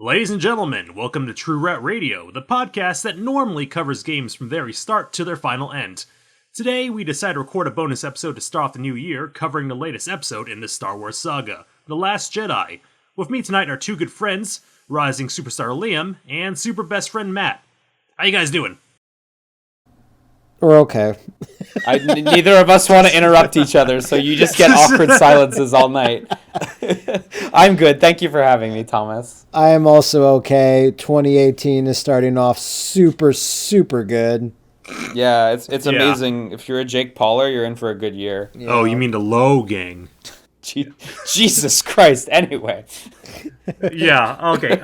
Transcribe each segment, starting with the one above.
Ladies and gentlemen, welcome to True Ret Radio, the podcast that normally covers games from very start to their final end. Today, we decide to record a bonus episode to start off the new year, covering the latest episode in the Star Wars saga, The Last Jedi. With me tonight are two good friends, rising superstar Liam and super best friend Matt. How you guys doing? We're okay. Neither of us want to interrupt each other, so you just get awkward silences all night. I'm good. Thank you for having me, Thomas. I am also okay. 2018 is starting off super, super good. Yeah, it's amazing. If you're a Jake Pauler, you're in for a good year. Yeah. Oh, you mean the Low Gang? Jesus Christ. Anyway. Yeah. Okay.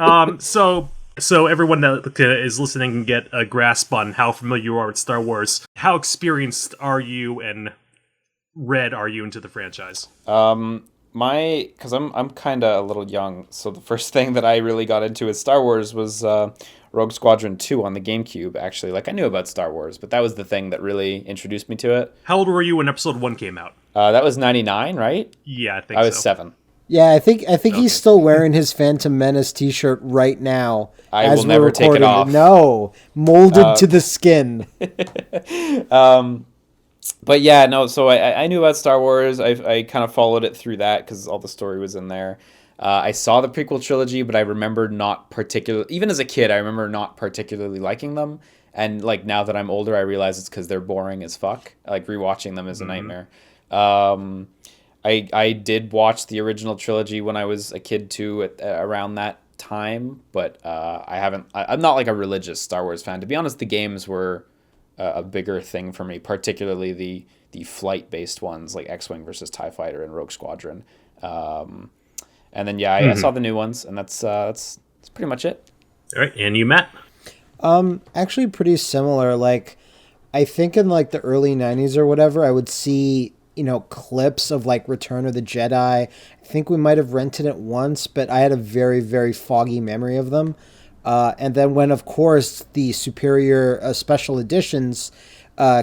So everyone that is listening can get a grasp on how familiar you are with Star Wars. How experienced are you and read are you into the franchise? Because I'm kind of a little young, so the first thing that I really got into with Star Wars was Rogue Squadron 2 on the GameCube, actually. Like, I knew about Star Wars, but that was the thing that really introduced me to it. How old were you when Episode 1 came out? That was 99, right? Yeah, I think I was 7. Yeah, I think okay. He's still wearing his Phantom Menace t-shirt right now. I will never take it off. No, molded to the skin. But yeah, no, so I knew about Star Wars. I kind of followed it through that because all the story was in there. I saw the prequel trilogy, but I remember not particularly, even as a kid, I remember not particularly liking them. And like now that I'm older, I realize it's because they're boring as fuck. Like rewatching them is a nightmare. I did watch the original trilogy when I was a kid too, around that time, but I'm not like a religious Star Wars fan. To be honest, the games were a bigger thing for me, particularly the flight-based ones like X-Wing versus TIE Fighter and Rogue Squadron. And then I saw the new ones, and that's pretty much it. All right, and you, Matt? Actually pretty similar. Like, I think in like the early 90s or whatever, I would see clips of like Return of the Jedi. I think we might have rented it once, but I had a very, very foggy memory of them. And then when, of course, the superior special editions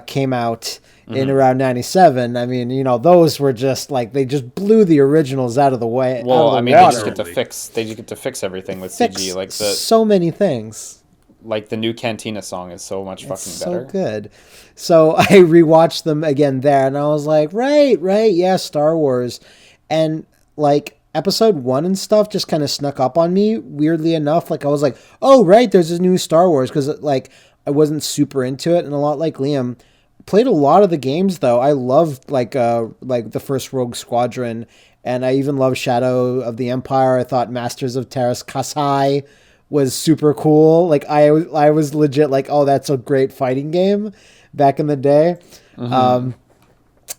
came out in around 97, I mean, those were just like, they just blew the originals out of the way. Well, I mean, they just get to fix everything with CG. Like so many things. Like the new Cantina song is so much fucking better. So good. So I rewatched them again there, and I was like, right, yeah, Star Wars. And like Episode 1 and stuff just kind of snuck up on me, weirdly enough. Like I was like, oh, right, there's this new Star Wars, because like I wasn't super into it, and a lot like Liam, played a lot of the games though. I loved like the first Rogue Squadron, and I even loved Shadow of the Empire. I thought Masters of Terras Kasai was super cool. Like I was legit like, oh, that's a great fighting game back in the day.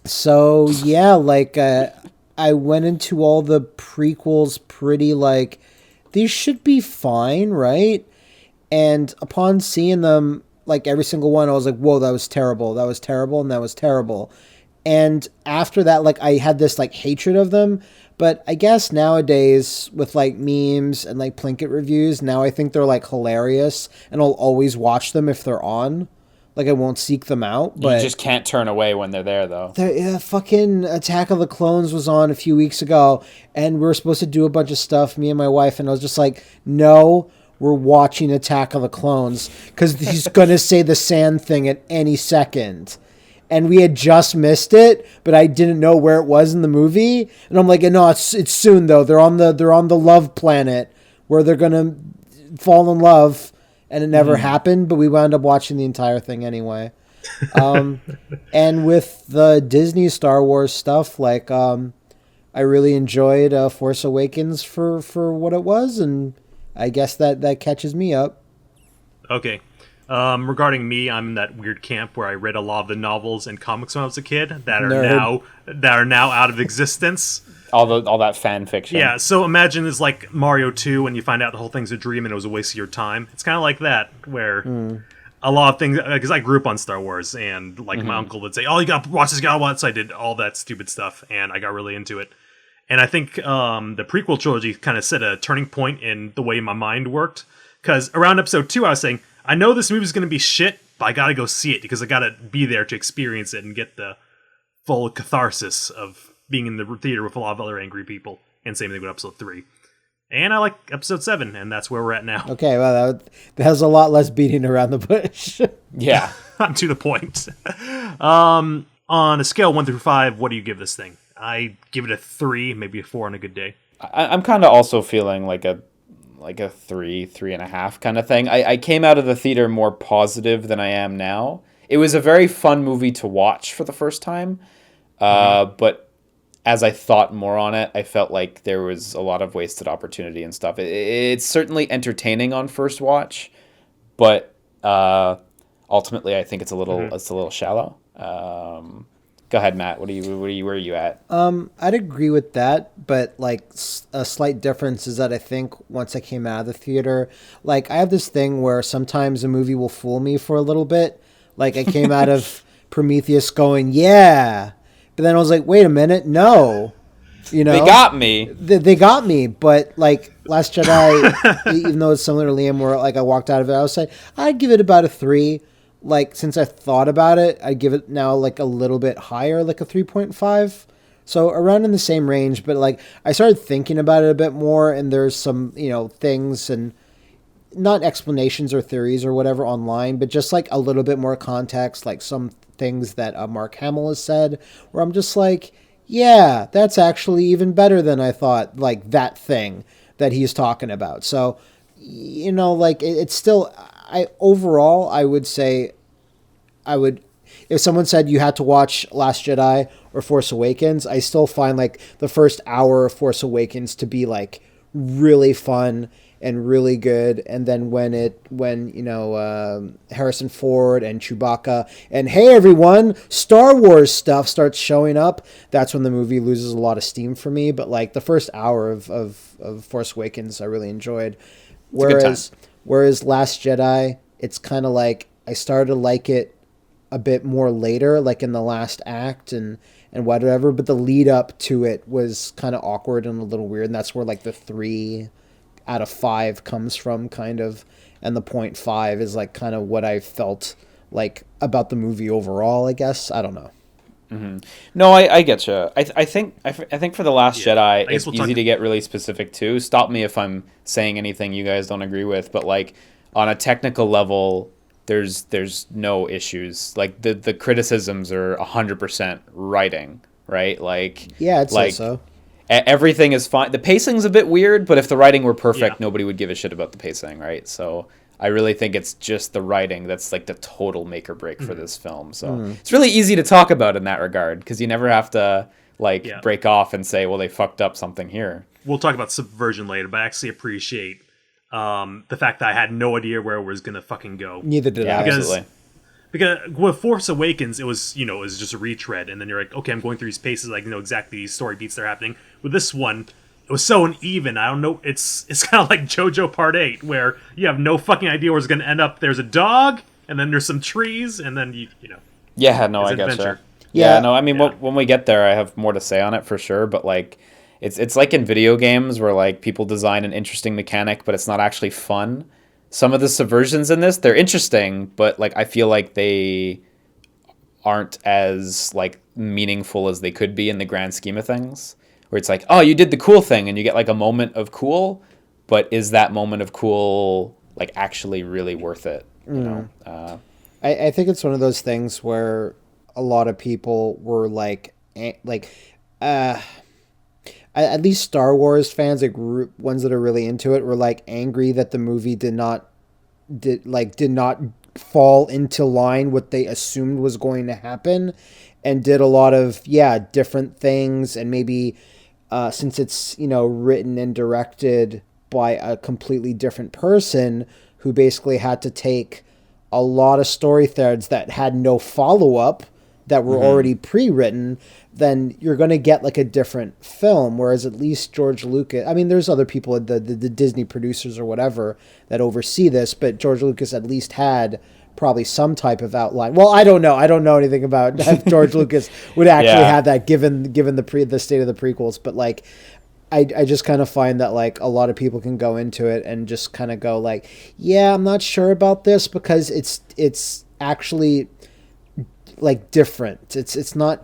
So yeah, like I went into all the prequels pretty like, these should be fine, right? And upon seeing them, like every single one, I was like, whoa, that was terrible, and that was terrible. And after that, like I had this like hatred of them. But I guess nowadays with like memes and like Plinkett reviews, now I think they're like hilarious, and I'll always watch them if they're on. Like I won't seek them out. But you just can't turn away when they're there, though. Fucking Attack of the Clones was on a few weeks ago, and we were supposed to do a bunch of stuff, me and my wife, and I was just like, no, we're watching Attack of the Clones, because he's gonna say the sand thing at any second. And we had just missed it, but I didn't know where it was in the movie. And I'm like, no, it's soon though. They're on the love planet where they're gonna fall in love, and it never happened. But we wound up watching the entire thing anyway. And with the Disney Star Wars stuff, like I really enjoyed Force Awakens for what it was, and I guess that catches me up. Okay. Regarding me, I'm in that weird camp where I read a lot of the novels and comics when I was a kid that are now out of existence. All that fan fiction. Yeah, so imagine it's like Mario 2 when you find out the whole thing's a dream and it was a waste of your time. It's kind of like that, where a lot of things, because I grew up on Star Wars, and like my uncle would say, oh, you gotta watch this, so I did all that stupid stuff, and I got really into it. And I think the prequel trilogy kind of set a turning point in the way my mind worked, because around episode 2 I was saying, I know this movie's going to be shit, but I got to go see it because I got to be there to experience it and get the full catharsis of being in the theater with a lot of other angry people. And same thing with episode 3. And I like episode 7, and that's where we're at now. Okay, well, that has a lot less beating around the bush. Yeah. I'm to the point. On a scale 1 through 5, what do you give this thing? I give it a 3, maybe a 4 on a good day. I'm kind of also feeling like a 3.5 kind of thing. I came out of the theater more positive than I am now. It was a very fun movie to watch for the first time, but as I thought more on it, I felt like there was a lot of wasted opportunity and stuff. It's certainly entertaining on first watch, but ultimately, I think it's a little shallow. Go ahead, Matt. Where are you at? I'd agree with that, but like a slight difference is that I think once I came out of the theater, like I have this thing where sometimes a movie will fool me for a little bit. Like I came out of Prometheus going, yeah, but then I was like, wait a minute, no, you know, They got me. They got me, but like Last Jedi, even though it's similar to Liam, where like I walked out of it, I was like, I'd give it about a 3. Like since I thought about it, I'd give it now like a little bit higher, like a 3.5. So around in the same range, but like I started thinking about it a bit more, and there's some, you know, things and not explanations or theories or whatever online, but just like a little bit more context, like some things that Mark Hamill has said, where I'm just like, yeah, that's actually even better than I thought, like that thing that he's talking about. So, you know, like it's still, overall, I would say if someone said you had to watch Last Jedi or Force Awakens, I still find like the first hour of Force Awakens to be like really fun and really good, and then when you know Harrison Ford and Chewbacca and hey everyone, Star Wars stuff starts showing up, that's when the movie loses a lot of steam for me. But like the first hour of Force Awakens I really enjoyed, whereas Last Jedi, it's kind of like I started to like it a bit more later, like in the last act and whatever, but the lead up to it was kind of awkward and a little weird, and that's where like the 3 out of 5 comes from, kind of, and the 0.5 is like kind of what I felt like about the movie overall, I guess. I don't know. Mm-hmm. No, I get you. I think for The Last Jedi, it's easy to get really specific too. Stop me if I'm saying anything you guys don't agree with, but like on a technical level, there's no issues. Like the criticisms are 100% writing, right? Like yeah, I'd say so. Everything is fine. The pacing's a bit weird, but if the writing were perfect, nobody would give a shit about the pacing, right? So I really think it's just the writing that's like the total make or break for this film. So it's really easy to talk about in that regard, because you never have to break off and say, well, they fucked up something here. We'll talk about subversion later, but I actually appreciate the fact that I had no idea where it was going to fucking go. Neither did I. Absolutely. Because with Force Awakens, it was just a retread, and then you're like, okay, I'm going through these paces, like, exactly these story beats that are happening. With this one, it was so uneven. I don't know. It's kind of like JoJo Part 8, where you have no fucking idea where it's going to end up. There's a dog, and then there's some trees, and then you know. Yeah, no, I guess so. Yeah, no, I mean, when we get there, I have more to say on it for sure. But like, it's like in video games where like people design an interesting mechanic, but it's not actually fun. Some of the subversions in this, they're interesting, but like I feel like they aren't as like meaningful as they could be in the grand scheme of things. Where it's like, oh, you did the cool thing, and you get like a moment of cool, but is that moment of cool like actually really worth it? You know, I think it's one of those things where a lot of people were at least Star Wars fans, like ones that are really into it, were like angry that the movie did not fall into line what they assumed was going to happen, and did a lot of different things, and maybe since it's written and directed by a completely different person who basically had to take a lot of story threads that had no follow-up that were already pre-written, then you're going to get like a different film. Whereas at least George Lucas, I mean, there's other people, the Disney producers or whatever that oversee this, but George Lucas at least had probably some type of outline. Well, I don't know anything about if George Lucas would actually have that given the state of the prequels. But like, I just kind of find that like a lot of people can go into it and just kind of go like, yeah, I'm not sure about this because it's actually like different. It's not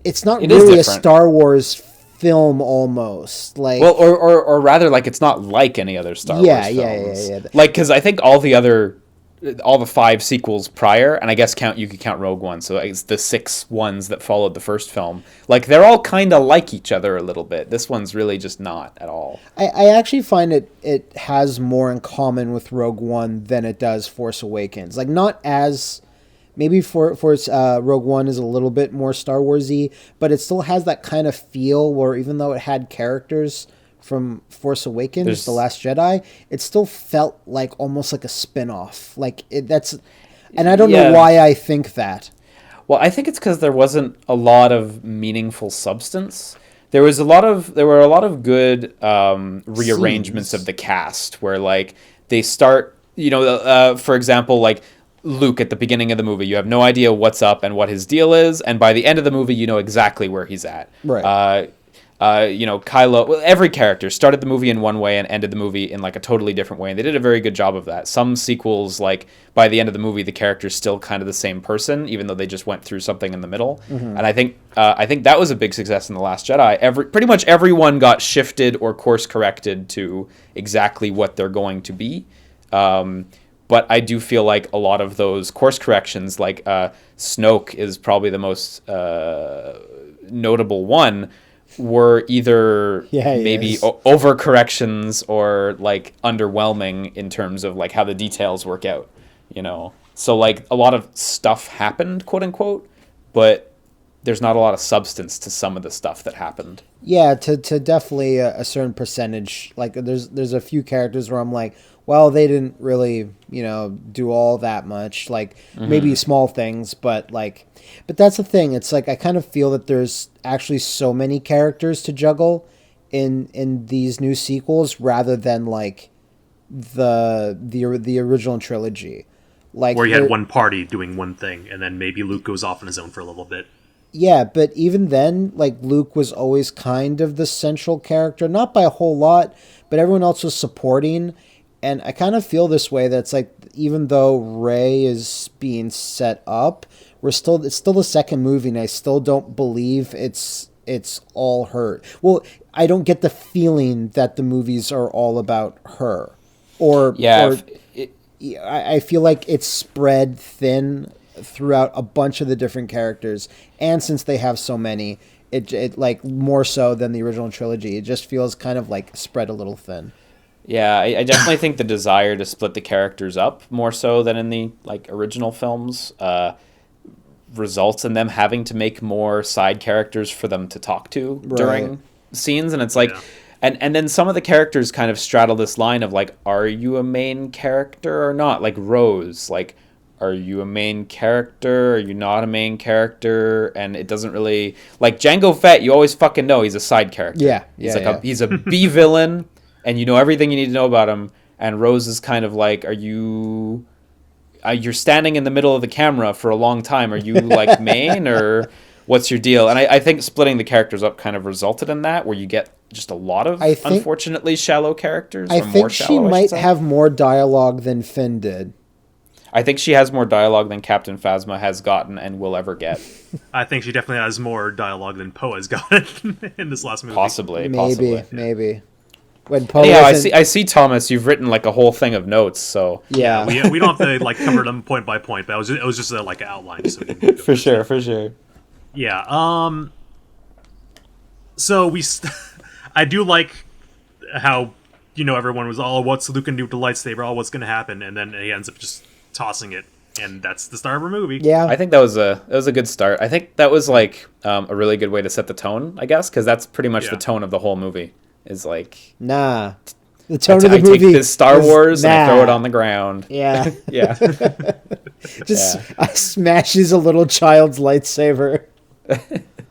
really a Star Wars film almost. Like, well, or rather, like it's not like any other Star Wars films. Yeah. Like, because I think all the 5 sequels prior, and I guess you could count Rogue One, so it's the 6 ones that followed the first film. Like, they're all kind of like each other a little bit. This one's really just not at all. I actually find it has more in common with Rogue One than it does Force Awakens. Like, not as... Maybe Rogue One is a little bit more Star Wars-y, but it still has that kind of feel where even though it had characters from Force Awakens, The Last Jedi, it still felt like almost like a spin-off. Like and I don't know why I think that. Well, I think it's because there wasn't a lot of meaningful substance. There were a lot of good rearrangements of the cast where like they start, for example, like Luke at the beginning of the movie, you have no idea what's up and what his deal is, and by the end of the movie, you know exactly where he's at. Right. Kylo. Well, every character started the movie in one way and ended the movie in like a totally different way, and they did a very good job of that. Some sequels, like by the end of the movie, the character's still kind of the same person, even though they just went through something in the middle. Mm-hmm. And I think that was a big success in The Last Jedi. Pretty much everyone got shifted or course corrected to exactly what they're going to be. But I do feel like a lot of those course corrections, like Snoke is probably the most notable one, were either maybe overcorrections or like underwhelming in terms of like how the details work out, So like a lot of stuff happened, quote unquote, but there's not a lot of substance to some of the stuff that happened. Yeah, to definitely a certain percentage. Like there's a few characters where I'm like, well, they didn't really, do all that much. Like maybe small things, but that's the thing. It's like I kind of feel that there's actually so many characters to juggle in these new sequels rather than like the original trilogy. Like where you had one party doing one thing, and then maybe Luke goes off on his own for a little bit. Yeah, but even then, like Luke was always kind of the central character, not by a whole lot, but everyone else was supporting. And I kind of feel this way that it's like, even though Rey is being set up, it's still the second movie, and I still don't believe it's all her. Well, I don't get the feeling that the movies are all about her, I feel like it's spread thin throughout a bunch of the different characters, and since they have so many, it like more so than the original trilogy, it just feels kind of like spread a little thin. Yeah, I definitely think the desire to split the characters up more so than in the like original films results in them having to make more side characters for them to talk to during scenes, and it's like, and then some of the characters kind of straddle this line of like, are you a main character or not? Like Rose, like, are you a main character? Are you not a main character? And it doesn't really, like Jango Fett, you always fucking know he's a side character. He's a B villain. And you know everything you need to know about him. And Rose is kind of like, you're standing in the middle of the camera for a long time. Are you like main or what's your deal? And I think splitting the characters up kind of resulted in that, where you get just a lot of unfortunately shallow characters. I think she might have more dialogue than Finn did. I think she has more dialogue than Captain Phasma has gotten and will ever get. I think she definitely has more dialogue than Poe has gotten in this last movie. Possibly. Maybe. When Poe I see, Thomas, you've written like a whole thing of notes, so yeah, we don't have to like cover them point by point, but it was just like an outline, so we can for sure. Yeah. So I do like how everyone was all, what's Luke gonna do with the lightsaber? What's gonna happen? And then he ends up just tossing it, and that's the start of our movie. Yeah, I think that was a good start. I think that was like a really good way to set the tone, I guess, because that's pretty much the tone of the whole movie. Is like, the tone of the movie. I take this Star Wars and I throw it on the ground. Yeah, yeah. Smashes a little child's lightsaber.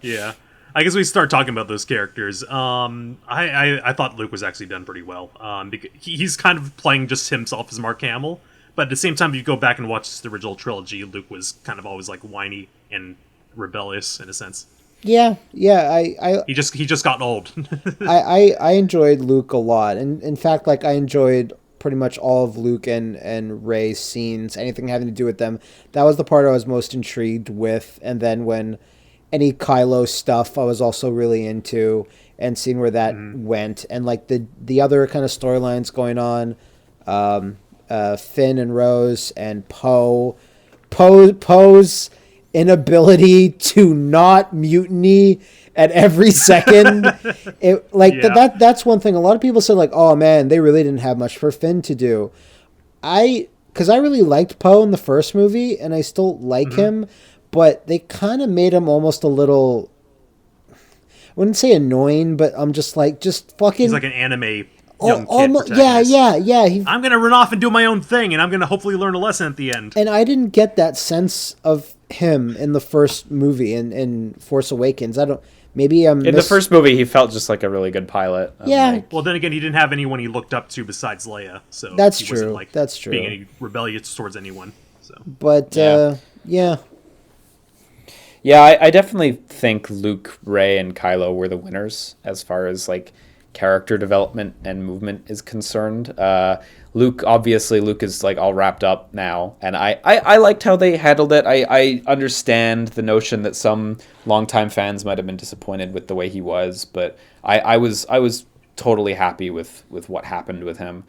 Yeah, I guess we start talking about those characters. I thought Luke was actually done pretty well. Because he's kind of playing just himself as Mark Hamill, but at the same time, if you go back and watch the original trilogy, Luke was kind of always like whiny and rebellious in a sense. Yeah. He just got old. I enjoyed Luke a lot, and in fact, like I enjoyed pretty much all of Luke and Rey's scenes, anything having to do with them. That was the part I was most intrigued with. And then when any Kylo stuff I was also really into, and seeing where that went, and like the other kind of storylines going on, Finn and Rose and Poe's inability to not mutiny at every second. That's one thing. A lot of people said like, oh man, they really didn't have much for Finn to do. Because I really liked Poe in the first movie, and I still like him, but they kind of made him almost a little, I wouldn't say annoying, but I'm just fucking. He's like an anime young kid protagonist. Yeah. I'm going to run off and do my own thing, and I'm going to hopefully learn a lesson at the end. And I didn't get that sense of him in the first movie, in Force Awakens. Maybe I'm in the first movie, he felt just like a really good pilot. Yeah. Well, then again, he didn't have anyone he looked up to besides Leia, so that's he true. wasn't, That's true. Being any rebellious towards anyone. So, but yeah. I definitely think Luke, Rey, and Kylo were the winners as far as like character development and movement is concerned. Luke is like all wrapped up now, and I liked how they handled it. I understand the notion that some longtime fans might have been disappointed with the way he was, but I was totally happy with what happened with him.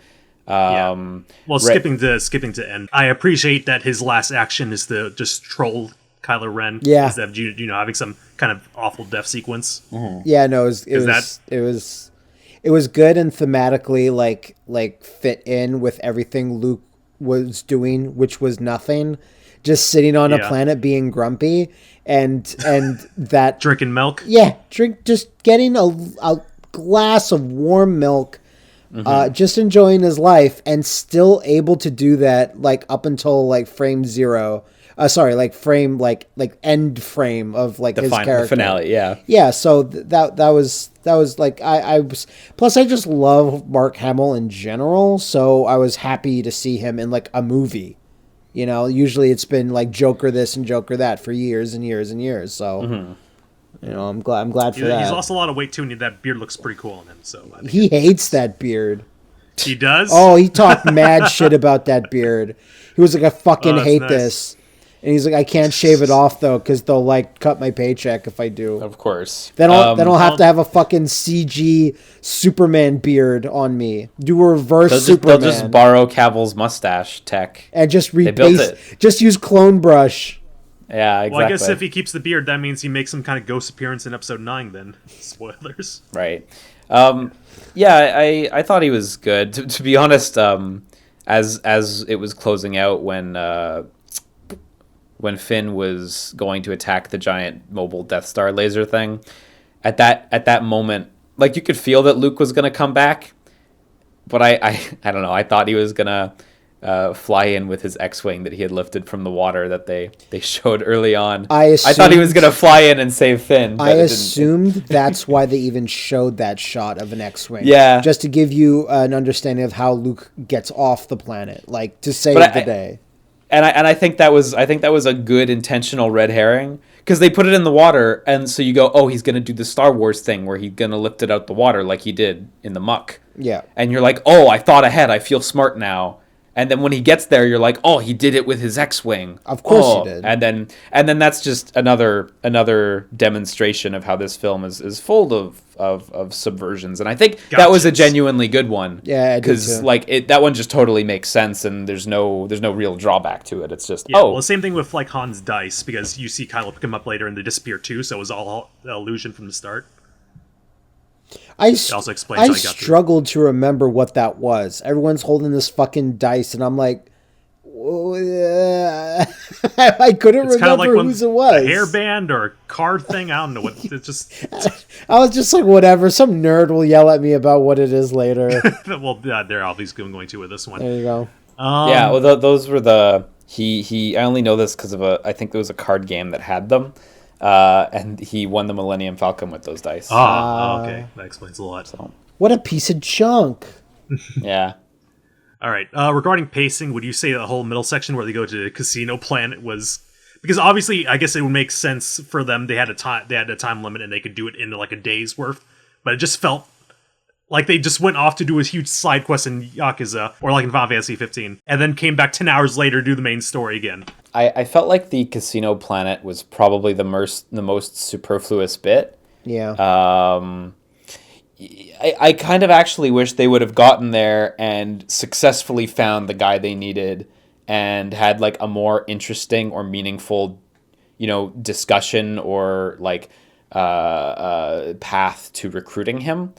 Well, skipping to end, I appreciate that his last action is to just troll Kylo Ren. Yeah. Instead of having some kind of awful death sequence. Mm-hmm. Yeah, no, it was good and thematically like fit in with everything Luke was doing, which was nothing, just sitting on a planet being grumpy and that drinking milk. Yeah, just getting a glass of warm milk, just enjoying his life, and still able to do that like up until like frame zero. Frame like end frame of like his character. The finale, yeah. Yeah, so that was like I was, plus I just love Mark Hamill in general, so I was happy to see him in like a movie. You know, usually it's been like Joker this and Joker that for years and years and years. So you know, I'm glad for that. He's lost a lot of weight too, and that beard looks pretty cool on him. So he hates that beard. He does? Oh, he talked mad shit about that beard. He was like, I fucking hate this. And he's like, I can't shave it off though, because they'll like cut my paycheck if I do. Of course. Then I'll have to have a fucking CG Superman beard on me. Do a reverse Superman. They'll just borrow Cavill's mustache tech and just just use clone brush. Yeah, exactly. Well, I guess if he keeps the beard, that means he makes some kind of ghost appearance in episode 9. Then spoilers. Right. I thought he was good. To be honest, as it was closing out when Finn was going to attack the giant mobile Death Star laser thing, at that moment, like you could feel that Luke was gonna come back, but I don't know. I thought he was gonna fly in with his X-wing that he had lifted from the water that they showed early on. I thought he was gonna fly in and save Finn. I assumed that's why they even showed that shot of an X-wing. Yeah, just to give you an understanding of how Luke gets off the planet, like to save the day. And I think that was a good intentional red herring, because they put it in the water, and so you go, oh, he's gonna do the Star Wars thing where he's gonna lift it out the water like he did in the muck. Yeah. And you're like, oh, I thought ahead. I feel smart now. And then when he gets there, you're like, oh, he did it with his X-wing. Of course he did. And then that's just another demonstration of how this film is full of subversions. And I think that was a genuinely good one. Yeah, because that one just totally makes sense, and there's no real drawback to it. It's just well, the same thing with like Han's dice, because you see Kylo pick him up later and they disappear too, so it was all an illusion from the start. I struggled to remember what that was. Everyone's holding this fucking dice, and I'm like, I couldn't remember whose it was. A hairband or a card thing. I don't know what. It's just. I was just like, whatever. Some nerd will yell at me about what it is later. Well, they're obviously going to with this one. There you go. Those were the he. I only know this because of I think there was a card game that had them. And he won the Millennium Falcon with those dice. Okay. That explains a lot. So. What a piece of junk. Yeah. All right. Regarding pacing, would you say the whole middle section where they go to the casino planet was... Because obviously, I guess it would make sense for them. They had a time limit and they could do it in like a day's worth. But it just felt like they just went off to do a huge side quest in Yakuza, or like in Final Fantasy 15, and then came back 10 hours later to do the main story again. I felt like the casino planet was probably the most superfluous bit. Yeah. I kind of actually wish they would have gotten there and successfully found the guy they needed and had like a more interesting or meaningful, discussion or like path to recruiting him,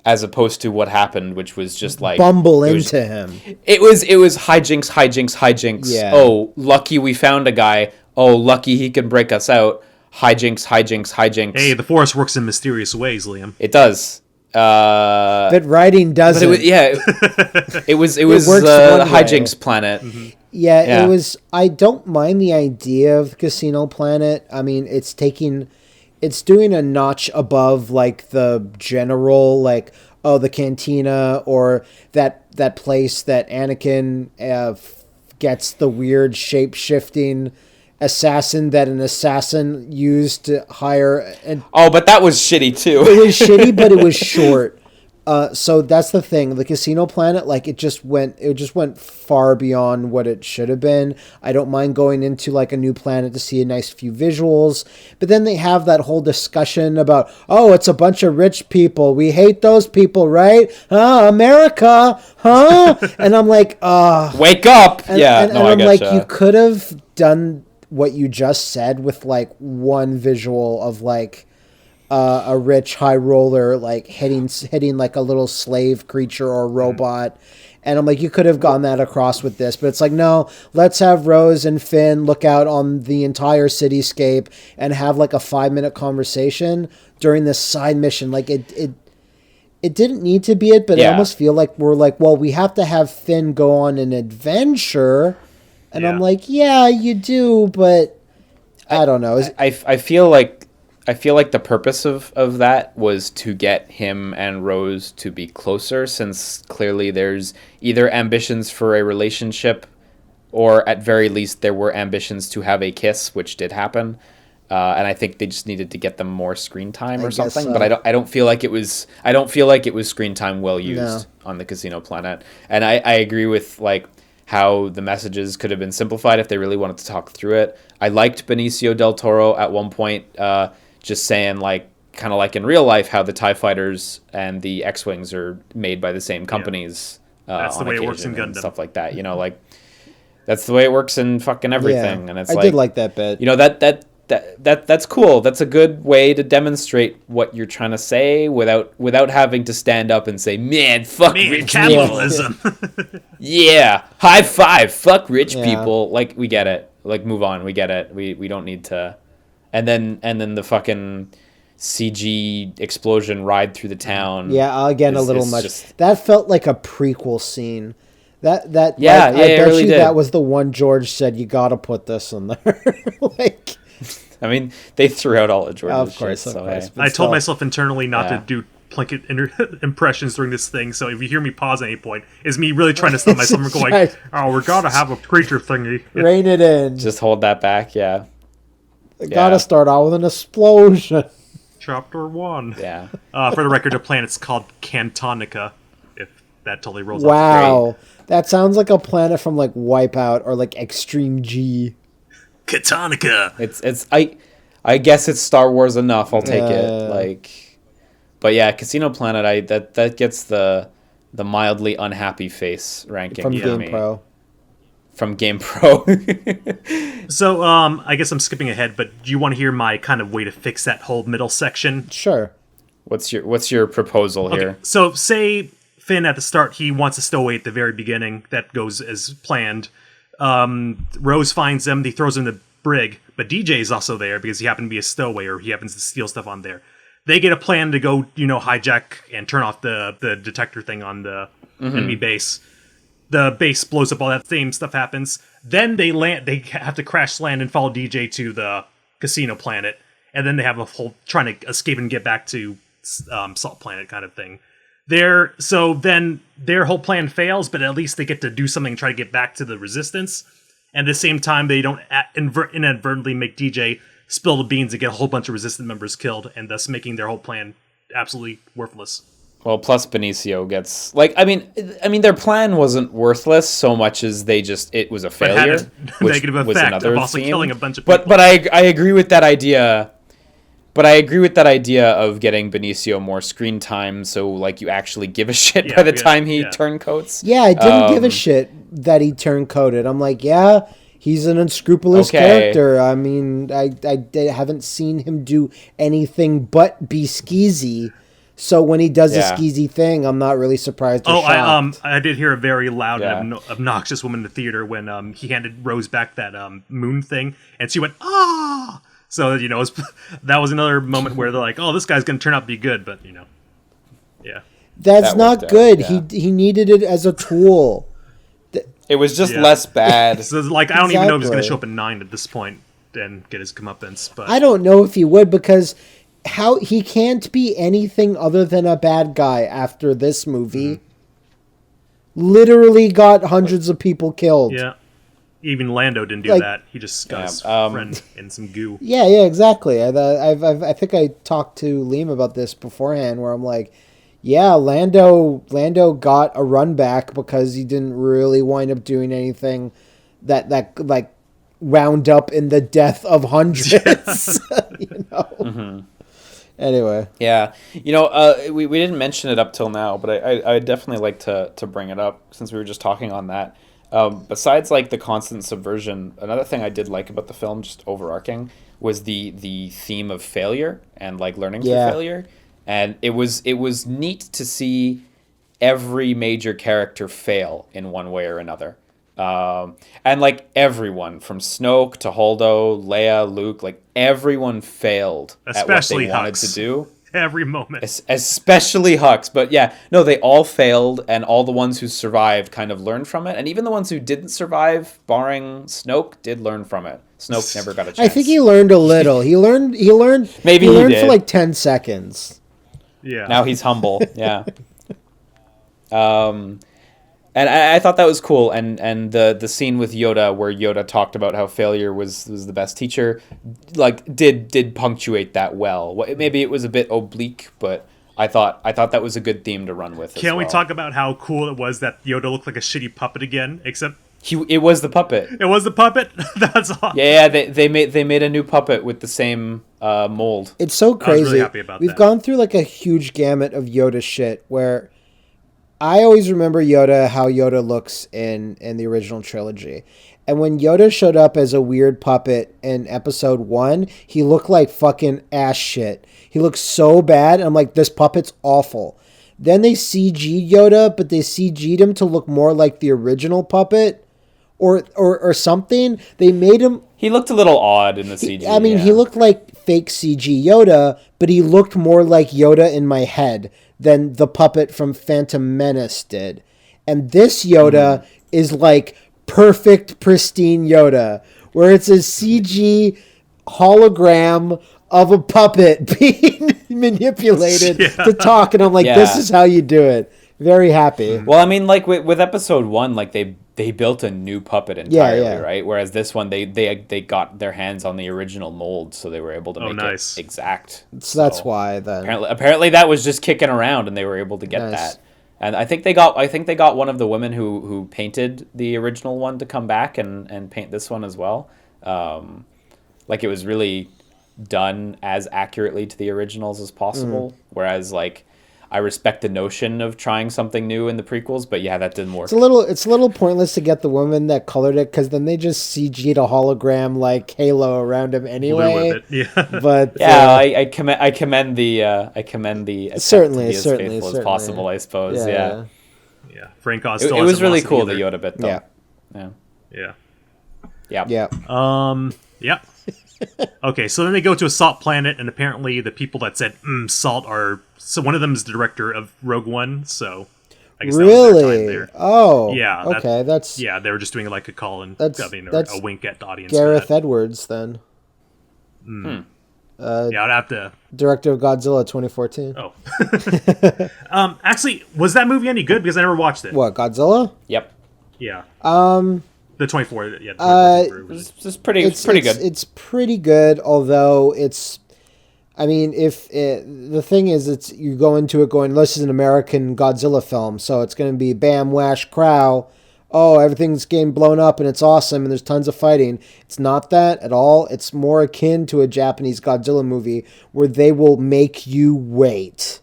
as opposed to what happened, which was just like bumble into him. It was hijinks. Yeah. Oh, lucky we found a guy. Oh, lucky he can break us out. Hijinks. Hey, the Force works in mysterious ways, Liam. It does. But writing doesn't. But it was works the one hijinks way. planet. Mm-hmm. Yeah, it was. I don't mind the idea of Casino Planet. I mean, it's doing a notch above like the general, like, oh, the cantina or that place that Anakin gets the weird shape-shifting assassin that an assassin used to hire. But that was shitty too. It was shitty, but it was short. So that's the thing. The Casino Planet, like, it just went far beyond what it should have been. I don't mind going into like a new planet to see a nice few visuals, but then they have that whole discussion about, oh, it's a bunch of rich people. We hate those people, right? America, huh? And I'm like, wake up. And I'm like, you could have done what you just said with like one visual of like a rich high roller like hitting like a little slave creature or robot, and I'm like, you could have gotten that across with this, but it's like, no, let's have Rose and Finn look out on the entire cityscape and have like a 5-minute conversation during this side mission. Like it didn't need to be it, but I almost feel like we're like, well, we have to have Finn go on an adventure, and I'm like, yeah, you do, but I don't know. I feel like the purpose of that was to get him and Rose to be closer, since clearly there's either ambitions for a relationship, or at very least there were ambitions to have a kiss, which did happen. And I think they just needed to get them more screen time or something. So. But I don't feel like it was screen time well used on the Casino Planet. And I agree with like how the messages could have been simplified if they really wanted to talk through it. I liked Benicio del Toro at one point just saying, like, kind of like in real life, how the TIE fighters and the X-Wings are made by the same companies. That's the way it works in Gundam. Stuff like that, like, that's the way it works in fucking everything. And it's I did like that bit. That's cool. That's a good way to demonstrate what you're trying to say without having to stand up and say, man, fuck rich capitalism. Yeah, high five, fuck rich people. Like, we get it. Like, move on. We get it. We don't need to. And then the fucking CG explosion ride through the town. Yeah, again, a little much. That felt like a prequel scene. I bet really did. That was the one George said, you got to put this in there. Like, I mean, they threw out all of George's of course. Hey. I told myself internally not to do Plinkett impressions during this thing, so if you hear me pause at any point, it's me really trying to stop myself from going, oh, we're gotta have a creature thingy. Rein it in. Just hold that back, Gotta start out with an explosion. Chapter 1. Yeah. For the record, the planet's called Cantonica, if that totally rolls wow. off. That sounds like a planet from like Wipeout or like Extreme G. Cantonica. It's I guess it's Star Wars enough. I'll take it. Like, but yeah, Casino Planet. That gets the mildly unhappy face ranking from Game Pro. From Game Pro. So, I guess I'm skipping ahead, but do you want to hear my kind of way to fix that whole middle section? Sure. What's your proposal here? So, say Finn at the start, he wants a stowaway at the very beginning. That goes as planned. Rose finds him, he throws him in the brig, but DJ is also there because he happened to be a stowaway, or he happens to steal stuff on there. They get a plan to go, hijack and turn off the detector thing on the enemy base. The base blows up, all that same stuff happens. Then they land. They have to crash land and follow DJ to the Casino Planet, and then they have a whole trying to escape and get back to Salt Planet kind of thing. So then their whole plan fails, but at least they get to do something and try to get back to the Resistance. And at the same time, they don't inadvertently make DJ spill the beans and get a whole bunch of Resistance members killed, and thus making their whole plan absolutely worthless. Well, plus Benicio gets like I mean their plan wasn't worthless so much as it was a But had failure, a which negative was effect another of also theme. killing a bunch of people. But I agree with that idea. But I agree with that idea of getting Benicio more screen time, so like you actually give a shit by the time he turncoats. Yeah, I didn't give a shit that he turncoated. I'm like, yeah, he's an unscrupulous character. I mean, I haven't seen him do anything but be skeezy. So when he does a skeezy thing, I'm not really surprised or shocked. I did hear a very loud and obnoxious woman in the theater when he handed Rose back that moon thing, and she went, ah! So, that was another moment where they're like, oh, this guy's going to turn out to be good, but, yeah. That's not good. He needed it as a tool. It was just less bad. So, like, I don't even know if he's going to show up in 9 at this point and get his comeuppance, but... I don't know if he would, because... he can't be anything other than a bad guy after this movie. Literally got hundreds of people killed. Yeah. Even Lando didn't do that. He just got his friend in some goo. Yeah, exactly. I think I talked to Liam about this beforehand, where I'm like, yeah, Lando got a run back because he didn't really wind up doing anything that like wound up in the death of hundreds. Anyway. Yeah. We didn't mention it up till now, but I definitely like to bring it up since we were just talking on that. Besides like the constant subversion, another thing I did like about the film, just overarching, was the theme of failure and like learning through failure. And it was neat to see every major character fail in one way or another. And like everyone from Snoke to Holdo, Leia, Luke, like everyone failed especially at what they wanted Hux. to do. Every moment. Especially Hux. But yeah, no, they all failed, and all the ones who survived kind of learned from it. And even the ones who didn't survive, barring Snoke, did learn from it. Snoke never got a chance. I think he learned a little. He learned Maybe he learned did. for like 10 seconds. Yeah. Now he's humble. Yeah. And I thought that was cool, and the scene with Yoda where Yoda talked about how failure was the best teacher, like did punctuate that well. Maybe it was a bit oblique, but I thought that was a good theme to run with. Can we talk about how cool it was that Yoda looked like a shitty puppet again? Except it was the puppet. It was the puppet. That's awesome. Yeah. They made a new puppet with the same mold. It's so crazy. I was really happy about We've that. gone through like a huge gamut of Yoda shit where. I always remember how Yoda looks in the original trilogy. And when Yoda showed up as a weird puppet in episode 1, he looked like fucking ass shit. He looked so bad. I'm like, this puppet's awful. Then they CG'd Yoda, but they CG'd him to look more like the original puppet or something. They made him... He looked a little odd in the CG. He looked like fake CG Yoda, but he looked more like Yoda in my head than the puppet from Phantom Menace did. And this Yoda is like perfect, pristine Yoda, where it's a CG hologram of a puppet being manipulated to talk. And I'm like, this is how you do it. Very happy. Well, I mean, like with episode 1, like they built a new puppet entirely, right? Whereas this one, they got their hands on the original mold, so they were able to make it exact. So that's why then. Apparently that was just kicking around, and they were able to get that. And I think they got one of the women who painted the original one to come back and paint this one as well. Like it was really done as accurately to the originals as possible. Whereas like. I respect the notion of trying something new in the prequels, but yeah, that didn't work. It's a little pointless to get the woman that colored it, because then they just CG'd a hologram like Halo around him anyway. With it. Yeah. But yeah, I commend the attempt certainly, to be as faithful as possible. I suppose. Yeah. Frank Oz. It was really cool, the Yoda bit, though. Yeah. Yeah. Okay, so then they go to a salt planet, and apparently the people that said salt are... So one of them is the director of Rogue One, so I guess that was their time there. Oh, yeah. Okay, that's... Yeah, they were just doing like a call and that's a wink at the audience. Gareth Edwards, then. Yeah, I'd have to... Director of Godzilla 2014. Oh. Actually, was that movie any good? Because I never watched it. What, Godzilla? Yep. Yeah. The 24, it's pretty good. It's pretty good, although it's I mean, the thing is, it's you go into it going, this is an American Godzilla film, so it's going to be bam, whash, crow. Oh, everything's getting blown up and it's awesome and there's tons of fighting. It's not that at all. It's more akin to a Japanese Godzilla movie where they will make you wait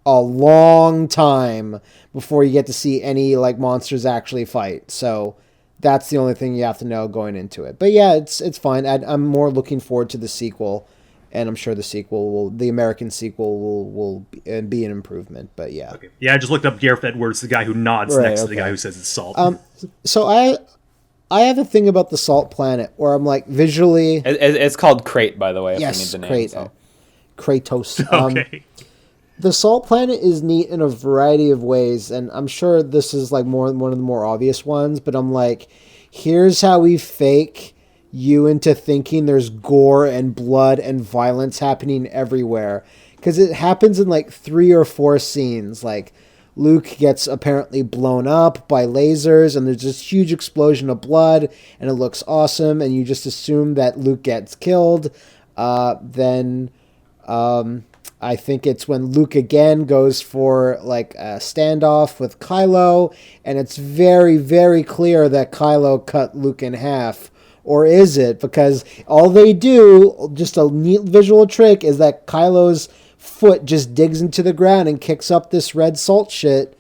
a long time before you get to see any like monsters actually fight. So that's the only thing you have to know going into it. But yeah, it's fine. I'm more looking forward to the sequel, and I'm sure the American sequel will be an improvement. But yeah, okay. Yeah, I just looked up Gareth Edwards, the guy who nods next to the guy who says it's salt. So I have a thing about the Salt Planet where I'm like visually. It's called Crate, by the way. Yes, if you need the Crate. name, so. Kratos. Okay. The Salt Planet is neat in a variety of ways, and I'm sure this is like one of the more obvious ones, but I'm like, here's how we fake you into thinking there's gore and blood and violence happening everywhere. Because it happens in like 3 or 4 scenes. Like, Luke gets apparently blown up by lasers, and there's this huge explosion of blood, and it looks awesome, and you just assume that Luke gets killed. Then I think it's when Luke again goes for like a standoff with Kylo, and it's very, very clear that Kylo cut Luke in half. Or is it? Because all they do, just a neat visual trick, is that Kylo's foot just digs into the ground and kicks up this red salt shit,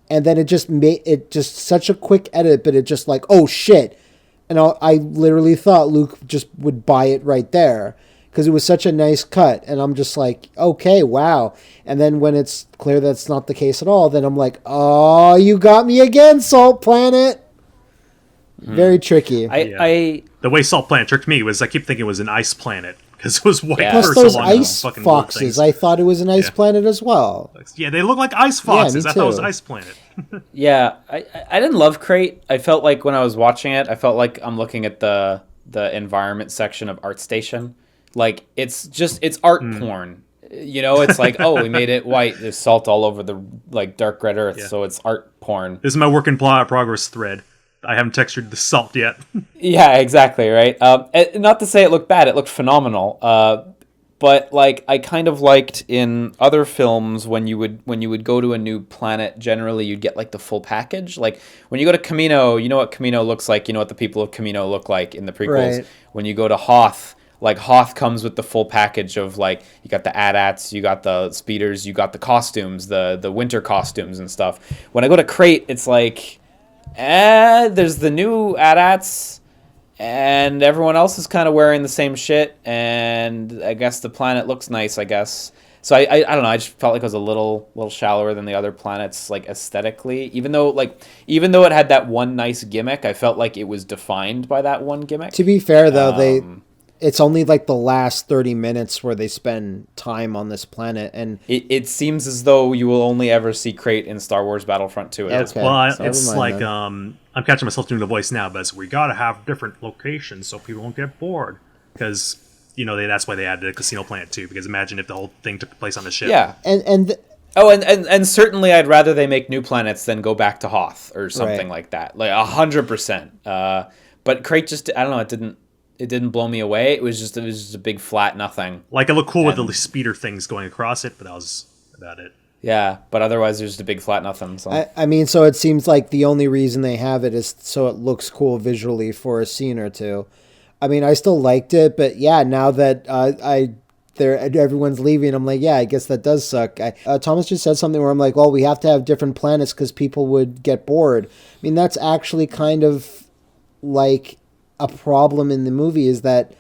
and then it just such a quick edit, but it just like, oh shit. And I literally thought Luke just would buy it right there, because it was such a nice cut, and I'm just like, okay, wow. And then when it's clear that's not the case at all, then I'm like, oh, you got me again, Salt Planet. Very tricky. The way Salt Planet tricked me was I keep thinking it was an ice planet because it was white Plus for those so long. ice foxes, I thought it was an ice planet as well. Yeah, they look like ice foxes. Me I thought it was too. Ice Planet. Yeah, I didn't love Crate. I felt like when I was watching it, I felt like I'm looking at the environment section of ArtStation. Like, it's art porn. You know, it's like, oh, we made it white. There's salt all over the like dark red earth, so it's art porn. This is my work in progress thread. I haven't textured the salt yet. Yeah, exactly, right? Not to say it looked bad. It looked phenomenal. But like, I kind of liked in other films when you would go to a new planet, generally you'd get like the full package. Like when you go to Kamino, you know what Kamino looks like. You know what the people of Kamino look like in the prequels. Right. When you go to Hoth, like Hoth comes with the full package of like, you got the AT-ATs, you got the speeders, you got the costumes, the winter costumes and stuff. When I go to Crate, it's like, there's the new AT-ATs, and everyone else is kind of wearing the same shit, and I guess the planet looks nice, I guess. So I don't know, I just felt like it was a little shallower than the other planets, like aesthetically. Even though it had that one nice gimmick, I felt like it was defined by that one gimmick. To be fair, though, it's only like the last 30 minutes where they spend time on this planet, and it seems as though you will only ever see Crate in Star Wars Battlefront 2. Okay. Well, So it's never mind like then. I'm catching myself doing the voice now, but it's, we gotta have different locations so people won't get bored. Because that's why they added a Casino Planet too. Because imagine if the whole thing took place on the ship. Yeah, and certainly I'd rather they make new planets than go back to Hoth or something like that. Like 100%. But Crate just, I don't know, it didn't blow me away. It was just a big flat nothing. Like it looked cool with the speeder things going across it, but that was about it. Yeah, but otherwise there's just a big flat nothing. So. I mean, so it seems like the only reason they have it is so it looks cool visually for a scene or two. I mean, I still liked it, but yeah, now that everyone's leaving, I'm like, yeah, I guess that does suck. Thomas just said something where I'm like, well, we have to have different planets because people would get bored. I mean, that's actually kind of like a problem in the movie, is that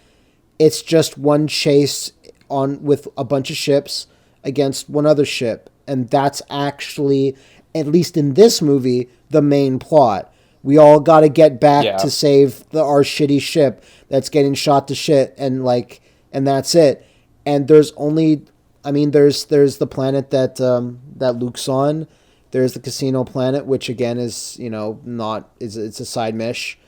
it's just one chase on with a bunch of ships against one other ship, and that's actually, at least in this movie, the main plot. We all got to get back to save our shitty ship that's getting shot to shit, and that's it. And there's only, I mean, there's the planet that Luke's on. There's the Casino Planet, which again is it's a side mish.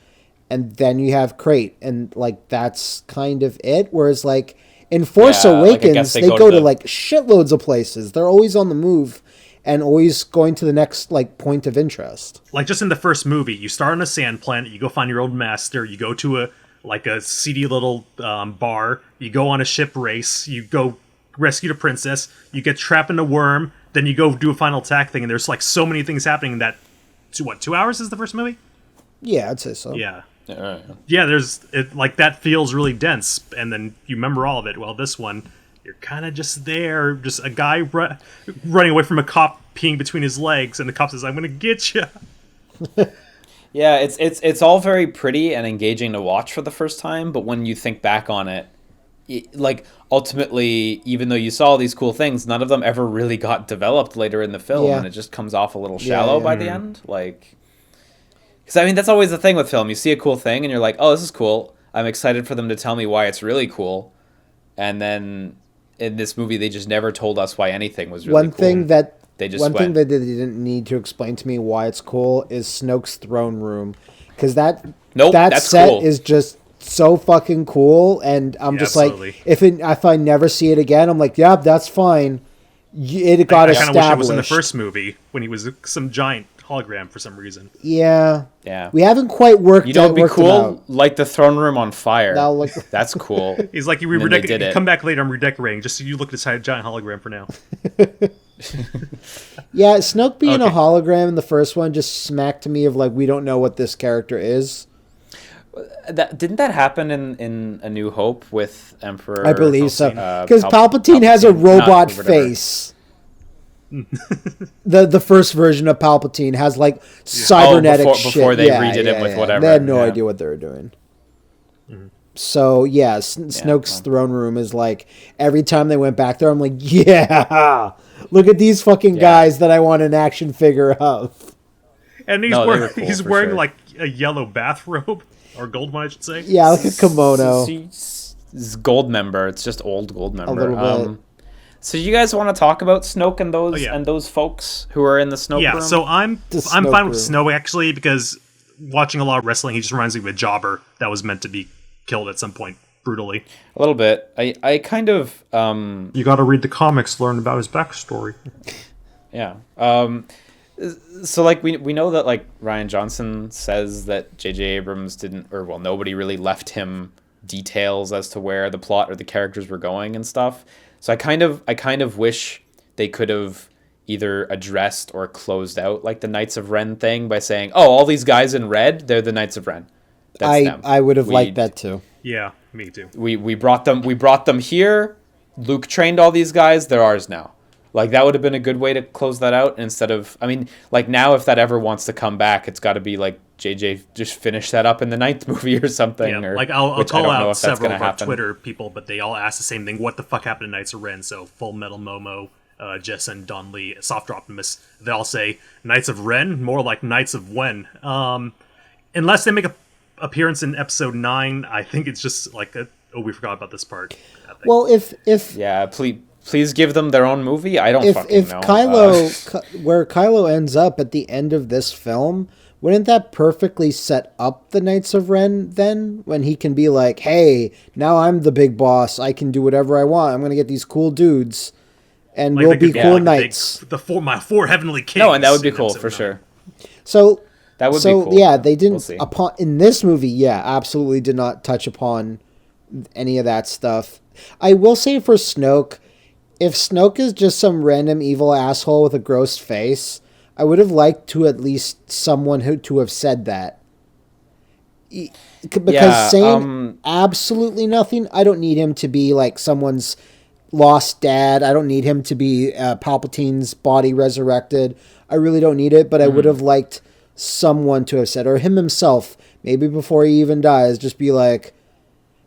And then you have Crate, and like that's kind of it. Whereas like in Force Awakens, they go to like shitloads of places. They're always on the move and always going to the next like point of interest. Like just in the first movie, you start on a sand planet, you go find your old master, you go to a seedy little bar, you go on a ship race, you go rescued a princess, you get trapped in a worm, then you go do a final attack thing, and there's like so many things happening in that. 2 hours is the first movie? Yeah, I'd say so. Yeah. Yeah. Yeah, there's it like that feels really dense, and then you remember all of it. Well, this one, you're kind of just there, just a guy running away from a cop peeing between his legs, and the cop says, "I'm gonna get you." Yeah, it's all very pretty and engaging to watch for the first time, but when you think back on it, like ultimately, even though you saw all these cool things, none of them ever really got developed later in the film, and it just comes off a little shallow by the end. Like, because I mean, that's always the thing with film. You see a cool thing, and you're like, "Oh, this is cool. I'm excited for them to tell me why it's really cool," and then in this movie, they just never told us why anything was really One cool. thing that Thing that they didn't need to explain to me why it's cool is Snoke's throne room, because that set cool. is just so fucking cool, and I'm just absolutely. like, if I never see it again, I'm like, yeah, that's fine. It got I established. kind of wish it was in the first movie when he was some giant hologram for some reason. Yeah. Yeah. We haven't quite worked. You know, it'd be worked it cool. out. Light the throne room on fire. Now look- That's cool. He's like, you And then they did it. come back later, I'm redecorating, just so you look at this giant hologram for now. Yeah, Snoke being a Okay. hologram in the first one just smacked to me of like, we don't know what this character is. Didn't that happen in A New Hope with Emperor? I believe so. Palpatine. Because Palpatine has a Palpatine, robot not whatever. face. the first version of Palpatine has like cybernetic shit. before they redid it with whatever. They had no Yeah. idea what they were doing. So yeah, Snoke's throne room is like, every time they went back there, I'm like, yeah, look at these fucking guys that I want an action figure of. And he's No, they wearing, were cool, he's for wearing sure. like a yellow bathrobe, or gold one, I should say. Yeah, like a kimono. It's gold member. It's just old gold member. little bit. So you guys want to talk about Snoke and those yeah. and those folks who are in the Snoke Yeah, room? so I'm The fine Snoke with room. Snow actually, because watching a lot of wrestling, he just reminds me of a jobber that was meant to be killed at some point brutally. A little bit. I kind of You got to read the comics, learn about his backstory. yeah. So like we know that like Ryan Johnson says that J.J. Abrams didn't, or well, nobody really left him details as to where the plot or the characters were going and stuff. So I kind of wish they could have either addressed or closed out like the Knights of Ren thing by saying, "Oh, all these guys in red, they're the Knights of Ren." That's them. I would have liked that too. Yeah, me too. We brought them here. Luke trained all these guys. They're ours now. Like that would have been a good way to close that out instead of, I mean, like now if that ever wants to come back, it's got to be like JJ just finish that up in the 9th movie or something. Yeah, or, like I'll which I call don't know out if that's several gonna of our happen. Twitter people, but they all ask the same thing: what the fuck happened to Knights of Ren? So Full Metal Momo, Jessen, Don Lee, Soft Optimus, they all say Knights of Ren, more like Knights of Wen. Unless they make a appearance in episode 9, I think it's just like we forgot about this part. Well, if Yeah, please give them their own movie. I don't if fucking know. Kylo where Kylo ends up at the end of this film, wouldn't that perfectly set up the Knights of Ren then, when he can be like, hey, now I'm the big boss, I can do whatever I want, I'm gonna get these cool dudes and Like, we'll they be could cool like knights. my four heavenly kings. No, and that would be in cool episode for 9. sure. So That would be cool. yeah, they didn't We'll see. upon in this movie, yeah, absolutely did not touch upon any of that stuff. I will say for Snoke, if Snoke is just some random evil asshole with a gross face, I would have liked to at least someone to have said that. Because saying absolutely nothing, I don't need him to be like someone's lost dad. I don't need him to be Palpatine's body resurrected. I really don't need it, but I would have liked someone to have said, or him himself, maybe before he even dies, just be like,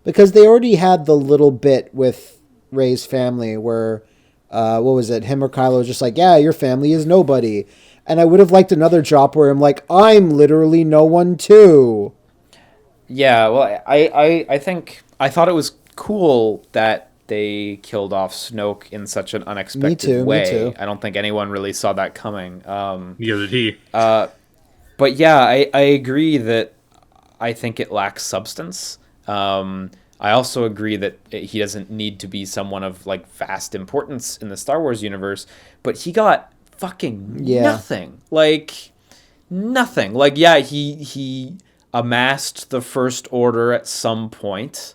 because they already had the little bit with Rey's family where, what was it? Him or Kylo was just like, yeah, your family is nobody. And I would have liked another drop where I'm like, I'm literally no one too. Yeah, well, I think I thought it was cool that they killed off Snoke in such an unexpected way. Me too. I don't think anyone really saw that coming. Neither did he. But yeah, I agree that I think it lacks substance. I also agree that he doesn't need to be someone of like vast importance in the Star Wars universe, but he got fucking nothing. Like nothing. Like yeah, he amassed the First Order at some point.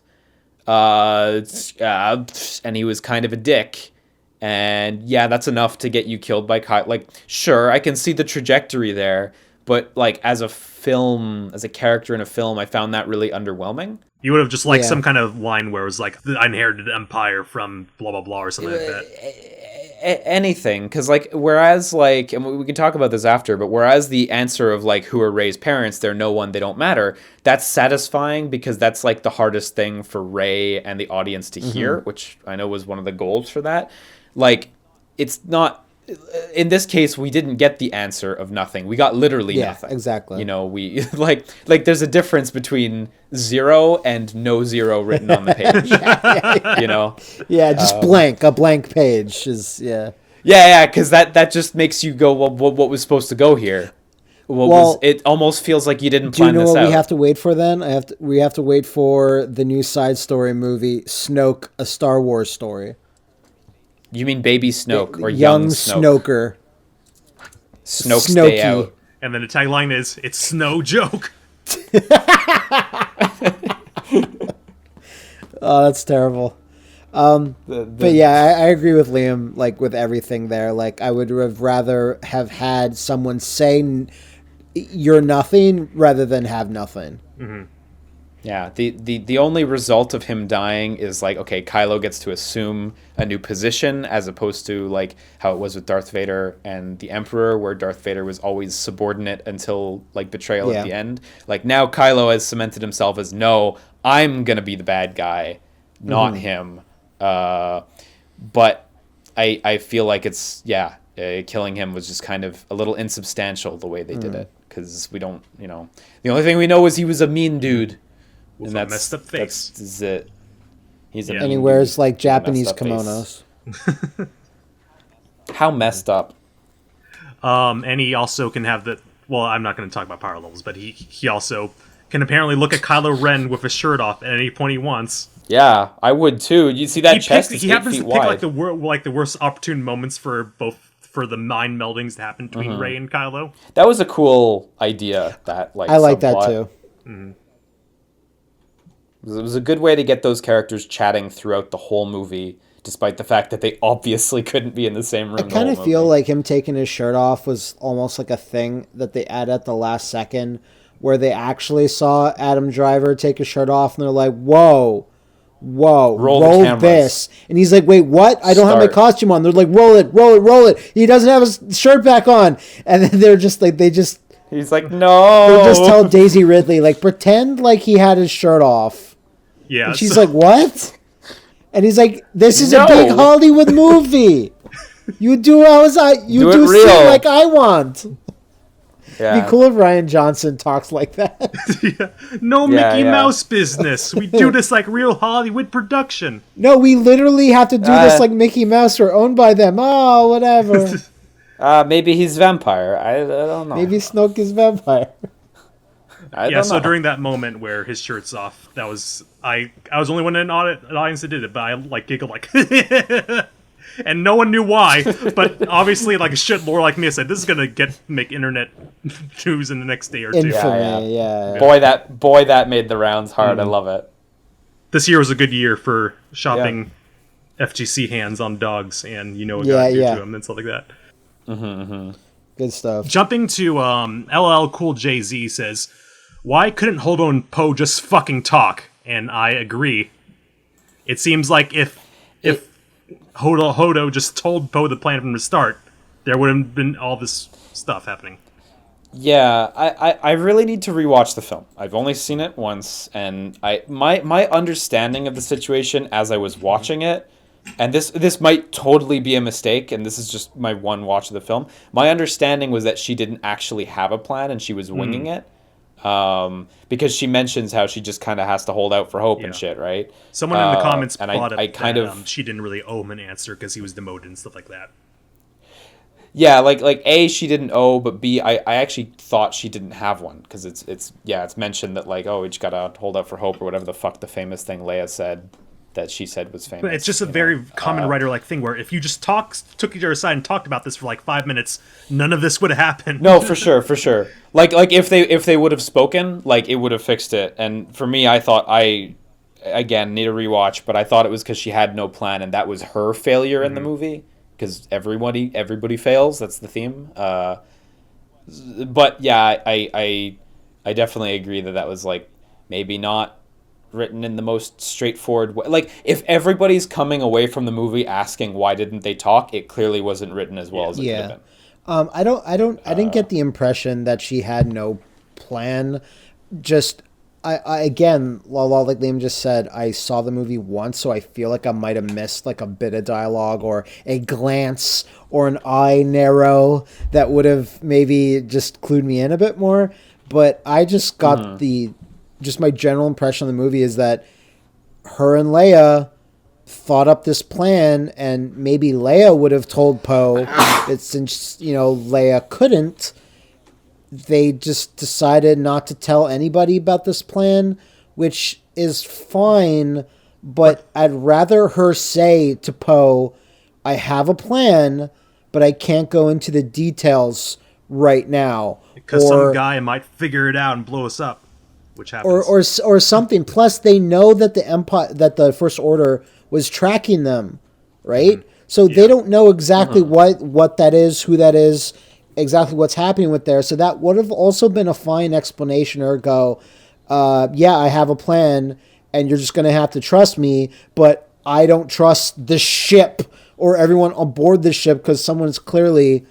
and he was kind of a dick. And yeah, that's enough to get you killed by Kylo. Like, sure, I can see the trajectory there, but like as a film, as a character in a film, I found that really underwhelming. You would have just liked some kind of line where it was like, I inherited Empire from blah, blah, blah, or something like that. Anything. Because, like, whereas, like, and we can talk about this after, but whereas the answer of, like, who are Rey's parents, they're no one, they don't matter, that's satisfying because that's, like, the hardest thing for Rey and the audience to hear, which I know was one of the goals for that. Like, it's not... In this case, we didn't get the answer of nothing. We got literally nothing. Exactly. You know, we like there's a difference between 0 and no 0 written on the page. You know? Yeah, just blank. A blank page is Yeah, because that just makes you go, well, what was supposed to go here? It almost feels like you didn't plan this out. Do you know what we have to wait for then? We have to wait for the new side story movie, Snoke, A Star Wars Story. You mean Baby Snoke or young Snoke? Snoke stay out. And then the tagline is, it's Snow Joke. Oh, that's terrible. But yeah, I agree with Liam, like with everything there. Like I would have rather have had someone say you're nothing rather than have nothing. Mm-hmm. Yeah, the only result of him dying is like, okay, Kylo gets to assume a new position as opposed to like how it was with Darth Vader and the Emperor, where Darth Vader was always subordinate until like betrayal at the end. Like now Kylo has cemented himself as, no, I'm going to be the bad guy, not him. But I feel like it's, killing him was just kind of a little insubstantial the way they did it. Because we don't, the only thing we know is he was a mean dude. With a messed up face. That's it. He's and he wears like Japanese kimonos. How messed up. And he also can have the... Well, I'm not going to talk about power levels, but he also can apparently look at Kylo Ren with his shirt off at any point he wants. Yeah, I would too. You see that chest is 8 feet wide. He happens to pick like the worst opportune moments for the mind meldings to happen between Rey and Kylo. That was a cool idea. That like I like that too. Mm-hmm. It was a good way to get those characters chatting throughout the whole movie, despite the fact that they obviously couldn't be in the same room. I kind of feel like him taking his shirt off was almost like a thing that they added at the last second, where they actually saw Adam Driver take his shirt off, and they're like, whoa, roll this. And he's like, wait, what? I don't have my costume on. They're like, roll it. He doesn't have his shirt back on. And then they're just like, he's like, no. They'll just tell Daisy Ridley, like, pretend like he had his shirt off. Yeah. And she's like, what? And he's like, this is a big Hollywood movie. You do do real like I want. Yeah. It'd be cool if Rian Johnson talks like that. No Mickey Mouse business. We do this like real Hollywood production. No, we literally have to do this like Mickey Mouse. We're owned by them. Oh, whatever. Maybe he's vampire. I don't know. Maybe Snoke is vampire. I don't know. During that moment where his shirt's off, that was I was the only one in the audience that did it, but I like giggled like and no one knew why, but obviously like a shit lore like me, I said this is gonna make internet news in the next day or two. Infamy, yeah. Boy that made the rounds hard. I love it. This year was a good year for shopping FGC hands on dogs, and what got due to them and stuff like that. Good stuff. Jumping to LL Cool JZ says, why couldn't Holdo and Poe just fucking talk? And I agree. It seems like if Holdo just told Poe the plan from the start, there would have been all this stuff happening. Yeah, I really need to rewatch the film. I've only seen it once, and my understanding of the situation as I was watching it, and this might totally be a mistake, and this is just my one watch of the film. My understanding was that she didn't actually have a plan, and she was winging it. Because she mentions how she just kind of has to hold out for hope and shit, right? Someone in the comments and brought up that she didn't really owe him an answer because he was demoted and stuff like that. Yeah, like A, she didn't owe, but B, I actually thought she didn't have one because it's mentioned that like, oh, we just gotta hold out for hope or whatever the fuck the famous thing Leia said that she said was famous. But it's just a very common writer-like thing where if you just took each other aside and talked about this for like 5 minutes, none of this would have happened. No, for sure. Like if they would have spoken, like it would have fixed it. And for me, I thought again, need a rewatch, but I thought it was because she had no plan, and that was her failure in the movie, because everybody fails. That's the theme. But yeah, I definitely agree that was like maybe not written in the most straightforward way. Like, if everybody's coming away from the movie asking why didn't they talk, it clearly wasn't written as well as it could have been. I didn't get the impression that she had no plan. Just, I again, like Liam just said, I saw the movie once, so I feel like I might have missed like a bit of dialogue or a glance or an eye narrow that would have maybe just clued me in a bit more. But I just got just my general impression of the movie is that her and Leia thought up this plan, and maybe Leia would have told Poe that since, Leia couldn't, they just decided not to tell anybody about this plan, which is fine, but I'd rather her say to Poe, I have a plan, but I can't go into the details right now. Because some guy might figure it out and blow us up, which happens. Or something. Plus, they know that the First Order was tracking them, right? Mm-hmm. So they don't know exactly what that is, who that is, exactly what's happening with there. So that would have also been a fine explanation, or go, I have a plan, and you're just going to have to trust me, but I don't trust the ship or everyone on board the ship because someone's clearly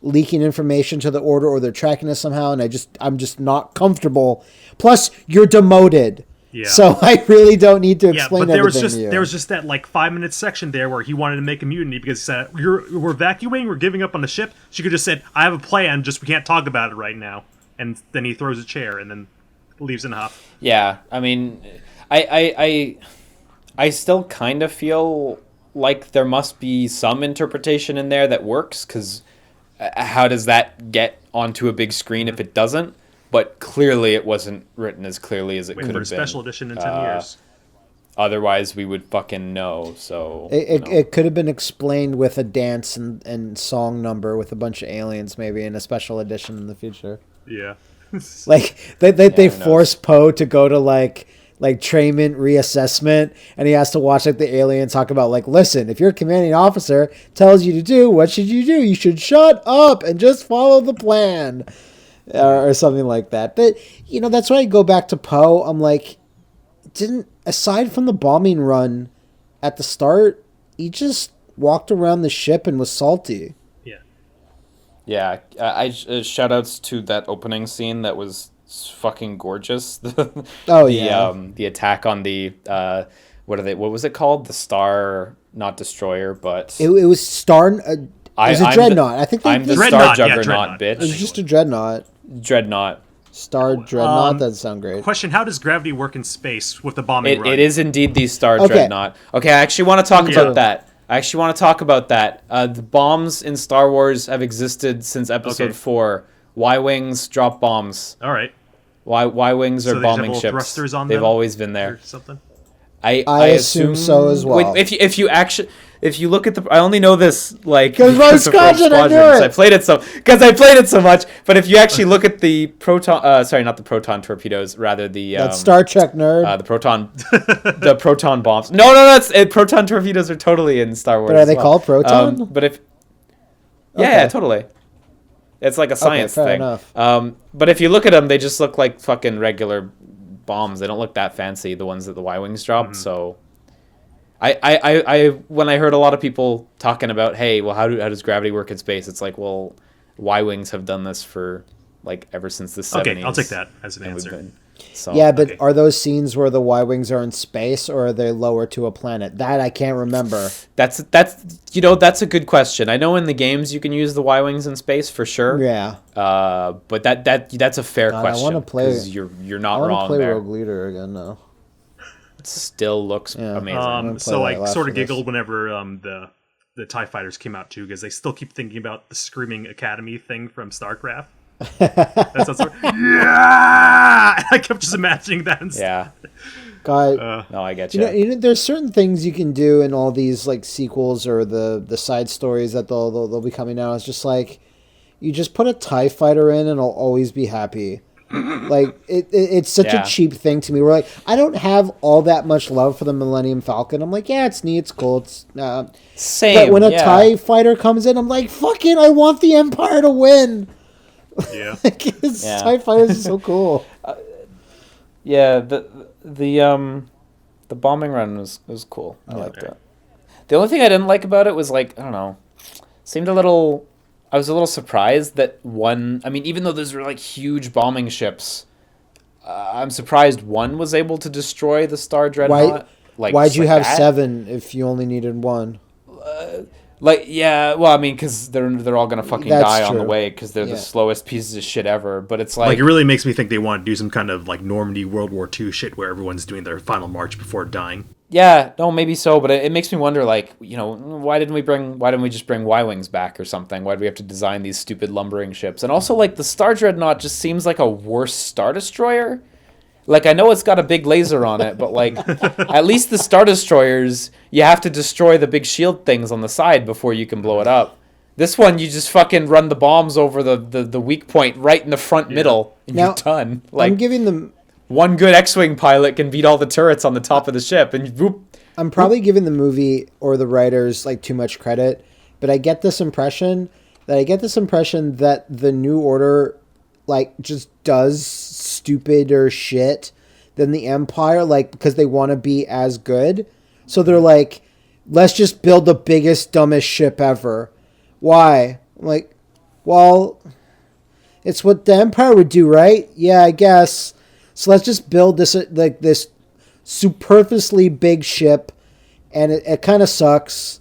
leaking information to the Order, or they're tracking us somehow, and I'm just not comfortable. Plus, you're demoted. Yeah. So I really don't need to explain everything to you. There was just that 5-minute section there where he wanted to make a mutiny because he said, we're evacuating, we're giving up on the ship. She could have just said, I have a plan, just we can't talk about it right now. And then he throws a chair and then leaves in a huff. Yeah, I mean, I still kind of feel like there must be some interpretation in there that works, because how does that get onto a big screen if it doesn't? But clearly it wasn't written as clearly as it could have been. A special edition in 10 years. Otherwise, we would fucking know. So it could have been explained with a dance and song number with a bunch of aliens, maybe in a special edition in the future. Yeah. Like they force Poe to go to like trainment reassessment, and he has to watch the alien talk about listen, if your commanding officer tells you to do, what should you do? You should shut up and just follow the plan. Or something like that. But, that's why I go back to Poe. I'm like, aside from the bombing run at the start, he just walked around the ship and was salty. Yeah. Yeah. I shout outs to that opening scene that was fucking gorgeous. The attack on the, what was it called? The Star, not Destroyer, but... It was Star... it was a Dreadnought. I think I'm the Star Juggernaut, bitch. It was just a Dreadnought. Dreadnought. Star Dreadnought, that sound great. Question, how does gravity work in space with the bombing run? It is indeed the Star Dreadnought. Okay, I actually want to talk about that. The bombs in Star Wars have existed since Episode 4. Y-Wings drop bombs. All right. Y-Wings are bombing ships. Thrusters on They've them always been there. or something? I assume so as well. If you look at the, I only know this because Rogue Squadron, I played it so much. But if you actually look at the not the proton torpedoes, rather the that Star Trek nerd, the proton bombs. No, proton torpedoes are totally in Star Wars. But are they called proton? Yeah, totally. It's like a science thing. Enough. But if you look at them, they just look like fucking regular bombs. They don't look that fancy, the ones that the Y-Wings dropped. Mm-hmm. So I when I heard a lot of people talking about, hey, well, how does gravity work in space? It's like, well, Y-Wings have done this for ever since the 70s. Okay, I'll take that as an answer. Are those scenes where the Y-Wings are in space, or are they lower to a planet? That I can't remember. That's a good question. I know in the games you can use the Y-Wings in space for sure. Yeah. But that's a fair question. I want to play. You're not wrong there. I want to play Rogue Leader again now. It still looks amazing. So I sort of giggled whenever the TIE Fighters came out too, because they still keep thinking about the Screaming Academy thing from StarCraft. That's sort of, yeah! I kept just imagining that instead. Yeah. God, no, I get you. You know, there's certain things you can do in all these sequels or the side stories that they'll be coming out. It's just you just put a TIE fighter in and I'll always be happy. Like it's such a cheap thing to me. We're like, I don't have all that much love for the Millennium Falcon. I'm like, yeah, it's neat, it's cool, it's same. But when a TIE fighter comes in, I'm like, fucking, I want the Empire to win. Yeah, TIE fighters are so cool. The bombing run was cool. I liked it. The only thing I didn't like about it was like, I don't know, seemed a little. I was a little surprised that one. I mean, even though those were like huge bombing ships, I'm surprised one was able to destroy the Star Dreadnought. Why'd you have 7 if you only needed 1? Well, I mean, because they're all gonna fucking die on the way because they're the slowest pieces of shit ever. But it's like it really makes me think they want to do some kind of like Normandy World War II shit where everyone's doing their final march before dying. Yeah, no, maybe so, but it makes me wonder, like, you know, why didn't we just bring Y-Wings back or something? Why do we have to design these stupid lumbering ships? And also, like, the Star Dreadnought just seems like a worse Star Destroyer. Like, I know it's got a big laser on it, but, like, at least the Star Destroyers, you have to destroy the big shield things on the side before you can blow it up. This one, you just fucking run the bombs over the weak point right in the front middle, and you're done. Like, I'm giving them... One good X-Wing pilot can beat all the turrets on the top of the ship, and whoop. I'm probably giving the movie or the writers like too much credit, but I get this impression that the New Order like just does stupider shit than the Empire, like because they want to be as good. So they're like, let's just build the biggest, dumbest ship ever. Why? I'm like, well, it's what the Empire would do, right? Yeah, I guess. So let's just build this like this superfluously big ship, and it kind of sucks,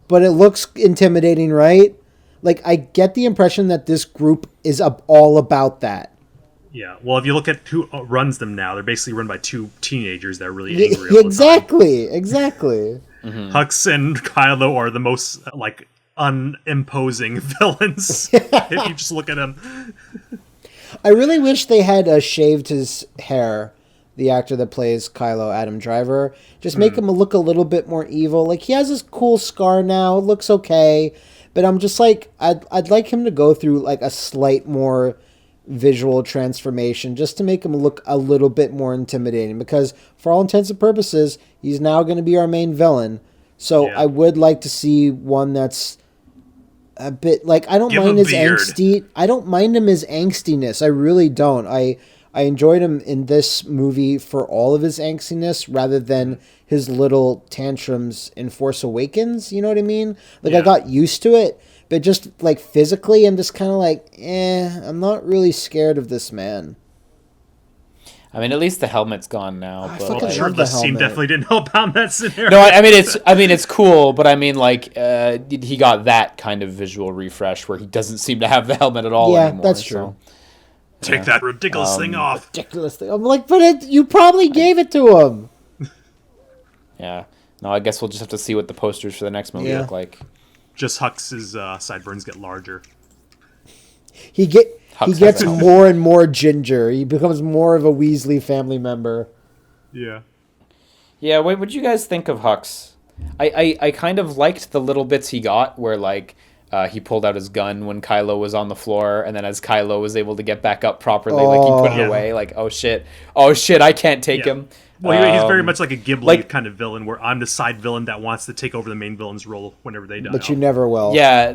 but it looks intimidating, right? Like, I get the impression that this group is all about that. Yeah, well, if you look at who runs them now, they're basically run by 2 teenagers that are really angry all Exactly. Mm-hmm. Hux and Kylo are the most, like, unimposing villains, if you just look at them. I really wish they had shaved his hair, the actor that plays Kylo, Adam Driver. Just make him look a little bit more evil. Like, he has this cool scar now. It looks okay. But I'm just like, I'd like him to go through, like, a slight more visual transformation just to make him look a little bit more intimidating. Because, for all intents and purposes, he's now going to be our main villain. So I would like to see one that's a bit like, I don't mind his angsty. I don't mind him his angstiness. I really don't. I enjoyed him in this movie for all of his angstiness rather than his little tantrums in Force Awakens. You know what I mean? Like, I got used to it, but just like physically, I'm just kind of like, I'm not really scared of this man. I mean, at least the helmet's gone now. I but fucking like, love the Shirtless team helmet. definitely didn't help out in that scenario. No, I mean it's cool, but I mean like he got that kind of visual refresh where he doesn't seem to have the helmet at all anymore. Yeah, that's true. So, Take that ridiculous thing off. Ridiculous thing. I'm like, but you probably gave it to him. Yeah. No, I guess we'll just have to see what the posters for the next movie look like. Just Hux's sideburns get larger. He gets more and more ginger. He becomes more of a Weasley family member. Yeah. Yeah, what did you guys think of Hux? I kind of liked the little bits he got where, like, he pulled out his gun when Kylo was on the floor, and then as Kylo was able to get back up properly, like, he put it away, like, oh shit, I can't take him. Well, he's very much like a Ghibli kind of villain, where I'm the side villain that wants to take over the main villain's role whenever they die. But you never will. Yeah.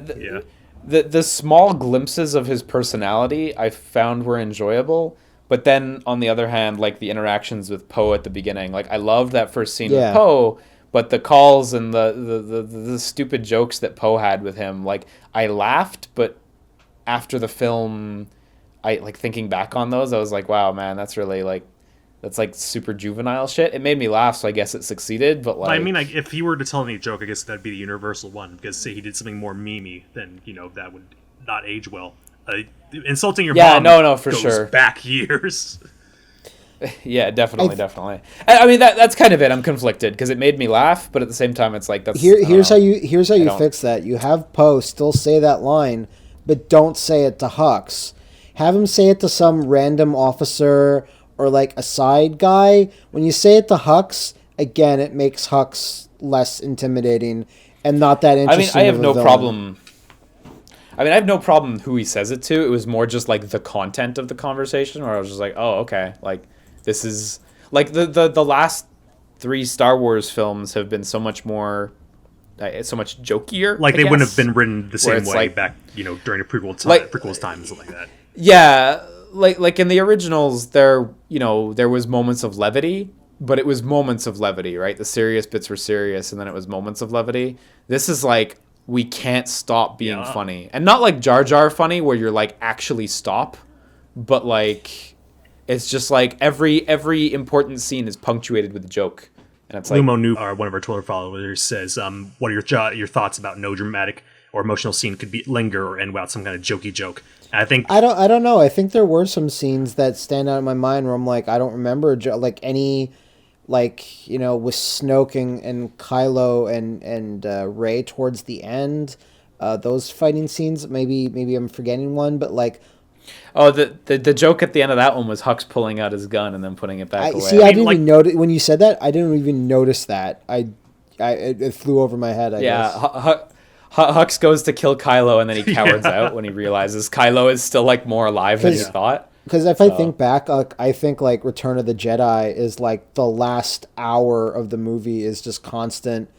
The small glimpses of his personality I found were enjoyable, but then on the other hand, like the interactions with Poe at the beginning, like I loved that first scene with Poe, but the calls and the stupid jokes that Poe had with him, like I laughed, but after the film, I like thinking back on those, I was like, wow, man, that's really like super juvenile shit. It made me laugh, so I guess it succeeded. But like, I mean, like, if he were to tell any joke, I guess that'd be the universal one. Because say he did something more memey, then that would not age well. Insulting your mom, for goes sure, back years. Yeah, definitely. I mean, that's kind of it. I'm conflicted because it made me laugh, but at the same time, it's like that's here's how you fix that. You have Poe still say that line, but don't say it to Hux. Have him say it to some random officer or like a side guy. When you say it to Hux, again, it makes Hux less intimidating and not that interesting. I mean, I have no problem. I mean, I have no problem who he says it to. It was more just like the content of the conversation where I was just like, oh, okay. Like, this is like the last 3 Star Wars films have been so much more, so much jokier. Like, I they guess, wouldn't have been written the same way like, back, during a prequel's time and stuff like that. Yeah. Like in the originals, there was moments of levity, but it was moments of levity, right? The serious bits were serious, and then it was moments of levity. This is like, we can't stop being funny. And not like Jar Jar funny, where you're like, actually stop. But like, it's just like, every important scene is punctuated with a joke. And it's like... Lumo New, one of our Twitter followers, says, what are your thoughts about no dramatic or emotional scene could linger or end without some kind of jokey joke? And I think... I don't know. I think there were some scenes that stand out in my mind where I'm like, I don't remember like any... Like, with Snoke and Kylo and Rey towards the end, those fighting scenes, maybe I'm forgetting one, but like... Oh, the joke at the end of that one was Hux pulling out his gun and then putting it back away. See, I didn't even notice... When you said that, I didn't even notice that. It flew over my head, I guess. Hux goes to kill Kylo and then he cowards out when he realizes Kylo is still like more alive than he thought. Because if I think back, I think like Return of the Jedi is like the last hour of the movie is just constant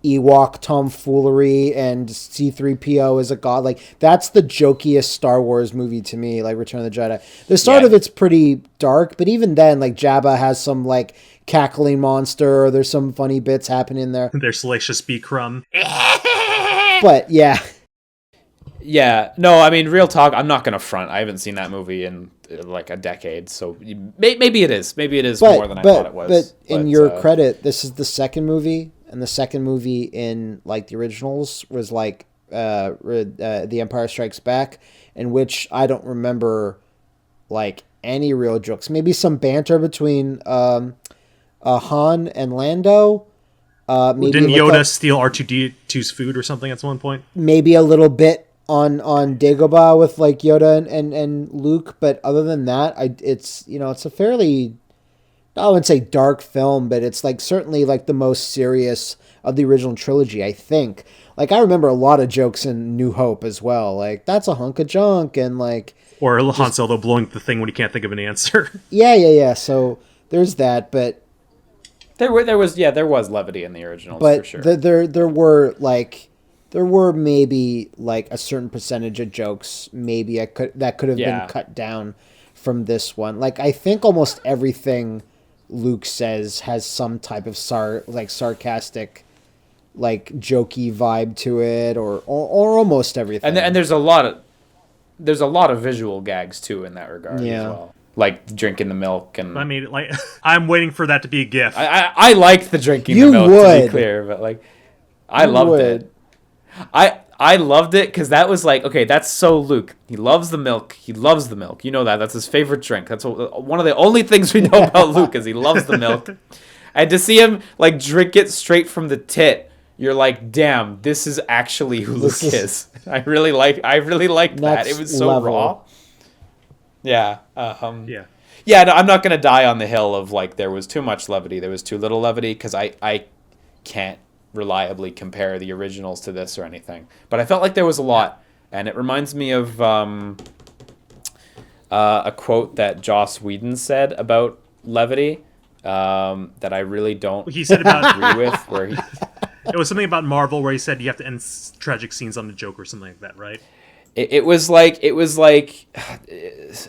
Ewok tomfoolery and C-3PO is a god. Like, that's the jokiest Star Wars movie to me, like Return of the Jedi. The start of it's pretty dark, but even then, like, Jabba has some like cackling monster, or there's some funny bits happening there. There's Salacious B. Crumb. But yeah. Yeah, no, I mean, real talk, I'm not going to front. I haven't seen that movie in like a decade, so maybe it is. Maybe it is more than I thought it was. But in your credit, this is the second movie, and the second movie in like the originals was like The Empire Strikes Back, in which I don't remember like any real jokes. Maybe some banter between Han and Lando. Maybe didn't Yoda steal R2-D2's food or something at one point? Maybe a little bit on Dagobah with like Yoda and Luke, but other than that, it's a fairly, I wouldn't say dark film, but it's like certainly like the most serious of the original trilogy, I think. Like, I remember a lot of jokes in New Hope as well, like that's a hunk of junk, and like, or Han Solo blowing the thing when he can't think of an answer. Yeah. So there's that, but there was levity in the originals, but for sure. There were maybe like a certain percentage of jokes maybe that could have been cut down from this one. Like, I think almost everything Luke says has some type of sarcastic, like jokey vibe to it, or almost everything. And there's a lot of visual gags too in that regard as well. Like drinking the milk, and I mean, like, I'm waiting for that to be a GIF. I liked the drinking the milk, to be clear, but like, I loved it. I loved it because that was like, okay, that's so Luke. He loves the milk. He loves the milk. You know that. That's his favorite drink. That's one of the only things we know about Luke is he loves the milk. And to see him like drink it straight from the tit, you're like, damn, this is actually who Luke is. I really like that. It was so raw. Yeah. Yeah. No, I'm not gonna die on the hill of like there was too much levity, there was too little levity, because I can't reliably compare the originals to this or anything, but I felt like there was a lot, and it reminds me of a quote that Joss Whedon said about levity that I really don't he said about agree with. Where it was something about Marvel where he said you have to end tragic scenes on the joke or something like that, right? It was like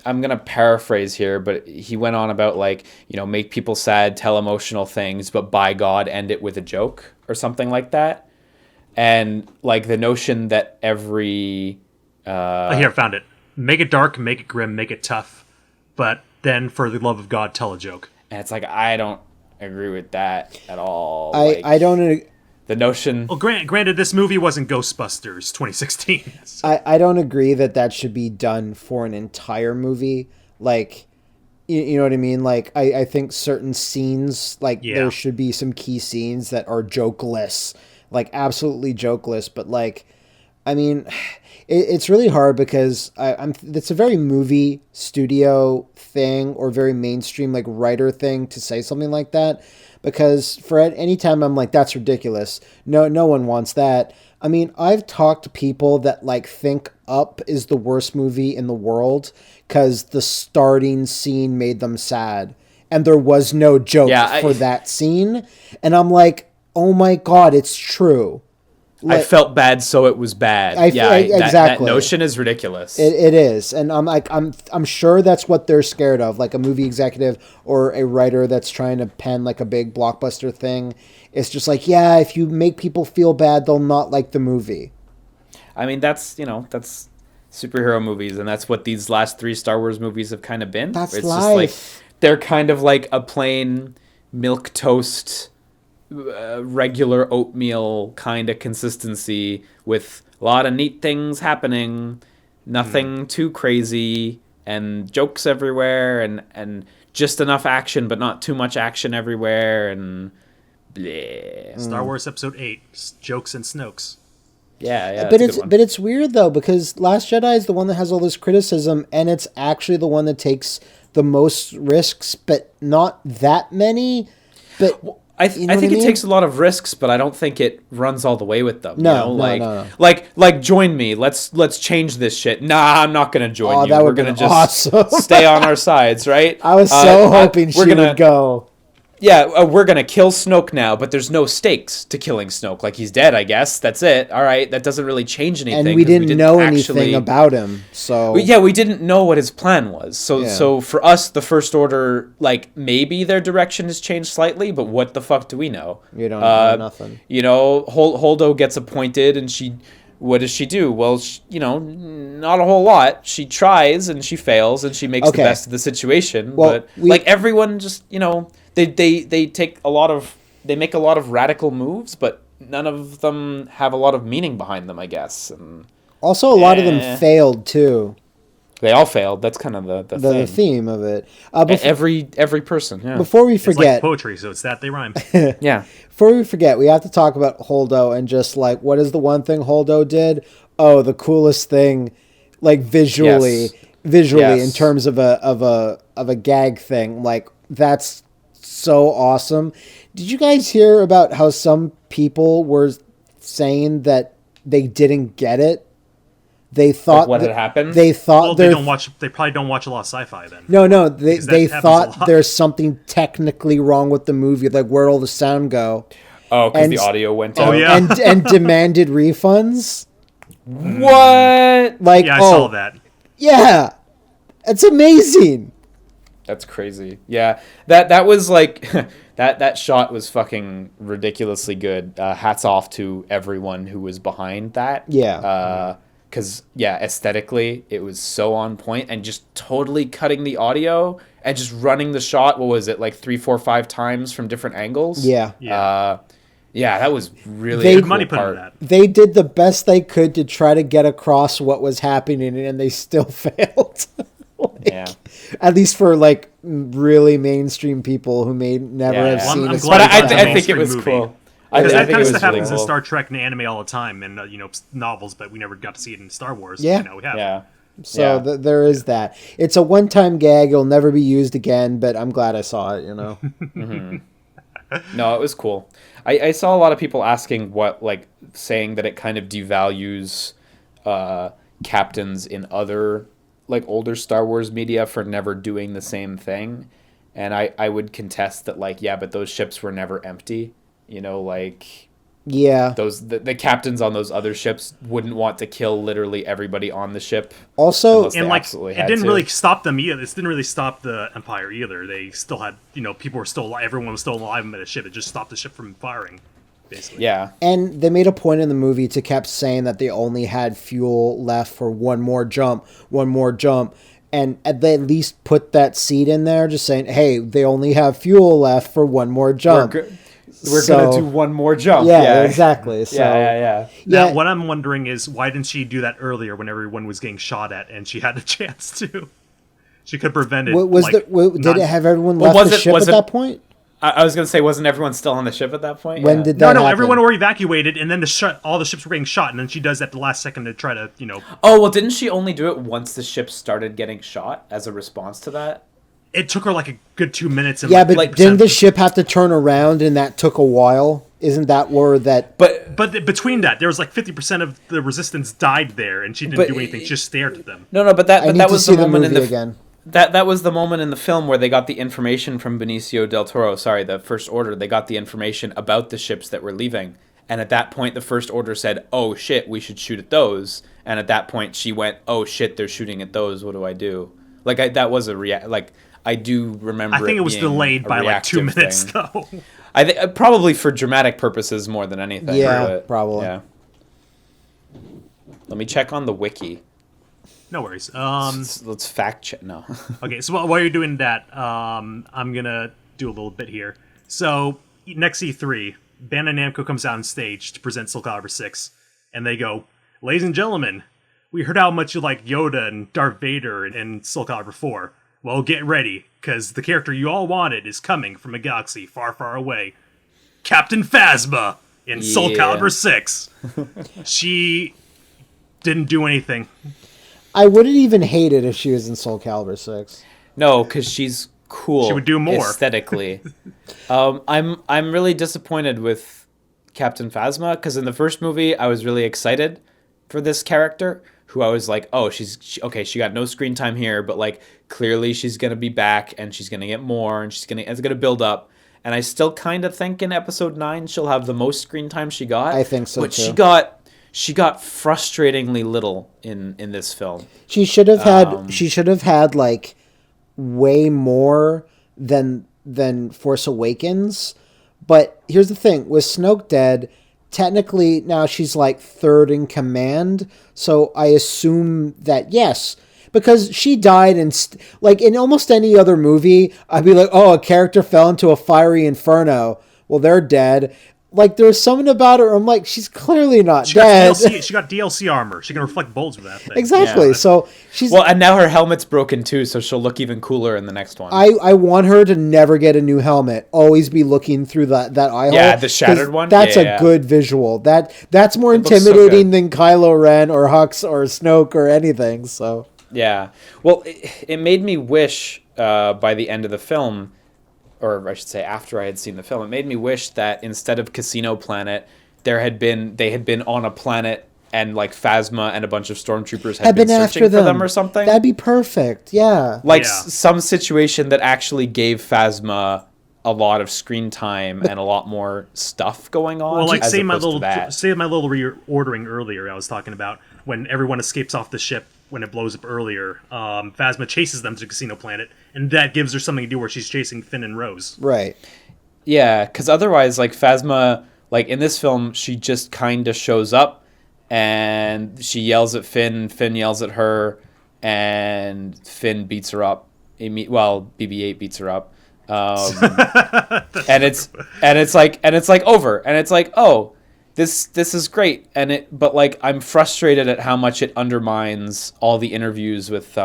I'm gonna paraphrase here, but he went on about like, make people sad, tell emotional things, but by God, end it with a joke or something like that. And like the notion that every here, I found it. Make it dark, make it grim, make it tough, but then for the love of God, tell a joke. And it's like, I don't agree with that at all. I don't. The notion... Well, granted, this movie wasn't Ghostbusters 2016. So. I don't agree that should be done for an entire movie. Like, you know what I mean? Like, I think certain scenes, like, there should be some key scenes that are jokeless. Like, absolutely jokeless. But, like, I mean, it's really hard because it's a very movie studio thing or very mainstream like writer thing to say something like that. Because for any time I'm like, that's ridiculous. No one wants that. I mean, I've talked to people that like think Up is the worst movie in the world because the starting scene made them sad. And there was no joke for that scene. And I'm like, oh my God, it's true. I felt bad, so it was bad. Exactly. That notion is ridiculous. It is, and I'm like, I'm sure that's what they're scared of, like a movie executive or a writer that's trying to pen like a big blockbuster thing. It's just like, yeah, if you make people feel bad, they'll not like the movie. I mean, that's superhero movies, and that's what these last 3 Star Wars movies have kind of been. That's it's life. Just like they're kind of like a plain milquetoast. Regular oatmeal kind of consistency with a lot of neat things happening, nothing too crazy, and jokes everywhere, and just enough action but not too much action everywhere, and bleh. Star Wars Episode 8, jokes and Snokes. Yeah, but it's weird though, because Last Jedi is the one that has all this criticism, and it's actually the one that takes the most risks, but not that many. But I think it takes a lot of risks, but I don't think it runs all the way with them. No. Like join me. Let's change this shit. Nah, I'm not gonna join you. That We're gonna just awesome. stay on our sides, right? I was so hoping she would go. Yeah, we're gonna kill Snoke now, but there's no stakes to killing Snoke. Like, he's dead, I guess. That's it. All right, that doesn't really change anything. And we didn't know anything about him, so... we didn't know what his plan was. So for us, the First Order, like, maybe their direction has changed slightly, but what the fuck do we know? We don't know nothing. You know, Holdo gets appointed, and what does she do? Well, not a whole lot. She tries, and she fails, and she makes the best of the situation. Well, but everyone just, They make a lot of radical moves, but none of them have a lot of meaning behind them, I guess. And also, a lot of them failed too. They all failed. That's kind of the theme of it. Every person. Yeah. Before we forget, it's like poetry, so it's that they rhyme. Yeah. Before we forget, we have to talk about Holdo and just like, what is the one thing Holdo did? Oh, the coolest thing, like visually in terms of a gag thing. Like, that's so awesome. Did you guys hear about how some people were saying that they didn't get it? They thought what had happened. They thought they probably don't watch a lot of sci-fi then. No. They thought there's something technically wrong with the movie. Like, where'd all the sound go? Oh, because the audio went out. Oh, yeah. and demanded refunds. What? Like, I saw that. Yeah, it's amazing. That's crazy. Yeah, that was like that shot was fucking ridiculously good. Hats off to everyone who was behind that. Yeah. Because aesthetically it was so on point, and just totally cutting the audio and just running the shot. What was it, like 3, 4, 5 times from different angles? Yeah. That was really They cool money put part. into that. They did the best they could to try to get across what was happening, and they still failed. At least for like really mainstream people who may never have seen it. But I think it was cool. Because that kind of stuff really happens in cool. Star Trek and anime all the time, and novels, but we never got to see it in Star Wars. Yeah. Now we have. Yeah. So there is that. It's a one-time gag. It'll never be used again, but I'm glad I saw it, Mm-hmm. No, it was cool. I saw a lot of people asking saying that it kind of devalues captains in other like older Star Wars media for never doing the same thing. And I would contest that, but those ships were never empty. Those the captains on those other ships wouldn't want to kill literally everybody on the ship. Also, and it didn't really stop them either. This didn't really stop the Empire either. They still had, people were still alive. Everyone was still alive in the ship. It just stopped the ship from firing, basically. Yeah. And they made a point in the movie to kept saying that they only had fuel left for one more jump. And they at least put that seed in there, just saying, hey, they only have fuel left for one more jump. We're going to do one more jump. Yeah, exactly. So, yeah. Now, what I'm wondering is, why didn't she do that earlier when everyone was getting shot at and she had a chance to? She could have prevented. Did it have everyone left the ship at that point? I was gonna say, wasn't everyone still on the ship at that point? When Yeah. did that happen? No, everyone were evacuated, and then all the ships were getting shot, and then she does that at the last second to try to, Oh, well, didn't she only do it once the ship started getting shot as a response to that? It took her like a good 2 minutes. And Yeah, but like, didn't the ship have to turn around, and that took a while? Isn't that where that... But between that, there was like 50% of the resistance died there, and she didn't do anything, just stared at them. no, but I need that to was see the moment in movie the again. That was the moment in the film where they got the information from Benicio del Toro. Sorry, the First Order. They got the information about the ships that were leaving, and at that point, the First Order said, "Oh shit, we should shoot at those." And at that point, she went, "Oh shit, they're shooting at those. What do I do?" That was a I do remember. I think it was delayed by like 2 minutes, thing. though. I think probably for dramatic purposes more than anything. Yeah, but, probably. Yeah. Let me check on the wiki. No worries. Let's fact check. No. Okay, so while you're doing that, I'm gonna do a little bit here. So next E3, Bandai Namco comes out on stage to present Soul Calibur 6, and they go, "Ladies and gentlemen, we heard how much you like Yoda and Darth Vader in Soul Calibur 4. Well, get ready, because the character you all wanted is coming from a galaxy far, far away. Captain Phasma in Soul Calibur 6. She didn't do anything. I wouldn't even hate it if she was in Soul Calibur 6. No, because she's cool. She would do more aesthetically. I'm really disappointed with Captain Phasma, because in the first movie I was really excited for this character, who I was like, oh, she got no screen time here, but like clearly she's gonna be back and she's gonna get more and it's gonna build up. And I still kind of think in episode 9 she'll have the most screen time she got. I think so, but too. She got frustratingly little in this film. She should have had like way more than Force Awakens. But here's the thing, with Snoke dead, technically now she's like third in command, so I assume that yes, because she died and like in almost any other movie, I'd be like, oh, a character fell into a fiery inferno. Well, they're dead. Like there's something about her. I'm like, she's clearly not dead. She got DLC armor. She can reflect bullets with that thing. Exactly. Yeah. So she's and now her helmet's broken too, so she'll look even cooler in the next one. I want her to never get a new helmet. Always be looking through that eye hole. Yeah, the shattered one. That's a good visual. That's more intimidating than Kylo Ren or Hux or Snoke or anything. So yeah. Well, it made me wish by the end of the film, or I should say after I had seen the film, it made me wish that instead of Casino Planet, they had been on a planet and like Phasma and a bunch of stormtroopers had been searching for them or something. That'd be perfect. Yeah. Like some situation that actually gave Phasma a lot of screen time and a lot more stuff going on. Well, like say my little reordering earlier I was talking about, when everyone escapes off the ship when it blows up earlier, Phasma chases them to Casino Planet, and that gives her something to do where she's chasing Finn and Rose. Right. Yeah, because otherwise, like Phasma, like in this film, she just kind of shows up and she yells at Finn, Finn yells at her, and Finn beats her up. BB-8 beats her up, and it's like over, and it's like, oh, this is great, but like I'm frustrated at how much it undermines all the interviews with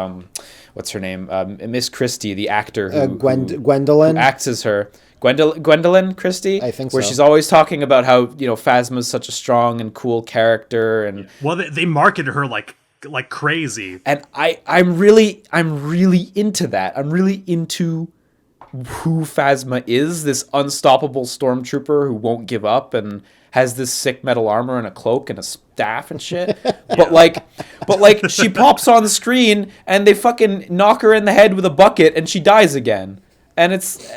what's her name, Miss Christie, the actor Gwendolyn, who acts as her. Gwendolyn Christie, I think so. Where she's always talking about how Phasma's such a strong and cool character, and they marketed her like crazy. And I'm really into that. I'm really into who Phasma is, this unstoppable stormtrooper who won't give up and has this sick metal armor and a cloak and a staff and shit. But like she pops on the screen and they fucking knock her in the head with a bucket and she dies again. And it's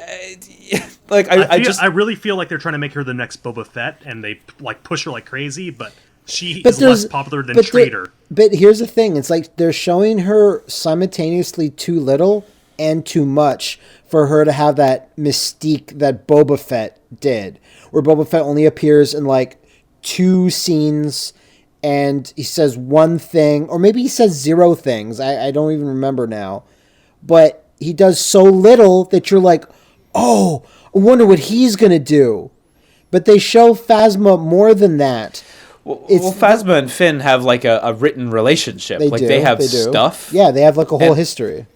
like I really feel like they're trying to make her the next Boba Fett, and they like push her like crazy, but she is less popular than Traitor. But here's the thing: it's like they're showing her simultaneously too little and too much for her to have that mystique that Boba Fett did, where Boba Fett only appears in like 2 scenes, and he says one thing, or maybe he says 0 things. I don't even remember now, but he does so little that you're like, oh, I wonder what he's gonna do. But they show Phasma more than that. Well, Phasma and Finn have like a written relationship. They have stuff. Yeah, they have like a whole history.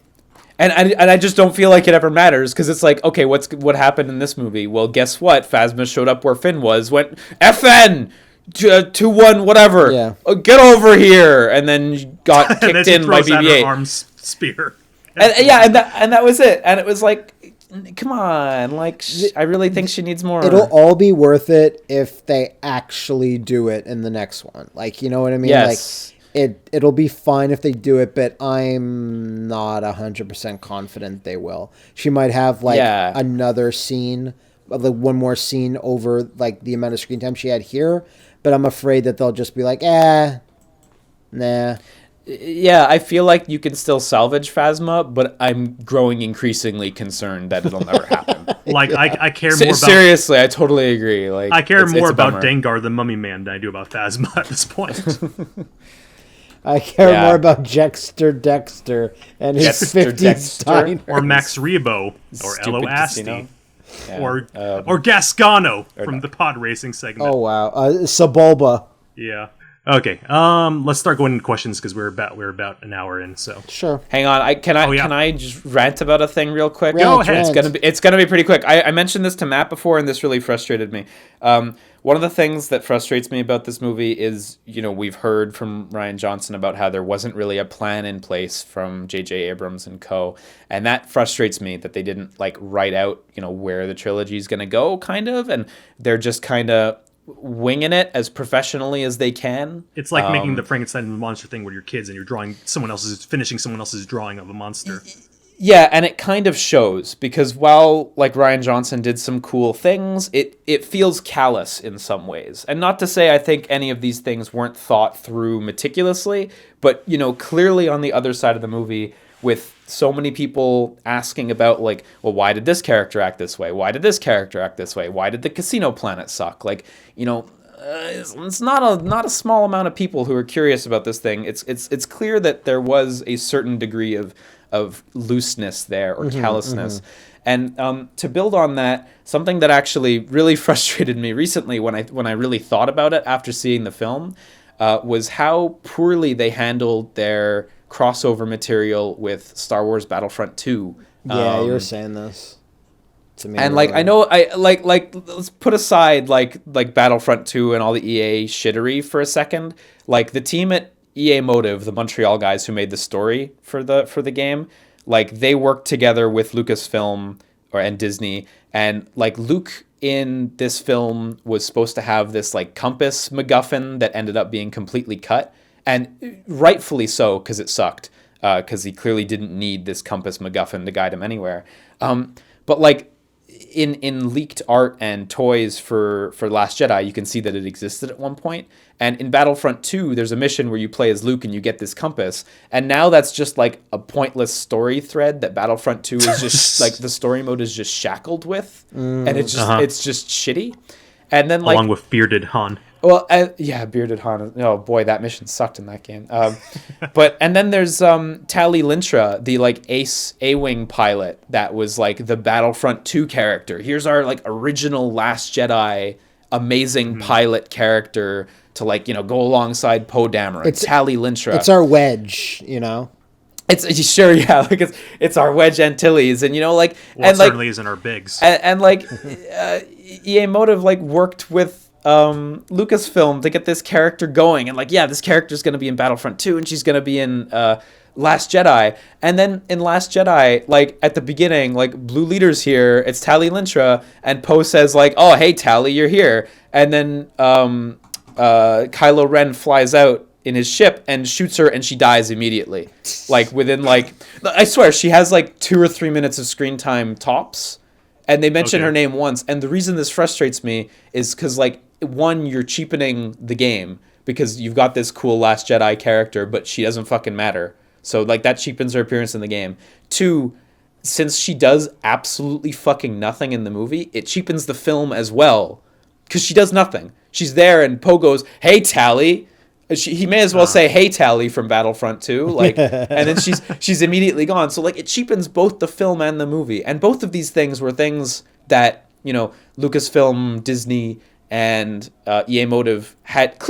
And I just don't feel like it ever matters, because it's like, okay, what happened in this movie? Well, guess what? Phasma showed up where Finn was, went FN 2-1 whatever. Yeah. Get over here, and then got and kicked then in by throws out her BB-8. arms spear. And that was it. And it was like, come on, like I really think she needs more. It'll all be worth it if they actually do it in the next one. Like, you know what I mean? Yes. Like it'll be fine if they do it, but I'm not 100% confident they will. She might have like another scene, like one more scene over like the amount of screen time she had here, but I'm afraid that they'll just be like, nah. Yeah, I feel like you can still salvage Phasma, but I'm growing increasingly concerned that it'll never happen. Like, I care more about... Seriously, I totally agree. Like, I care more about Dengar the Mummy Man than I do about Phasma at this point. I care more about Dexter and his 50s diner. Or Max Rebo, or Elo Asti. Yeah. Or Gascano from the pod racing segment. Oh, wow. Sebulba. Yeah. Okay, let's start going into questions, because we're about an hour in. So sure. Hang on, can I just rant about a thing real quick? Go ahead. It's gonna be pretty quick. I mentioned this to Matt before, and this really frustrated me. One of the things that frustrates me about this movie is, we've heard from Rian Johnson about how there wasn't really a plan in place from J.J. Abrams and co. And that frustrates me, that they didn't like write out, where the trilogy is gonna go, kind of, and they're just kind of winging it as professionally as they can. It's like making the Frankenstein and the monster thing where you're kids and you're finishing someone else's drawing of a monster. Yeah, and it kind of shows, because while like Rian Johnson did some cool things, it feels callous in some ways. And not to say I think any of these things weren't thought through meticulously, but clearly on the other side of the movie, with so many people asking about like, well, why did this character act this way? Why did this character act this way? Why did the casino planet suck? Like, it's not a small amount of people who are curious about this thing. It's clear that there was a certain degree of looseness there, or callousness. And to build on that, something that actually really frustrated me recently when I really thought about it after seeing the film was how poorly they handled their crossover material with Star Wars Battlefront 2. Yeah, you were saying this to me. And like, I know, let's put aside like Battlefront 2 and all the EA shittery for a second. Like the team at EA Motive, the Montreal guys who made the story for the game, like they worked together with Lucasfilm and Disney, and like Luke in this film was supposed to have this like compass MacGuffin that ended up being completely cut. And rightfully so, because it sucked, because he clearly didn't need this compass MacGuffin to guide him anywhere. But like in leaked art and toys for Last Jedi, you can see that it existed at one point. And in Battlefront 2, there's a mission where you play as Luke and you get this compass. And now that's just like a pointless story thread that Battlefront 2 is just like the story mode is just shackled with, and it's just shitty. And then like along with bearded Han. Well, bearded Han. Oh boy, that mission sucked in that game. And then there's Tali Lintra, the like Ace A-Wing pilot that was like the Battlefront 2 character. Here's our like original Last Jedi amazing pilot character to like go alongside Poe Dameron. It's Tali Lintra. It's our Wedge, It's sure, yeah, like it's our Wedge Antilles, and like well, and it certainly isn't our Biggs. And like EA Motive like worked with Lucasfilm to get this character going, and like, yeah, this character's going to be in Battlefront 2 and she's going to be in Last Jedi. And then in Last Jedi, like at the beginning, like Blue Leader's here, it's Tali Lintra, and Poe says like, oh hey Tali, you're here. And then Kylo Ren flies out in his ship and shoots her, and she dies immediately. Like within like, I swear she has like 2 or 3 minutes of screen time tops, and they mention her name once. And the reason this frustrates me is because like, one, you're cheapening the game because you've got this cool Last Jedi character, but she doesn't fucking matter. So like that cheapens her appearance in the game. 2, since she does absolutely fucking nothing in the movie, it cheapens the film as well because she does nothing. She's there and Poe goes, hey Tali. He may as well say hey Tali from Battlefront 2, like, and then she's immediately gone. So like it cheapens both the film and the movie. And both of these things were things that Lucasfilm, Disney, and EA Motive had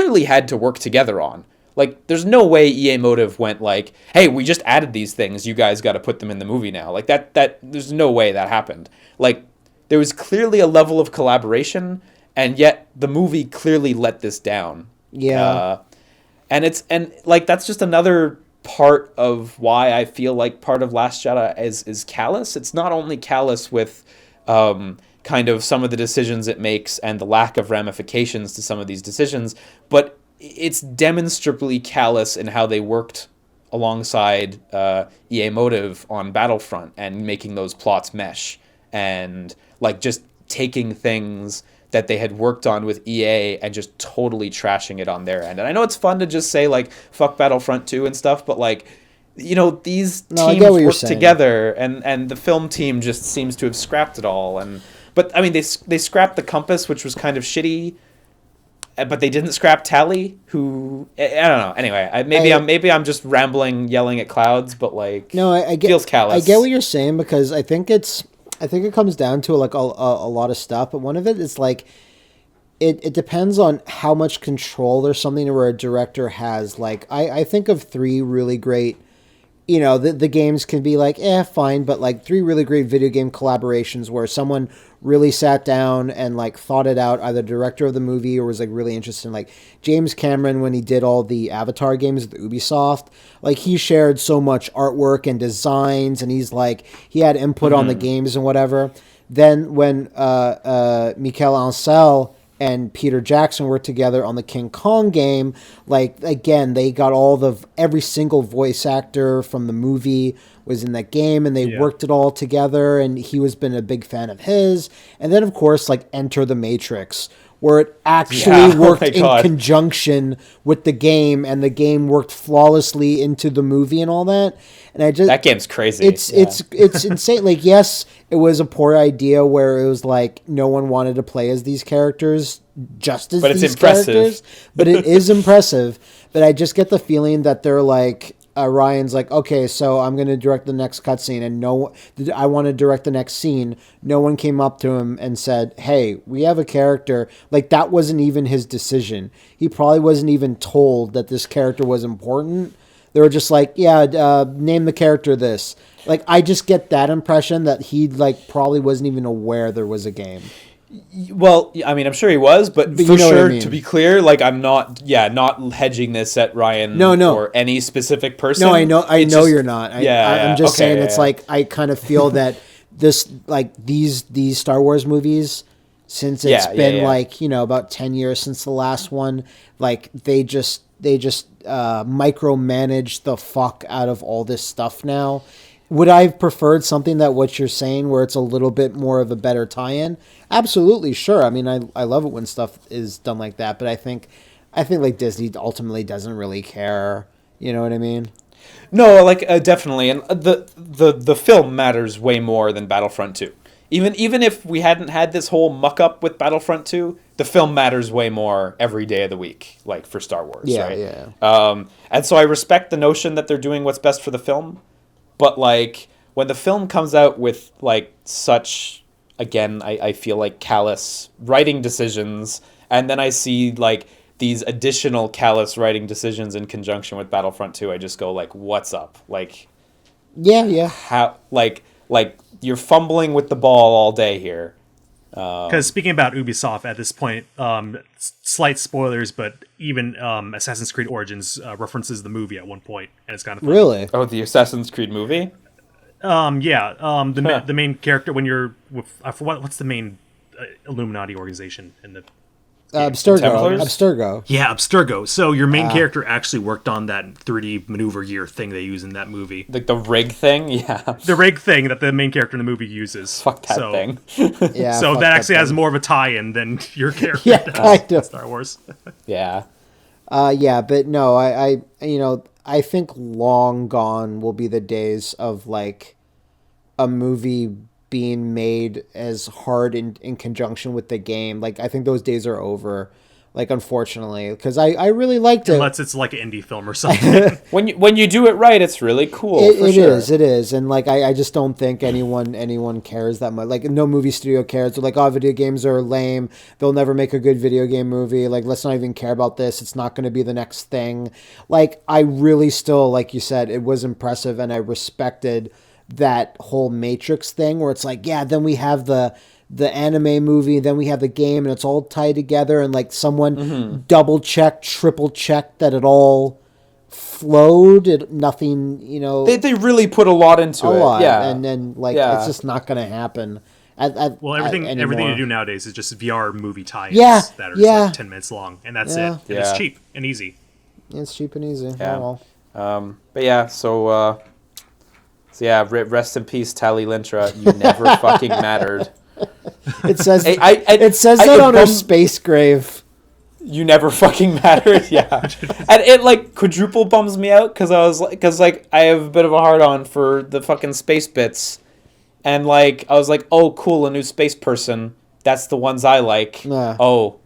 to work together on. Like, there's no way EA Motive went like, hey, we just added these things. You guys got to put them in the movie now. Like, there's no way that happened. Like, there was clearly a level of collaboration, and yet the movie clearly let this down. Yeah. And like, that's just another part of why I feel like part of Last Jedi is callous. It's not only callous with kind of some of the decisions it makes and the lack of ramifications to some of these decisions, but it's demonstrably callous in how they worked alongside EA Motive on Battlefront and making those plots mesh, and like just taking things that they had worked on with EA and just totally trashing it on their end. And I know it's fun to just say like fuck Battlefront 2 and stuff, but like, you know, these teams work together, and the film team just seems to have scrapped it all. But I mean, they scrapped the compass, which was kind of shitty, but they didn't scrap Tally, who I don't know. Anyway, maybe I'm just rambling, yelling at clouds, but like, no, I get, feels callous. I get what you're saying, because I think it comes down to like a lot of stuff, but one of it is like it depends on how much control there's something where a director has. Like I think of 3 really great, you know, the games can be like, fine, but like 3 really great video game collaborations where someone really sat down and like thought it out, either director of the movie or was like really interested in, like James Cameron when he did all the Avatar games with Ubisoft. Like he shared so much artwork and designs, and he's like, he had input on the games and whatever. Then when Mikel Ancel and Peter Jackson were together on the King Kong game, like, again, they got every single voice actor from the movie was in that game, and they worked it all together, and he was been a big fan of his. And then, of course, like, Enter the Matrix, where it actually worked in conjunction with the game, and the game worked flawlessly into the movie and all that. And that game's crazy. It's insane. Like, yes, it was a poor idea where it was like no one wanted to play as these characters, just as these characters. But it is impressive. But I just get the feeling that they're like, Ryan's like, okay, so I'm going to direct the next cutscene, and I want to direct the next scene. No one came up to him and said, hey, we have a character. Like, that wasn't even his decision. He probably wasn't even told that this character was important. They were just like, name the character this. Like, I just get that impression that he like probably wasn't even aware there was a game. Well, I mean, I'm sure he was, but for you know sure, what I mean. To be clear, like, I'm not hedging this at Ryan or any specific person. No, I know you're not. I'm just saying it's like, I kind of feel that this, like, these Star Wars movies, since it's been like, you know, about 10 years since the last one, like, they just micromanage the fuck out of all this stuff now. Would I have preferred something that what you're saying where it's a little bit more of a better tie-in? Absolutely, sure. I mean, I love it when stuff is done like that, but I think like Disney ultimately doesn't really care. You know what I mean? No, like definitely, and the film matters way more than Battlefront 2. Even if we hadn't had this whole muck up with Battlefront 2, the film matters way more every day of the week, like for Star Wars, right? Yeah. And so I respect the notion that they're doing what's best for the film. But, like, when the film comes out with, like, such, again, I feel like callous writing decisions, and then I see, like, these additional callous writing decisions in conjunction with Battlefront 2, I just go, like, what's up? Like... Yeah. How, like, you're fumbling with the ball all day here. Because speaking about Ubisoft at this point, slight spoilers, but even Assassin's Creed Origins references the movie at one point, and it's kind of funny. Really? Oh, the Assassin's Creed movie? The main character when you're with what's the main Illuminati organization in the Abstergo. Yeah, Abstergo. So your main character actually worked on that 3D maneuver gear thing they use in that movie. Like the rig thing? Yeah. The rig thing that the main character in the movie uses. Fuck that thing. Yeah. So that actually has more of a tie-in than your character kind of. Star Wars. Yeah. But no, I think long gone will be the days of like a movie being made as hard in conjunction with the game. Like, I think those days are over. Like, unfortunately, because I really liked it. Unless it's like an indie film or something. When you do it right, it's really cool. It is, and like I just don't think anyone cares that much. Like, no movie studio cares. They're like, oh, video games are lame. They'll never make a good video game movie. Like, let's not even care about this. It's not going to be the next thing. Like, I really still, like you said, it was impressive, and I respected that whole Matrix thing where it's like, yeah, then we have the anime movie, then we have the game, and it's all tied together, and like someone double checked, triple checked that it all flowed. Nothing, They really put a lot into it. Yeah, and then it's just not going to happen. Everything you do nowadays is just VR movie tie-ins that are just like 10 minutes long, and that's it. And it's cheap and easy. It's cheap and easy. Yeah. But yeah, so rest in peace, Tali Lintra. You never fucking mattered. It says that on her space grave. You never fucking mattered. Yeah, and it like quadruple bums me out because I have a bit of a hard on for the fucking space bits, and like I was like, oh cool, a new space person. That's the ones I like. Oh.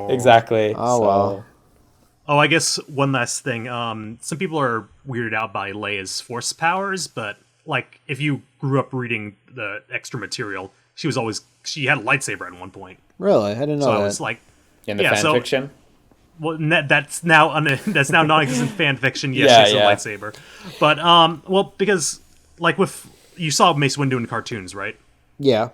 Exactly. Oh well. Oh, I guess one last thing. Some people are weirded out by Leia's force powers, but like if you grew up reading the extra material, she had a lightsaber at one point. Really, I didn't know that. So it's like in the fan fiction. Well, that's now non-existent fan fiction. Yes, she has a lightsaber, but because like you saw Mace Windu in cartoons, right? Yeah.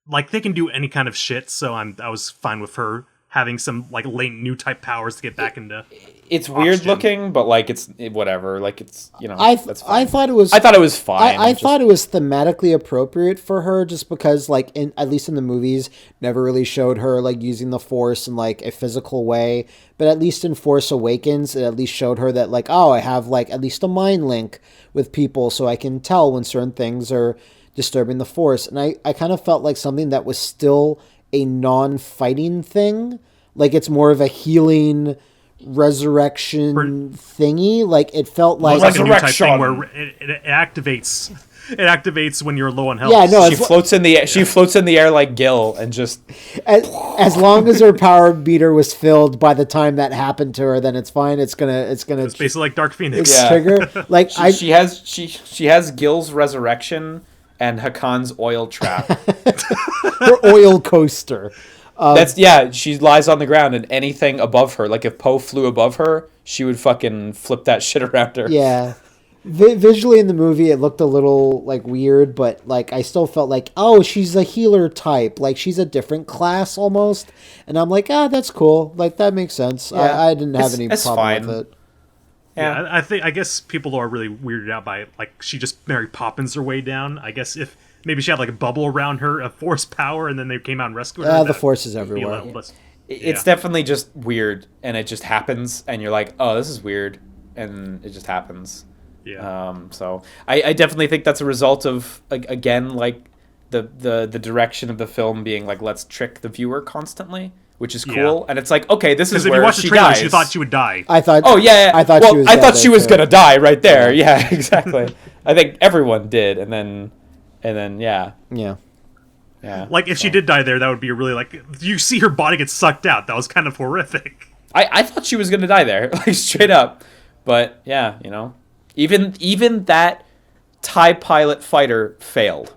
Like they can do any kind of shit, so I was fine with her having some like latent new type powers to get back into. It's weird looking, but like it's whatever. Like it's that's fine. I thought it was fine. I thought it was thematically appropriate for her, just because like at least in the movies, never really showed her like using the Force in like a physical way. But at least in Force Awakens, it at least showed her that like, oh, I have like at least a mind link with people, so I can tell when certain things are disturbing the Force. And I kind of felt like something that was still a non-fighting thing. Like it's more of a healing resurrection thingy. Like it felt like a new type thing where it activates. It activates when you're low on health. Yeah, no, she floats in the air. She floats in the air like Gil, and just as long as her power meter was filled by the time that happened to her, then it's fine. It's basically like Dark Phoenix. Trigger. Like she has Gil's resurrection and Hakan's oil trap. Her oil coaster. She lies on the ground, and anything above her, like if Poe flew above her, she would fucking flip that shit around her. Yeah. Visually in the movie, it looked a little like weird, but like I still felt like, oh, she's a healer type, like she's a different class almost, and I'm like, that's cool, like that makes sense. Yeah. I didn't have any problem with it. Yeah, I guess people are really weirded out by like she just Mary Poppins her way down. I guess if maybe she had like a bubble around her, a Force power, and then they came out and rescued her. The Force is everywhere. It's definitely just weird, and it just happens, and you're like, oh, this is weird, and it just happens. Yeah. So I definitely think that's a result of again like the direction of the film being like, let's trick the viewer constantly, which is cool. Yeah. And it's like, okay, this is where she dies. You thought she would die. I thought. Oh yeah. I thought she was gonna die right there. Yeah, exactly. I think everyone did, and then yeah. Like if she did die there, that would be really like you see her body get sucked out. That was kind of horrific. I thought she was gonna die there, like straight up. But yeah, Even that TIE pilot fighter failed.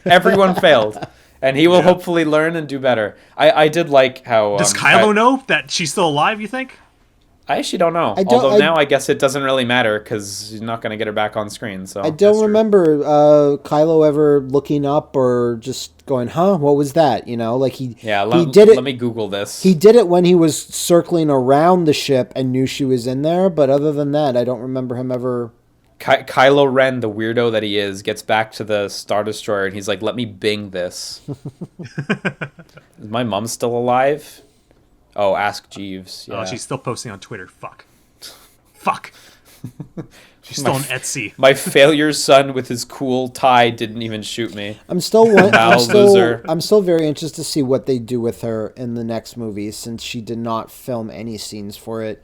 Everyone failed. And he will hopefully learn and do better. I did like how... Does Kylo know that she's still alive, you think? I actually don't know. Although now I guess it doesn't really matter because he's not going to get her back on screen. So I don't remember Kylo ever looking up or just going, huh, what was that? Like he did it. Let me Google this. He did it when he was circling around the ship and knew she was in there. But other than that, I don't remember him ever... Kylo Ren, the weirdo that he is, gets back to the Star Destroyer and he's like, let me Bing this. Is my mom still alive? Oh, ask Jeeves. Yeah. Oh, she's still posting on Twitter. Fuck. She's still on Etsy. My failure son with his cool tie didn't even shoot me. I'm still very interested to see what they do with her in the next movie, since she did not film any scenes for it.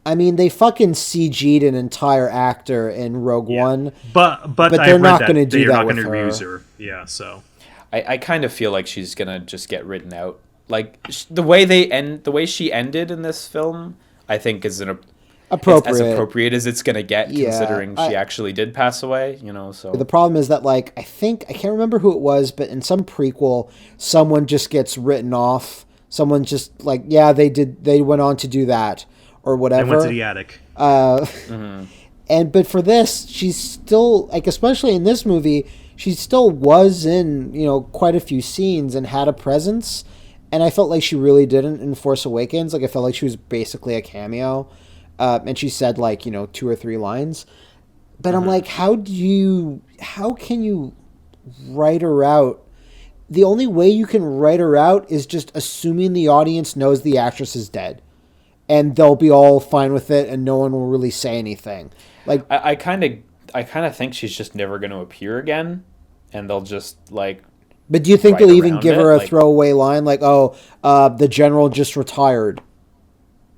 I mean, they fucking CG'd an entire actor in Rogue One. But they're not going to do that with gonna her. reuse her. Yeah, so I kind of feel like she's gonna just get written out. Like the way she ended in this film, I think is Appropriate. as appropriate as it's gonna get, Yeah, considering she actually did pass away. So The problem is that, like, I can't remember who it was, but in some prequel, someone just gets written off. Someone just like, yeah, they went on to do that or whatever. they went to the attic. But for this, she's still, like, especially in this movie, she still was in, quite a few scenes and had a presence. And I felt like she really didn't in Force Awakens. Like, I felt like she was basically a cameo. And she said, like, 2 or 3 lines. But I'm like, how can you write her out? The only way you can write her out is just assuming the audience knows the actress is dead. And they'll be all fine with it, and no one will really say anything. Like, I kind of think she's just never going to appear again, and they'll just like. But do you think they'll even give her a throwaway line like, "Oh, the general just retired"?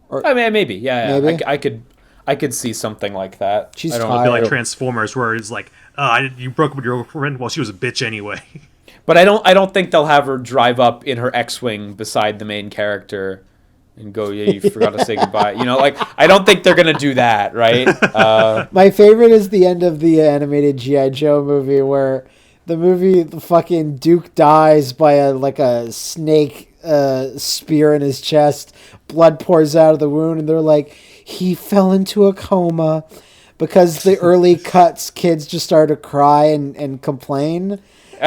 Or, I mean, maybe, yeah. Maybe? I could see something like that. She's I don't know, it'd be like Transformers, where it's like, you broke up with your girlfriend. Well, she was a bitch anyway. But I don't think they'll have her drive up in her X-wing beside the main character and go, "Yeah, you forgot to say goodbye." Like, I don't think they're gonna do that, right? My favorite is the end of the animated G.I. Joe movie, where the fucking Duke dies by a snake spear in his chest. Blood pours out of the wound, and they're like, he fell into a coma. Because the early cuts, kids just started to cry and complain.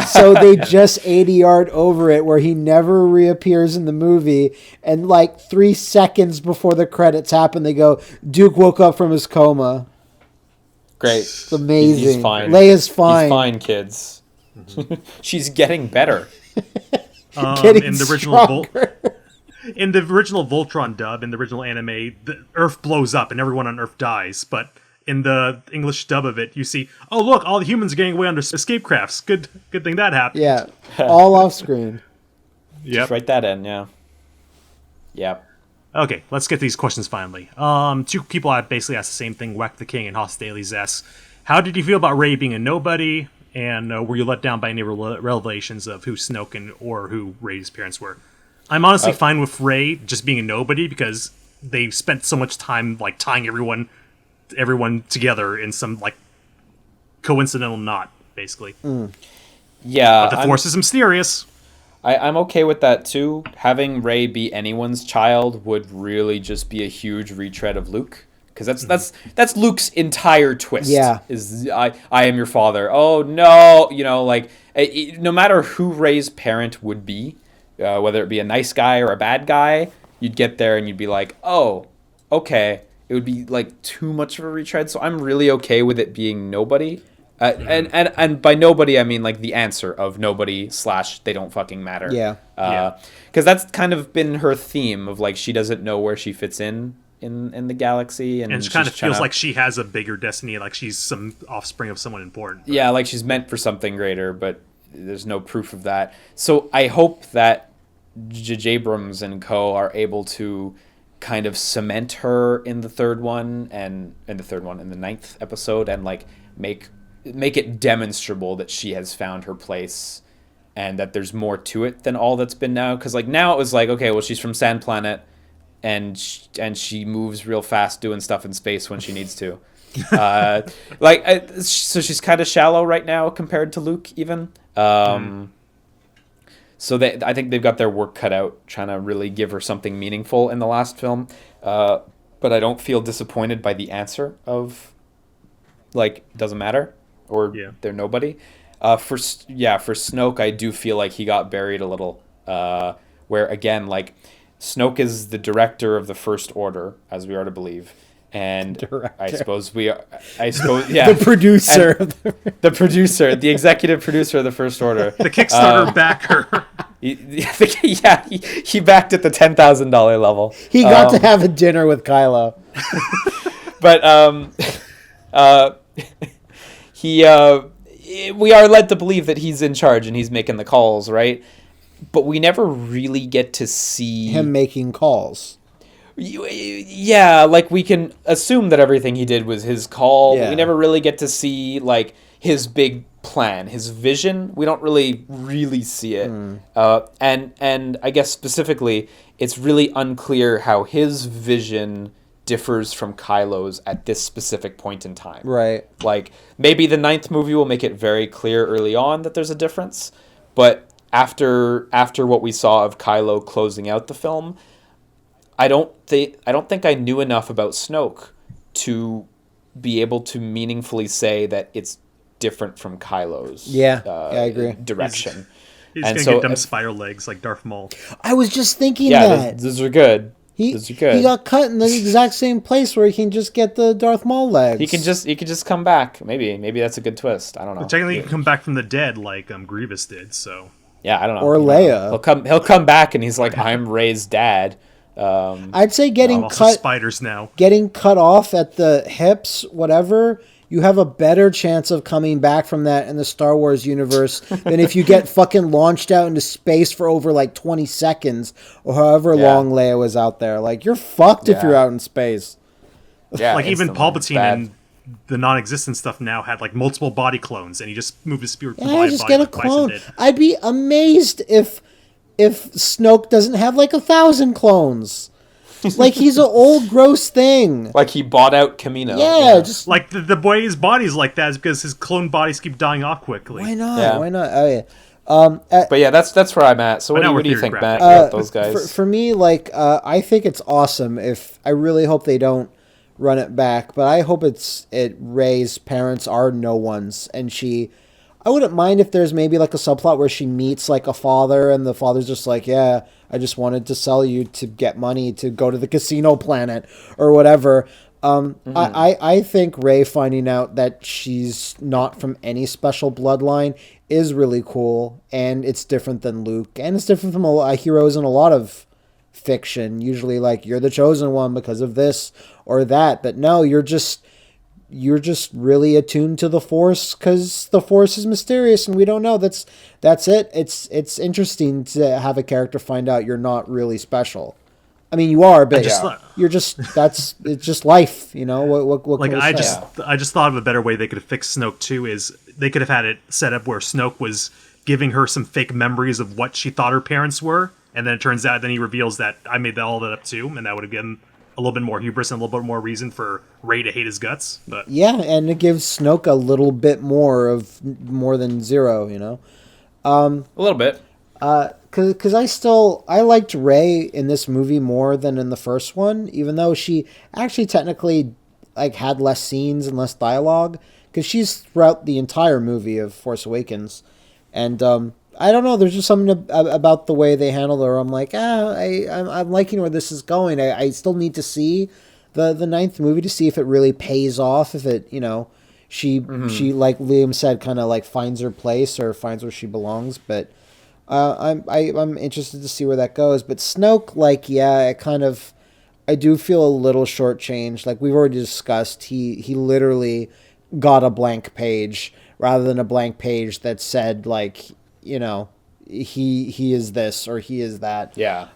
So they just ADR'd over it, where he never reappears in the movie. And like 3 seconds before the credits happen, they go, Duke woke up from his coma. Great. It's amazing. He's fine. Leia's fine. He's fine, kids. She's getting better. Getting stronger. In the original Voltron dub, in the original anime, the Earth blows up and everyone on Earth dies. But in the English dub of it, you see, oh look, all the humans are getting away under escape crafts. Good thing that happened. Yeah, all off screen. Yep. Just write that in, yeah. Yep. Okay, let's get these questions finally. 2 people have basically asked the same thing. Whack the King and Hoss Daly's asks, how did you feel about Rey being a nobody? And were you let down by any revelations of who Snoke or who Rey's parents were? I'm honestly fine with Rey just being a nobody, because they spent so much time like tying everyone together in some like coincidental knot, basically. Yeah, But the Force is mysterious. I'm okay with that too. Having Rey be anyone's child would really just be a huge retread of Luke, because that's Luke's entire twist. Yeah, is I am your father. Oh no, no matter who Rey's parent would be, whether it be a nice guy or a bad guy, you'd get there and you'd be like, oh, okay. It would be like too much of a retread, so I'm really okay with it being nobody. And by nobody, I mean like the answer of nobody / they don't fucking matter. Yeah. Because that's kind of been her theme of like she doesn't know where she fits in the galaxy, and she kind of feels like she has a bigger destiny, like she's some offspring of someone important. Yeah, like she's meant for something greater, but there's no proof of that. So I hope that J.J. Abrams and co. are able to kind of cement her in the third one, and in the 9th episode, and like make it demonstrable that she has found her place and that there's more to it than all that's been now. Because like now it was like, okay, well, she's from Sand Planet and she moves real fast doing stuff in space when she needs to. So she's kind of shallow right now compared to Luke even. So I think they've got their work cut out trying to really give her something meaningful in the last film. But I don't feel disappointed by the answer of like, doesn't matter, or they're nobody. For Snoke, I do feel like he got buried a little. Where again, like, Snoke is the director of the First Order, as we are to believe. And director. I suppose, yeah. The producer. The producer, the executive producer of the First Order. The Kickstarter backer. He backed at the $10,000 level. He got to have a dinner with Kylo. But we are led to believe that he's in charge and he's making the calls, right? But we never really get to see him making calls. Yeah, like we can assume that everything he did was his call. Yeah. We never really get to see like his big plan, his vision. We don't really see it. And I guess specifically, it's really unclear how his vision differs from Kylo's at this specific point in time. Right. Like maybe the ninth movie will make it very clear early on that there's a difference, but after what we saw of Kylo closing out the film, I don't think I knew enough about Snoke to be able to meaningfully say that it's different from Kylo's I agree. direction. He's And gonna so get them spider legs like Darth Maul. I was just thinking yeah, that. those are good. He Those are good. he got cut in the exact same place where he can just get the Darth Maul legs. He can just come back. Maybe that's a good twist. I don't know. Technically, he can come back from the dead like Grievous did. So Yeah, I don't know. Or You know, Leia. He'll come back and he's like, I'm Rey's dad. I'd say I'm also spiders now. getting cut off at the hips, whatever, you have a better chance of coming back from that in the Star Wars universe than if you get fucking launched out into space for over like 20 seconds or however long Leia was out there. Like, you're fucked if you're out in space. Yeah, Like even instantly. Palpatine and the non-existent stuff now had like multiple body clones, and he just moved his spirit. Yeah, just get a like Bison clone. did. I'd be amazed if Snoke doesn't have like 1,000 clones. Like, he's an old gross thing. Like he bought out Camino. Yeah, just Like the way his body's like that is because his clone bodies keep dying off quickly. why not? Yeah. Why not? Oh yeah. But yeah, that's where I'm at. So But now what do you we're think, theory Matt, crafting. about those guys? For me, like, I think it's awesome. If I really hope they don't run it back, but I hope Rey's parents are no ones, and I wouldn't mind if there's maybe like a subplot where she meets like a father, and the father's just like, yeah, I just wanted to sell you to get money to go to the casino planet or whatever. I think Rey finding out that she's not from any special bloodline is really cool, and it's different than Luke, and it's different from heroes in a lot of fiction. Usually, like, you're the chosen one because of this or that, but no, you're just really attuned to the Force because the Force is mysterious and we don't know. That's it. It's interesting to have a character find out you're not really special. I mean, you are, but you're just it's just life, you know. What Like can we I say? just thought of a better way they could have fixed Snoke too. Is they could have had it set up where Snoke was giving her some fake memories of what she thought her parents were, and then it turns out then he reveals that I made all that up too, and that would have given a little bit more hubris and a little bit more reason for Rey to hate his guts. But Yeah, and it gives Snoke a little bit more than zero, you know. A little bit. Because I liked Rey in this movie more than in the first one, even though she actually technically like had less scenes and less dialogue, because she's throughout the entire movie of Force Awakens, and I don't know, there's just something about the way they handled her. I'm like, I'm liking where this is going. I still need to see the ninth movie to see if it really pays off, if it, you know, she like Liam said, kind of like finds her place or finds where she belongs, but. I'm interested to see where that goes, but Snoke, like, yeah, I do feel a little shortchanged. Like we've already discussed, he literally got a blank page rather than a blank page that said, like, you know, he is this or he is that. Yeah.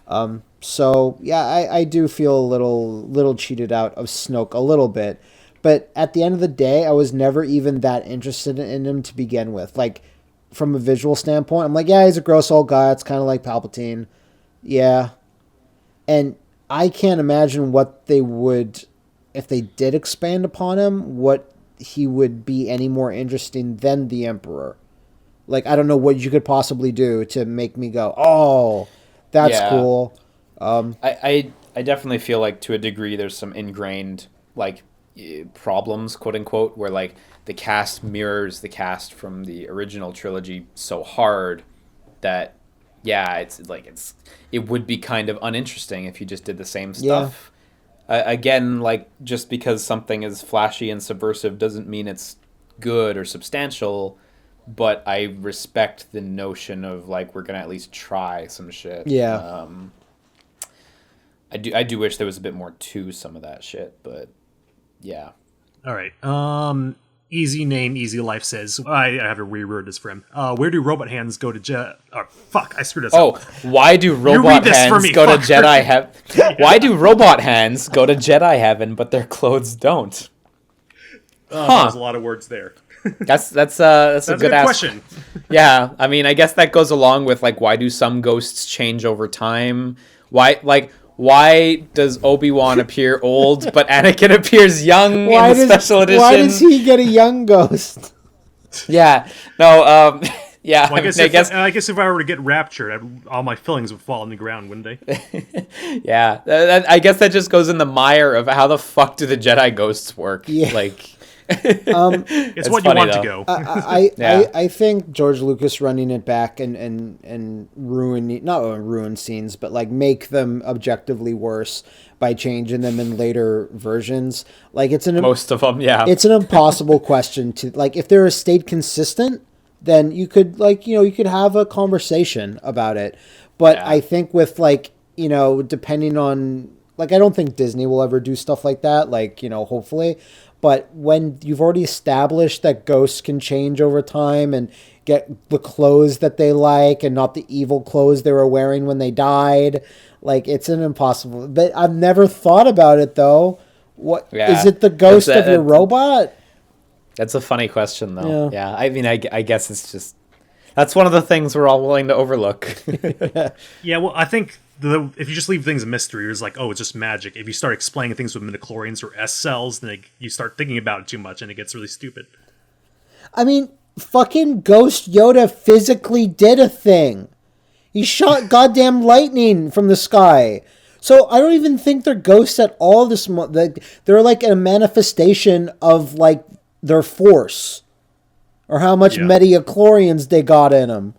So yeah, I do feel a little cheated out of Snoke a little bit, but at the end of the day, I was never even that interested in him to begin with. Like, from a visual standpoint, I'm like, yeah, he's a gross old guy. It's kind of like Palpatine. Yeah. And I can't imagine what they would, if they did expand upon him, what he would be any more interesting than the Emperor. Like, I don't know what you could possibly do to make me go, oh, that's cool. I definitely feel like to a degree there's some ingrained, like, problems, quote unquote, where like the cast mirrors the cast from the original trilogy so hard that it would be kind of uninteresting if you just did the same stuff. Again, like, just because something is flashy and subversive doesn't mean it's good or substantial, but I respect the notion of like, we're gonna at least try some shit. I do wish there was a bit more to some of that shit, but yeah. all right. Easy Name, Easy Life says, I have to reword this for him. Where do robot hands go to Jedi? Oh, fuck, I screwed this up. Why do robot hands go to Jedi heaven? Why do robot hands go to Jedi heaven, but their clothes don't? There's a lot of words there. That's a good question. Yeah, I mean, I guess that goes along with like, why do some ghosts change over time? Why does Obi-Wan appear old, but Anakin appears young in the special edition? Why does he get a young ghost? Yeah. No, yeah. Well, I guess if I were to get raptured, all my fillings would fall on the ground, wouldn't they? Yeah. I guess that just goes in the mire of how the fuck do the Jedi ghosts work? Yeah. Like... it's what you want to go. I think George Lucas running it back and not ruin scenes, but like make them objectively worse by changing them in later versions. Like most of them, yeah. It's an impossible question to like. If they're stayed consistent, then you could you could have a conversation about it. But I think with depending on I don't think Disney will ever do stuff like that. Hopefully. But when you've already established that ghosts can change over time and get the clothes that they like and not the evil clothes they were wearing when they died, it's an impossible. But I've never thought about it, though. Is it the ghost of your robot? That's a funny question, though. Yeah. I mean, I guess it's just... That's one of the things we're all willing to overlook. Yeah, well, I think... if you just leave things a mystery, it's like, oh, it's just magic. If you start explaining things with midichlorians or S cells, then you start thinking about it too much, and it gets really stupid. I mean, fucking Ghost Yoda physically did a thing. He shot goddamn lightning from the sky. So I don't even think they're ghosts at all. They're like a manifestation of their force, or how much midichlorians they got in them.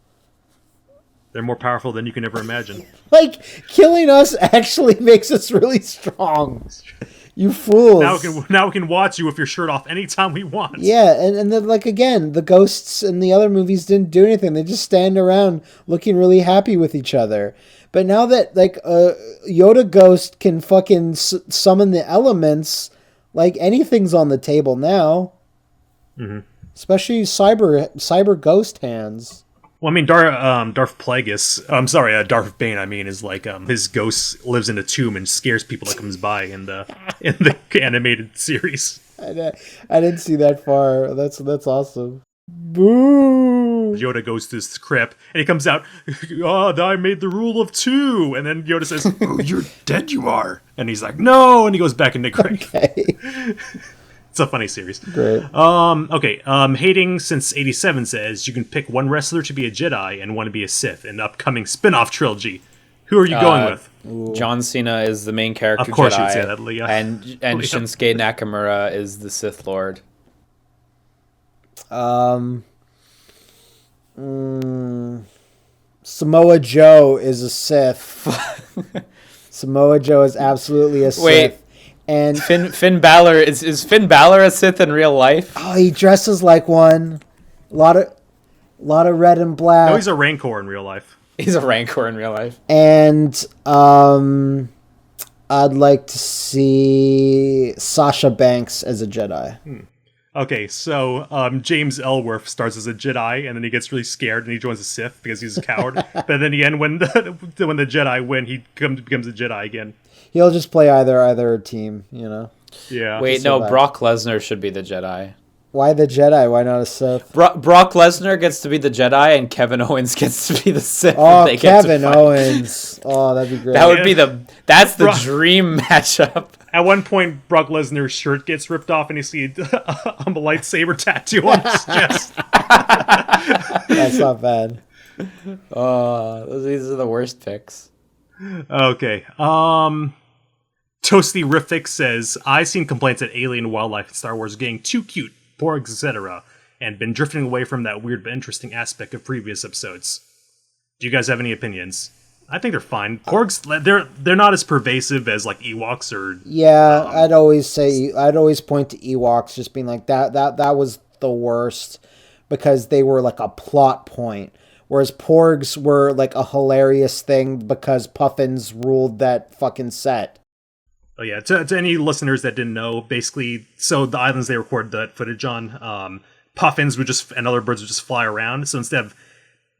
They're more powerful than you can ever imagine. Killing us actually makes us really strong. You fools. Now we can watch you with your shirt off anytime we want. Yeah, and then, again, the ghosts in the other movies didn't do anything. They just stand around looking really happy with each other. But now that, Yoda Ghost can fucking summon the elements, anything's on the table now. Mm-hmm. Especially cyber ghost hands. Well, I mean, Darth Plagueis, Darth Bane, is his ghost lives in a tomb and scares people that comes by in the animated series. I didn't see that far. That's awesome. Boo! Yoda goes to his crypt and he comes out, I made the rule of 2. And then Yoda says, oh, you're dead, you are. And he's like, no, and he goes back into crypt. Okay. It's a funny series. Great. Okay. Hating since 87 says you can pick one wrestler to be a Jedi and one to be a Sith in the upcoming spin-off trilogy. Who are you going with? John Cena is the main character. Of course, Jedi, you'd say that, Leah. And Shinsuke Nakamura is the Sith Lord. Samoa Joe is a Sith. Samoa Joe is absolutely a Sith. Wait. And Finn Balor is Finn Balor a Sith in real life? Oh, he dresses like one. A lot of red and black. No, he's a Rancor in real life. He's a Rancor in real life. And I'd like to see Sasha Banks as a Jedi. Okay, so James Ellsworth starts as a Jedi, and then he gets really scared, and he joins the Sith because he's a coward. But then in the end, when the Jedi win, he becomes a Jedi again. He'll just play either team, Yeah. Wait, no, Brock Lesnar should be the Jedi. Why the Jedi? Why not a Sith? Brock Lesnar gets to be the Jedi, and Kevin Owens gets to be the Sith. Oh, Kevin Owens. Oh, that'd be great. That would be that's the dream matchup. At one point, Brock Lesnar's shirt gets ripped off, and you see a lightsaber tattoo on his chest. That's not bad. These are the worst picks. Okay. Toasty Riffic says, I've seen complaints that alien wildlife in Star Wars are getting too cute, porgs, etc., and been drifting away from that weird but interesting aspect of previous episodes. Do you guys have any opinions? I think they're fine. Porgs, they're not as pervasive as Ewoks or... Yeah, I'd always point to Ewoks just being like, that was the worst, because they were a plot point. Whereas porgs were a hilarious thing because puffins ruled that fucking set. Oh yeah, to any listeners that didn't know, basically, so the islands they recorded that footage on, puffins and other birds would just fly around. So instead of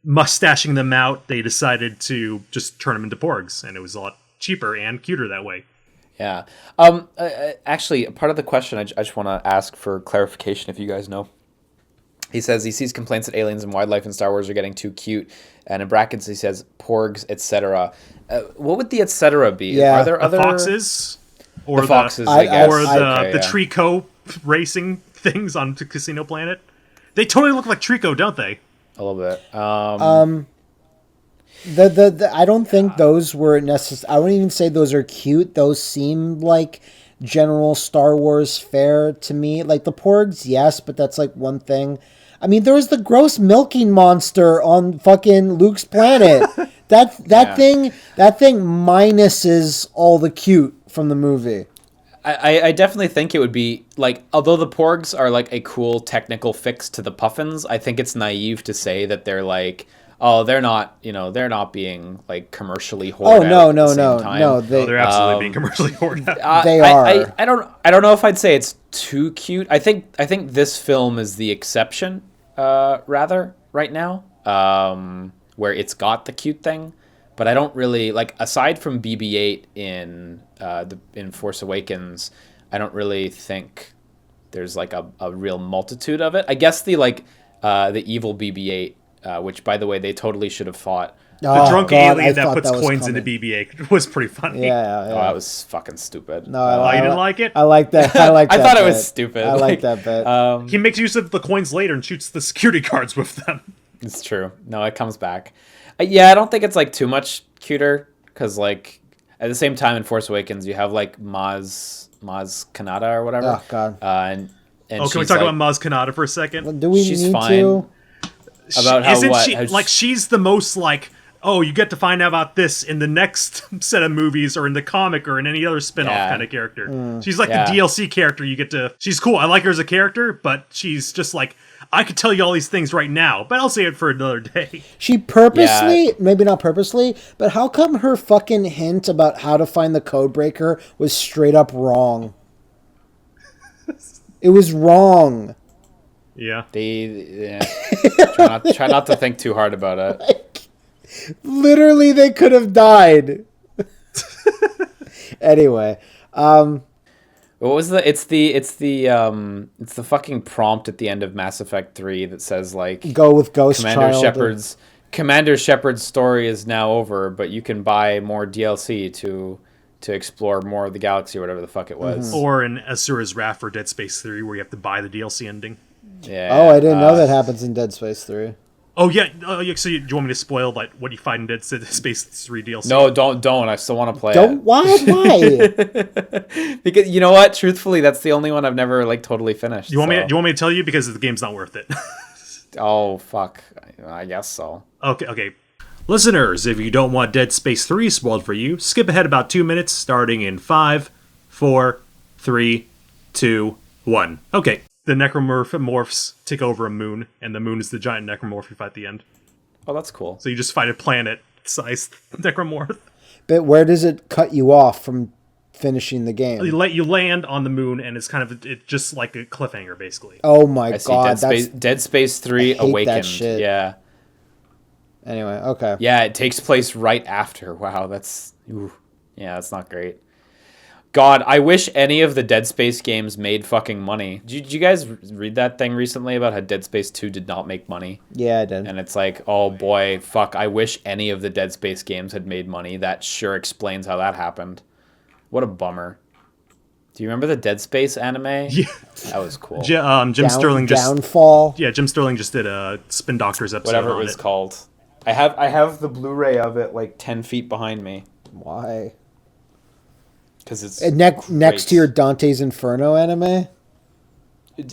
mustaching them out, they decided to just turn them into porgs, and it was a lot cheaper and cuter that way. Yeah. Actually, part of the question I just want to ask for clarification, if you guys know. He says he sees complaints that aliens and wildlife in Star Wars are getting too cute, and in brackets he says porgs, etc. What would the etc. be? Yeah. Are there other foxes? Or the foxes, I guess. Or Okay, the yeah. Trico racing things on Casino Planet. They totally look like Trico, don't they? A little bit. I don't think those were necessary. I wouldn't even say those are cute. Those seem like general Star Wars fare to me. Like the porgs, yes, but that's like one thing. I mean, there was the gross milking monster on fucking Luke's planet. That thing minuses all the cute from the movie. I definitely think it would be, like, although the porgs are, like, a cool technical fix to the puffins, I think it's naive to say that they're, like, oh, they're not being, like, commercially hoarded out at the same time. No, They're absolutely being commercially hoarded out. They are. I don't know if I'd say it's too cute. I think this film is the exception, rather, right now, where it's got the cute thing. But I don't really, like, aside from BB-8 in Force Awakens, I don't really think there's, like, a real multitude of it. I guess the evil BB-8, which, by the way, they totally should have fought. The drunk alien that puts coins into BB-8 was pretty funny. Yeah. Oh, that was fucking stupid. No, you didn't like it? I like that. I thought it was stupid. I like that bit. He makes use of the coins later and shoots the security guards with them. It's true. No, it comes back. Yeah, I don't think it's, like, too much cuter, because, like, at the same time in Force Awakens, you have, like, Maz Kanata or whatever. Oh, God. And Can we talk about Maz Kanata for a second? Well, do we she's need fine. to? About how what? She's the most, like, oh, you get to find out about this in the next set of movies or in the comic or in any other spin-off kind of character. She's like the DLC character you get to... She's cool. I like her as a character, but she's just like, I could tell you all these things right now, but I'll save it for another day. She purposely, maybe not purposely, but how come her fucking hint about how to find the code breaker was straight up wrong? It was wrong. Yeah. Try not to think too hard about it. Like, literally, they could have died. Anyway, what was it's the fucking prompt at the end of Mass Effect 3 that says, like, go with Ghost Child. Commander Shepard's story is now over, but you can buy more DLC to explore more of the galaxy or whatever the fuck it was. Or in Asura's Wrath for Dead Space 3 where you have to buy the DLC ending. Yeah. Oh, I didn't know that happens in Dead Space 3. Oh, yeah. So do you want me to spoil, like, what you find in Dead Space 3 DLC? No, don't. I still want to play it. Why? Because, you know what? Truthfully, that's the only one I've never, like, totally finished. Do you want me to tell you? Because the game's not worth it. Oh, fuck. I guess so. Okay. Listeners, if you don't want Dead Space 3 spoiled for you, skip ahead about 2 minutes, starting in 5, 4, 3, 2, 1. Okay. The necromorphs take over a moon, and the moon is the giant necromorph you fight at the end. Oh, that's cool. So you just fight a planet-sized necromorph. But where does it cut you off from finishing the game? You land on the moon, and it's just like a cliffhanger, basically. Oh my god! Dead Space 3 Awakened. That shit. Yeah. Anyway, okay. Yeah, it takes place right after. Wow, that's not great. God, I wish any of the Dead Space games made fucking money. Did you guys read that thing recently about how Dead Space 2 did not make money? Yeah, I did. And it's like, oh boy, fuck, I wish any of the Dead Space games had made money. That sure explains how that happened. What a bummer. Do you remember the Dead Space anime? Yeah. That was cool. Jim Sterling just... Downfall? Yeah, Jim Sterling just did a Spin Doctors episode whatever on it was called. I have the Blu-ray of it, like, 10 feet behind me. Why? Because it's next to your Dante's Inferno anime?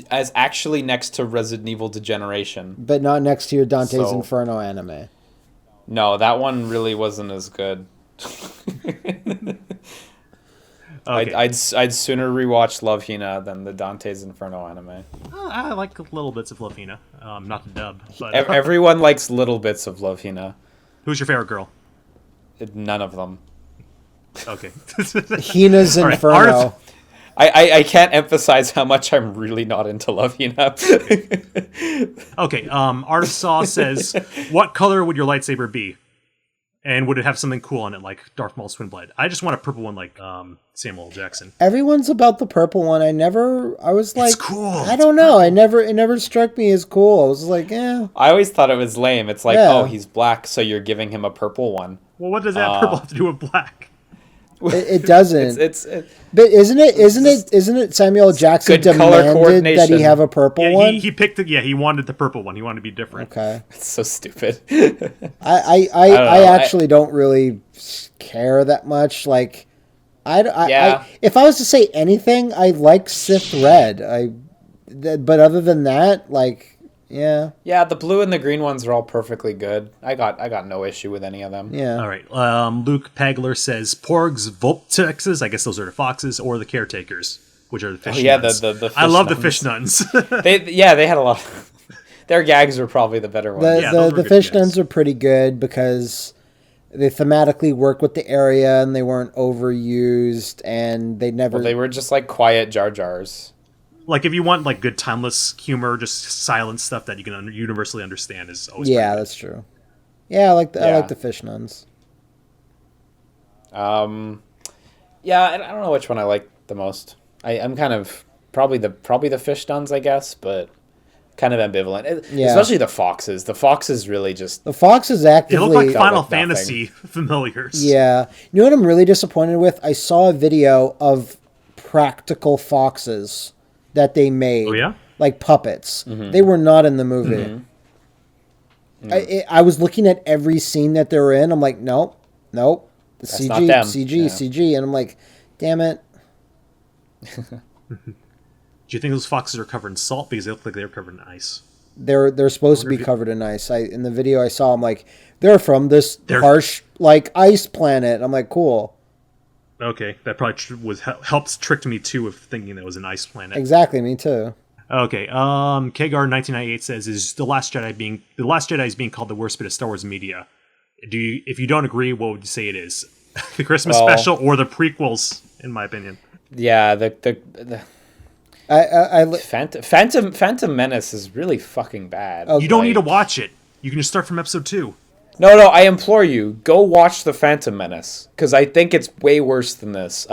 As actually next to Resident Evil Degeneration. But not next to your Dante's Inferno anime. No, that one really wasn't as good. Okay. I'd sooner rewatch Love Hina than the Dante's Inferno anime. I like little bits of Love Hina, not the dub. But everyone likes little bits of Love Hina. Who's your favorite girl? None of them. Okay. Hina's All right, Inferno. I can't emphasize how much I'm really not into Love Hina. Okay. Art of Saw says, "What color would your lightsaber be? And would it have something cool on it, like Darth Maul's twin blade?" I just want a purple one, like Samuel L. Jackson. Everyone's about the purple one. I was like, It's cool. I don't know. It never struck me as cool. I was like, eh. I always thought it was lame. It's like, Yeah. oh, he's black, so you're giving him a purple one. Well, what does that purple have to do with black? It doesn't. It's But isn't it Samuel L. Jackson good color demanded that he coordination. have a purple Yeah, one? he picked it. Yeah, he wanted the purple one. He wanted to be different. Okay. it's so stupid. I actually don't really care that much. Like, Yeah. if I was to say anything, I like Sith Red. But other than that, like, yeah, Yeah, the blue and the green ones are all perfectly good. I got no issue with any of them. yeah. All right. Luke Pagler says Porgs, Volptexes. I guess those are the foxes, or the caretakers, which are the fish. Yeah, nuns. the fish I love nuns. the fish nuns. They had a lot. Their gags were probably the better ones. Yeah, those were The good fish guys. nuns are pretty good because they thematically work with the area and they weren't overused and they never. Well, they were just like quiet Jar Jars. Like, if you want like good timeless humor, just silent stuff that you can universally understand is always Yeah, pretty good. that's true. Yeah, I like Yeah. the fish nuns. Yeah, I don't know which one I like the most. I'm kind of probably the fish nuns, I guess, but kind of ambivalent. Yeah. Especially the foxes. The foxes really just The fox is They actively. look like Final with nothing. Fantasy familiars. Yeah. You know what I'm really disappointed with? I saw a video of practical foxes that they made. Oh, yeah? Like puppets. Mm-hmm. They were not in the movie. I was looking at every scene that they were in. I'm like, nope. That's not them. Yeah. CG. And I'm like, damn it. Do you think those foxes are covered in salt because they look like they were covered in ice? They're supposed to be covered in ice. In the video I saw, I'm like, they're from this They're- harsh, like, ice planet. I'm like, cool. Okay, that probably helps tricked me too of thinking that was an ice planet. Exactly, me too. Okay, Kagar 1998 says, "Is the Last Jedi is being called the worst bit of Star Wars media? If you don't agree, what would you say it is? The Christmas special or the prequels? In my opinion, yeah. The Phantom Menace is really fucking bad. Oh, you don't Like- need to watch it. You can just start from episode 2. No, I implore you, go watch the Phantom Menace because I think it's way worse than this.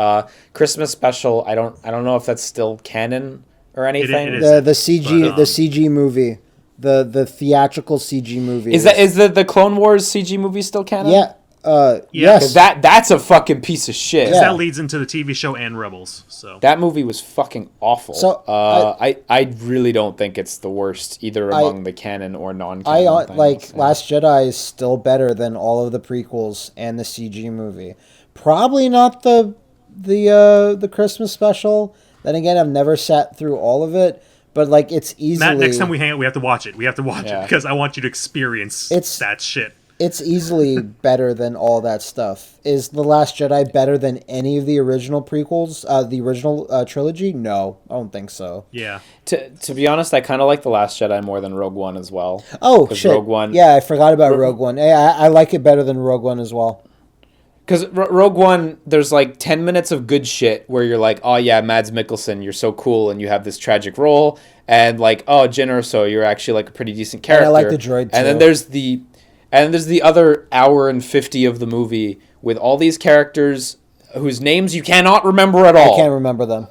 Christmas special. I don't know if that's still canon or anything. It is. The CG But, the CG movie, the theatrical CG movie. Is the Clone Wars CG movie still canon? Yeah. Yeah. Yes. That's a fucking piece of shit. Yeah. That leads into the TV show and Rebels. So That movie was fucking awful. So, I really don't think it's the worst either among the canon or non-canon. things. like Yeah. Last Jedi is still better than all of the prequels and the CG movie. Probably not the Christmas special. Then again, I've never sat through all of it, but like it's easily Matt, next time we hang out, we have to watch it. We have to watch Yeah. it because I want you to experience that shit. it's easily better than all that stuff. Is The Last Jedi better than any of the original prequels, the original trilogy? No, I don't think so. Yeah. To be honest, I kind of like The Last Jedi more than Rogue One as well. Oh 'Cause shit! Rogue One, Yeah, I forgot about Rogue One. I like it better than Rogue One as well. Because Rogue One, there's like 10 minutes of good shit where you're like, oh yeah, Mads Mikkelsen, you're so cool, and you have this tragic role, and like, oh, Jyn Erso, you're actually like a pretty decent character. And I like the droid And then too. there's the other hour and 50 of the movie with all these characters whose names you cannot remember at all. I can't remember them.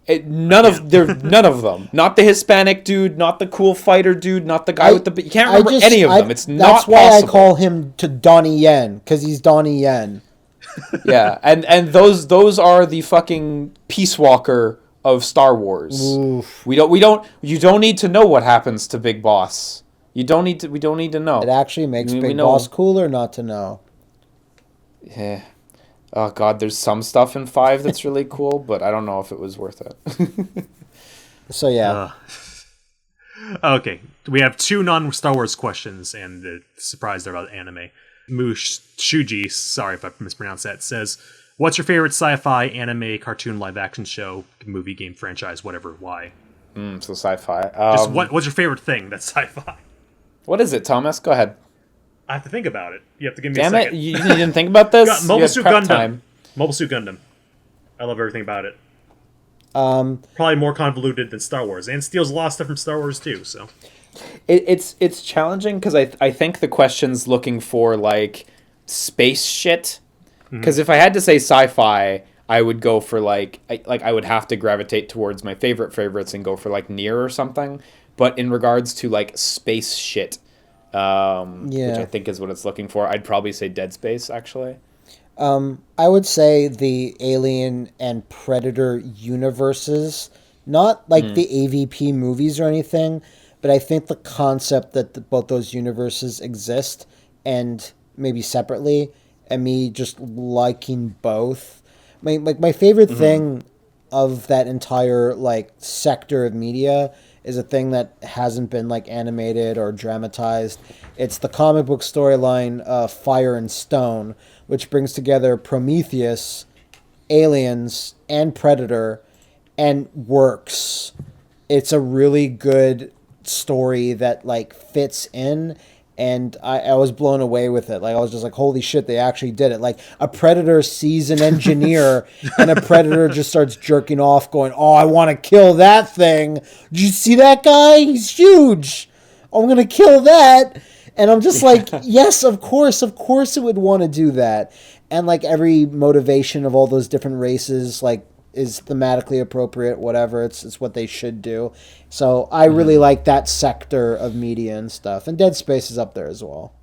None of them. Not the Hispanic dude, not the cool fighter dude, not the guy with the. You can't remember any of them. It's not That's why possible. I call him to Donnie Yen, because he's Donnie Yen. Yeah, and those are the fucking Peace Walker of Star Wars. Oof. You don't need to know what happens to Big Boss. We don't need to know. It actually makes We Big know. Boss cooler not to know. Yeah. Oh god, there's some stuff in 5 that's really cool, but I don't know if it was worth it. So yeah. Okay, we have 2 non-Star Wars questions, and surprised they're about anime. Moosh Shuji, sorry if I mispronounced that, says, "What's your favorite sci-fi, anime, cartoon, live-action show, movie, game, franchise, whatever? Why? So sci-fi. Just what's your favorite thing that's sci-fi? What is it, Thomas? Go ahead. I have to think about it. You have to give me Damn a it! second. You didn't think about this. Mobile You had Suit prep Gundam. time. Mobile Suit Gundam. I love everything about it. Probably more convoluted than Star Wars, and steals a lot of stuff from Star Wars too. So it's challenging because I think the question's looking for like space shit. Because if I had to say sci-fi, I would go for I would have to gravitate towards my favorites and go for like Nier or something. But in regards to like space shit, which I think is what it's looking for, I'd probably say Dead Space actually. I would say the Alien and Predator universes, not like the AVP movies or anything, but I think the concept that both those universes exist and maybe separately, and me just liking both. My favorite thing of that entire like sector of media is a thing that hasn't been like animated or dramatized. It's the comic book storyline Fire and Stone, which brings together Prometheus, Aliens, and Predator, and works. It's a really good story that like fits in, and I was blown away with it. Like I was just like, holy shit, they actually did it. Like a Predator sees an engineer and a Predator just starts jerking off going, oh, I want to kill that thing. Did you see that guy? He's huge. I'm going to kill that. And I'm just like, yes, of course it would want to do that. And like every motivation of all those different races, like is thematically appropriate, whatever. It's what they should do. So I really like that sector of media and stuff. And Dead Space is up there as well.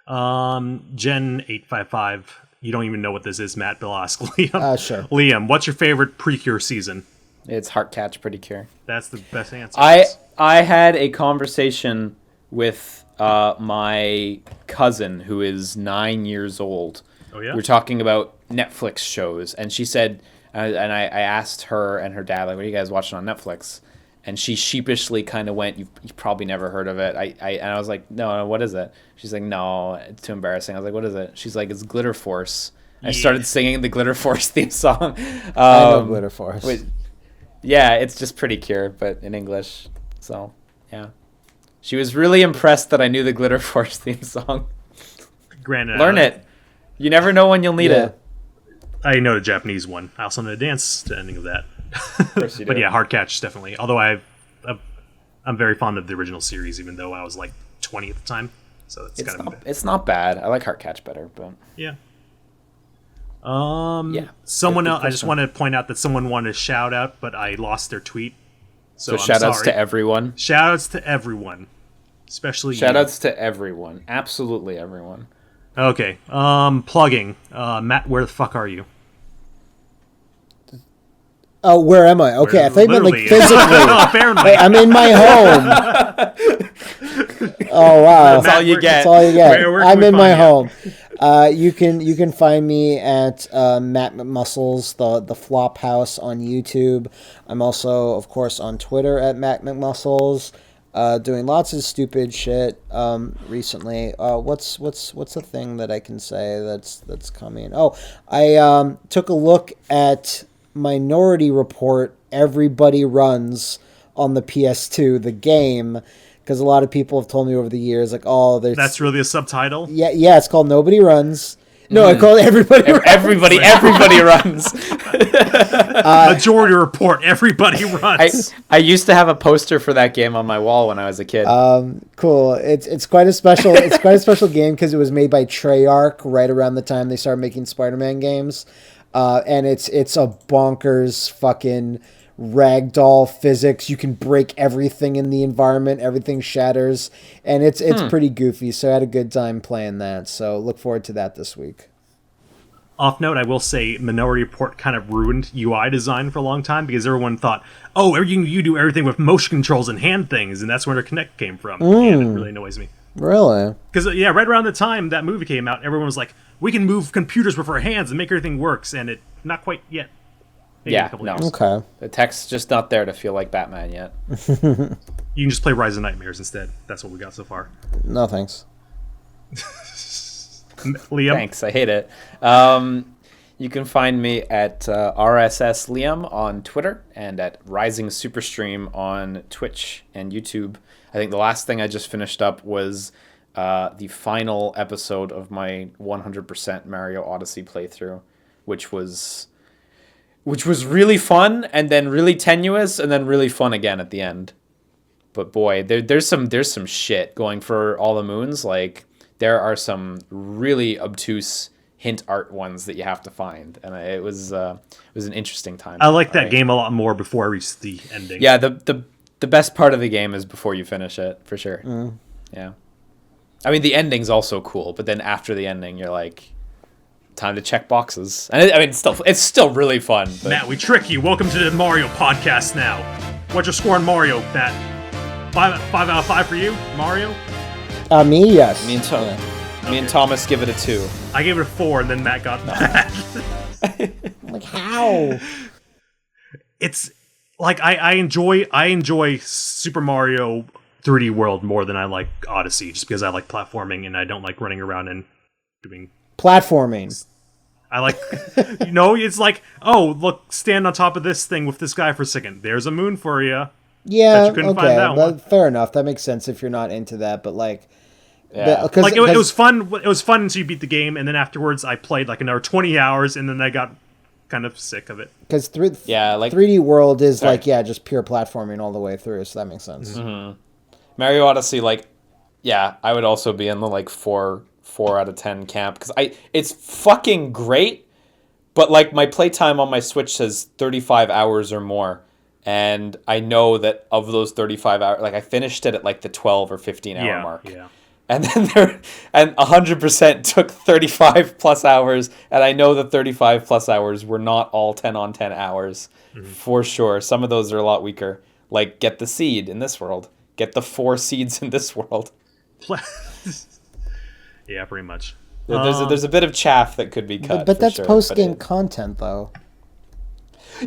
Gen 855. You don't even know what this is, Matt. Bill ask Liam. Sure. Liam, what's your favorite Precure season? It's Heartcatch Pretty Cure. That's the best answer. I had a conversation with my cousin who is 9 years old. Oh yeah. We were talking about Netflix shows, and she said, and I asked her and her dad, like, what are you guys watching on Netflix? And she sheepishly kind of went, you've probably never heard of it. And I was like, no, what is it? She's like, no, it's too embarrassing. I was like, what is it? She's like, it's Glitter Force. Yeah. I started singing the Glitter Force theme song. I know Glitter Force. Yeah, it's just Pretty Cure, but in English. So, yeah. She was really impressed that I knew the Glitter Force theme song. Granted, learn it. You never know when you'll need it. I know the Japanese one. I also know the dance to the ending of that. Of course you do. But yeah, Heartcatch definitely. Although I'm very fond of the original series, even though I was like 20 at the time. So it's not bad. I like Heartcatch better, but yeah. Someone else. I just want to point out that someone wanted a shout out, but I lost their tweet. So shout outs to everyone. Shout outs to everyone, especially shout outs to everyone. Absolutely everyone. Okay. Plugging. Matt, where the fuck are you? Oh, where am I? Okay, I thought you meant like physically. Apparently. Wait, I'm in my home. Oh wow, that's all you get. That's all you get. Where I'm in my home. You can find me at MattMcMuscles, the Flop House on YouTube. I'm also, of course, on Twitter at MattMcMuscles, doing lots of stupid shit recently. What's the thing that I can say that's coming? Oh, I took a look at Minority Report. Everybody Runs on the PS2, the game. Because a lot of people have told me over the years, like, oh, there's... That's really a subtitle? Yeah, it's called Nobody Runs. No, I call it Everybody Runs. Everybody Runs. Majority Report, Everybody Runs. I used to have a poster for that game on my wall when I was a kid. Cool. It's quite a special game because it was made by Treyarch right around the time they started making Spider-Man games. And it's a bonkers fucking ragdoll physics. You can break everything in the environment, everything shatters, and it's pretty goofy. So I had a good time playing that. So look forward to that this week. Off note, I will say Minority Report kind of ruined UI design for a long time because everyone thought, oh, you do everything with motion controls and hand things, and that's where the Kinect came from. And it really annoys me. Really? Because right around the time that movie came out, everyone was like, we can move computers with our hands and make everything works, and it not quite yet. Maybe no. Okay. The tech's just not there to feel like Batman yet. You can just play Rise of Nightmares instead. That's what we got so far. No thanks. Liam? Thanks, I hate it. You can find me at RSS Liam on Twitter and at Rising Superstream on Twitch and YouTube. I think the last thing I just finished up was the final episode of my 100% Mario Odyssey playthrough. which was really fun, and then really tenuous, and then really fun again at the end. But boy, there's some shit going for All the Moons. Like, there are some really obtuse hint art ones that you have to find, and it was an interesting time. I like that game a lot more before I reached the ending. Yeah, the best part of the game is before you finish it, for sure. Yeah, I mean, the ending's also cool, but then after the ending, you're like, time to check boxes. And it's still really fun. But... Matt, we trick you. Welcome to the Mario podcast now. What's your score on Mario, Matt? 5 out of 5 for you, Mario? Me, yes. Me and Thomas give it a 2. I gave it a 4, and then Matt got mad. Like, how? It's like I enjoy Super Mario 3D World more than I like Odyssey, just because I like platforming and I don't like running around and doing platforming. I like, it's like, oh, look, stand on top of this thing with this guy for a second. There's a moon for you. Yeah, okay, well, fair enough. That makes sense if you're not into that, but like... Yeah. Like, it was fun. It was fun until you beat the game, and then afterwards I played like another 20 hours, and then I got kind of sick of it. Because 3D World is just pure platforming all the way through, so that makes sense. Mm-hmm. Mario Odyssey, I would also be in the like 4 out of 10 camp, because it's fucking great, but like my playtime on my Switch says 35 hours or more, and I know that of those 35 hours, like I finished it at like the 12 or 15 hour mark. Yeah. And then 100% took 35 plus hours, and I know the 35 plus hours were not all 10 on 10 hours, for sure. Some of those are a lot weaker. Like, get the seed in this world. Get the 4 seeds in this world. Yeah, pretty much. There's a bit of chaff that could be cut. But that's post-game content, though.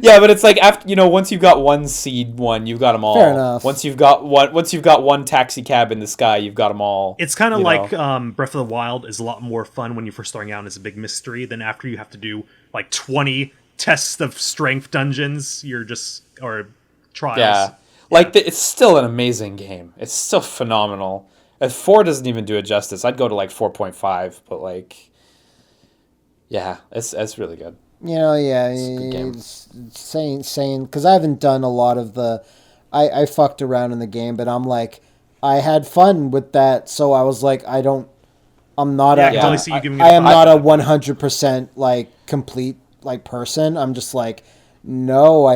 Yeah, but it's like, after once you've got one seed one, you've got them all. Fair enough. Once you've got one taxi cab in the sky, you've got them all. It's kind of like Breath of the Wild is a lot more fun when you're first starting out and it's a big mystery than after you have to do like 20 tests of strength dungeons. Or trials. Yeah. Like, it's still an amazing game. It's still phenomenal. 4 doesn't even do it justice. I'd go to like 4.5, but like, yeah, it's really good. It's saying because I haven't done a lot of the, I fucked around in the game, but I'm like, I had fun with that, so I was like, I am not a 100% like complete like person. I'm just like, no,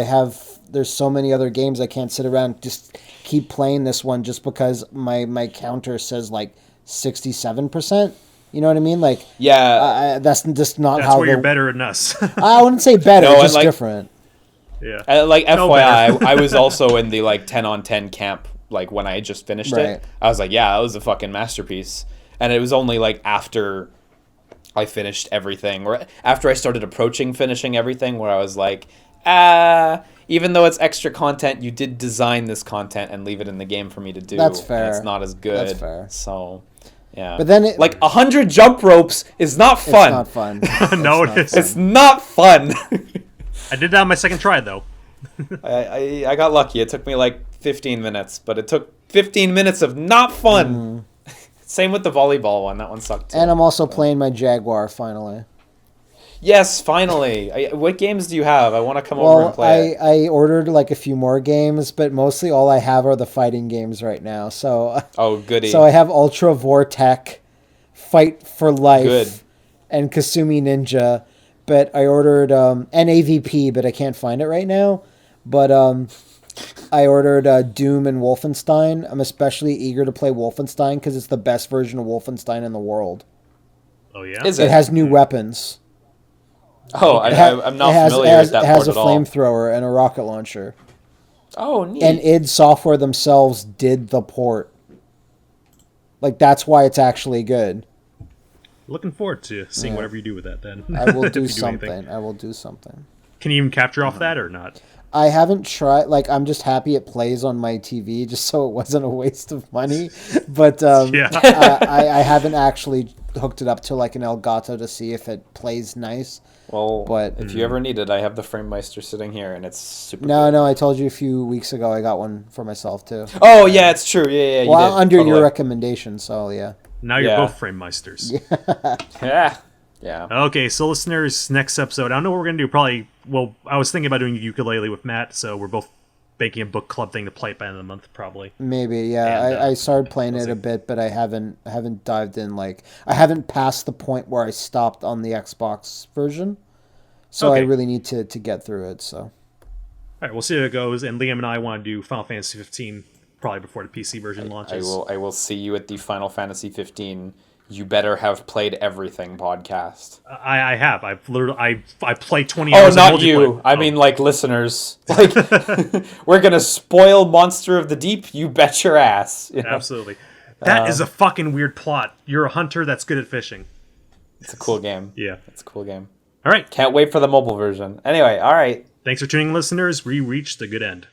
there's so many other games I can't sit around just keep playing this one just because my counter says like 67%. You know what I mean? Like, yeah, that's just not that's how. Where you're better than us. I wouldn't say better, just different. Yeah. Like, FYI, I was also in the like 10 on 10 camp. Like, when I just finished it, I was like, yeah, that was a fucking masterpiece. And it was only like after I finished everything, or after I started approaching finishing everything, where I was like, even though it's extra content, you did design this content and leave it in the game for me to do. That's fair. And it's not as good. That's fair. So. Yeah, but then 100 jump ropes is not fun. It's not fun. No, it isn't. It's not fun. I did that on my second try, though. I got lucky. It took me like 15 minutes, but it took 15 minutes of not fun. Same with the volleyball one. That one sucked too. And I'm also playing my Jaguar finally. Yes, finally. What games do you have? I want to come over and play. I ordered like a few more games, but mostly all I have are the fighting games right now. So goody. So I have Ultra Vortec, Fight for Life, Good. and Kasumi Ninja. But I ordered NAVP, but I can't find it right now. But I ordered Doom and Wolfenstein. I'm especially eager to play Wolfenstein because it's the best version of Wolfenstein in the world. Oh yeah, Is it has new weapons. Oh, I'm not familiar with that It has a port at all. flamethrower and a rocket launcher. Oh, neat. And id Software themselves did the port. Like, that's why it's actually good. Looking forward to seeing whatever you do with that then. I will do something. I will do something. Can you even capture off that or not? I haven't tried. Like, I'm just happy it plays on my TV just so it wasn't a waste of money. But I haven't actually hooked it up to like an Elgato to see if it plays nice. Well, but if you ever need it, I have the FrameMeister sitting here, and it's super No, I told you a few weeks ago I got one for myself, too. Oh, yeah, it's true. Yeah, well, under your recommendation, so yeah. Now you're both Framemeisters. Yeah. Yeah. Okay, so listeners, next episode, I don't know what we're going to do. Probably, well, I was thinking about doing ukulele with Matt, so we're both making a book club thing to play by the end of the month, probably. Maybe, yeah. And, I started playing it a bit, but I haven't dived in. Like, I haven't passed the point where I stopped on the Xbox version, so I really need to get through it. So, all right, we'll see how it goes. And Liam and I want to do Final Fantasy 15 probably before the PC version launches. I will see you at the Final Fantasy 15. You better have played everything podcast. I have. I've literally I played 20 hours. hours. Oh, not you. I mean, like, listeners. Like, we're gonna spoil Monster of the Deep. You bet your ass. You know? Absolutely. That is a fucking weird plot. You're a hunter that's good at fishing. It's a cool game. Yeah, it's a cool game. All right. Can't wait for the mobile version. Anyway, all right. Thanks for tuning in, listeners. We reached the good end.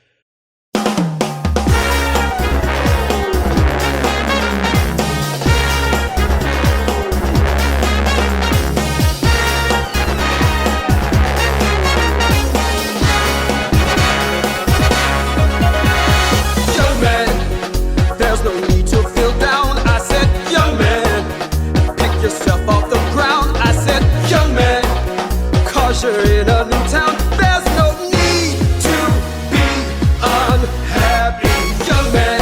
You're in a new town, there's no need to be unhappy, young man.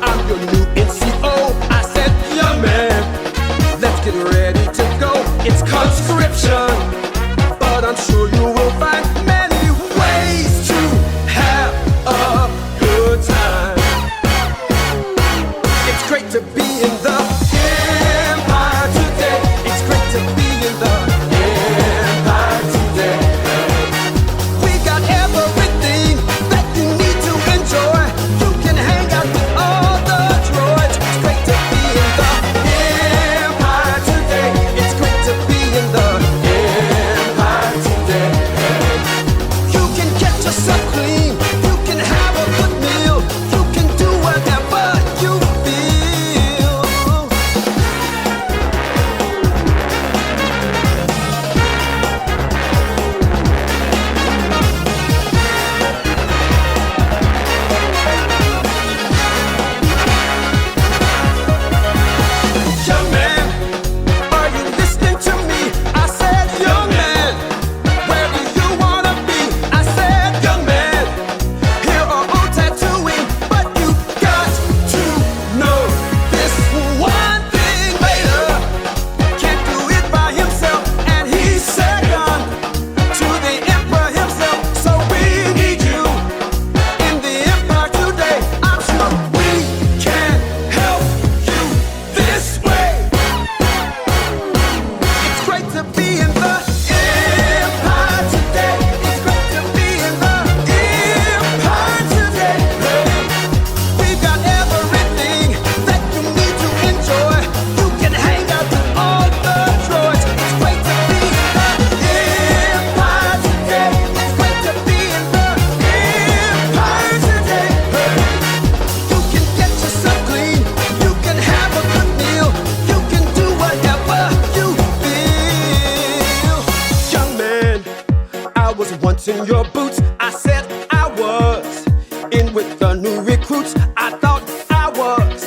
I'm your new NCO. I said, young man, let's get ready to go. It's conscription, but I'm sure you will find many ways to have a good time. It's great to be in the Empire today. It's great to be in the in your boots. I said I was in with the new recruits. I thought I was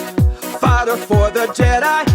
fighter for the Jedi.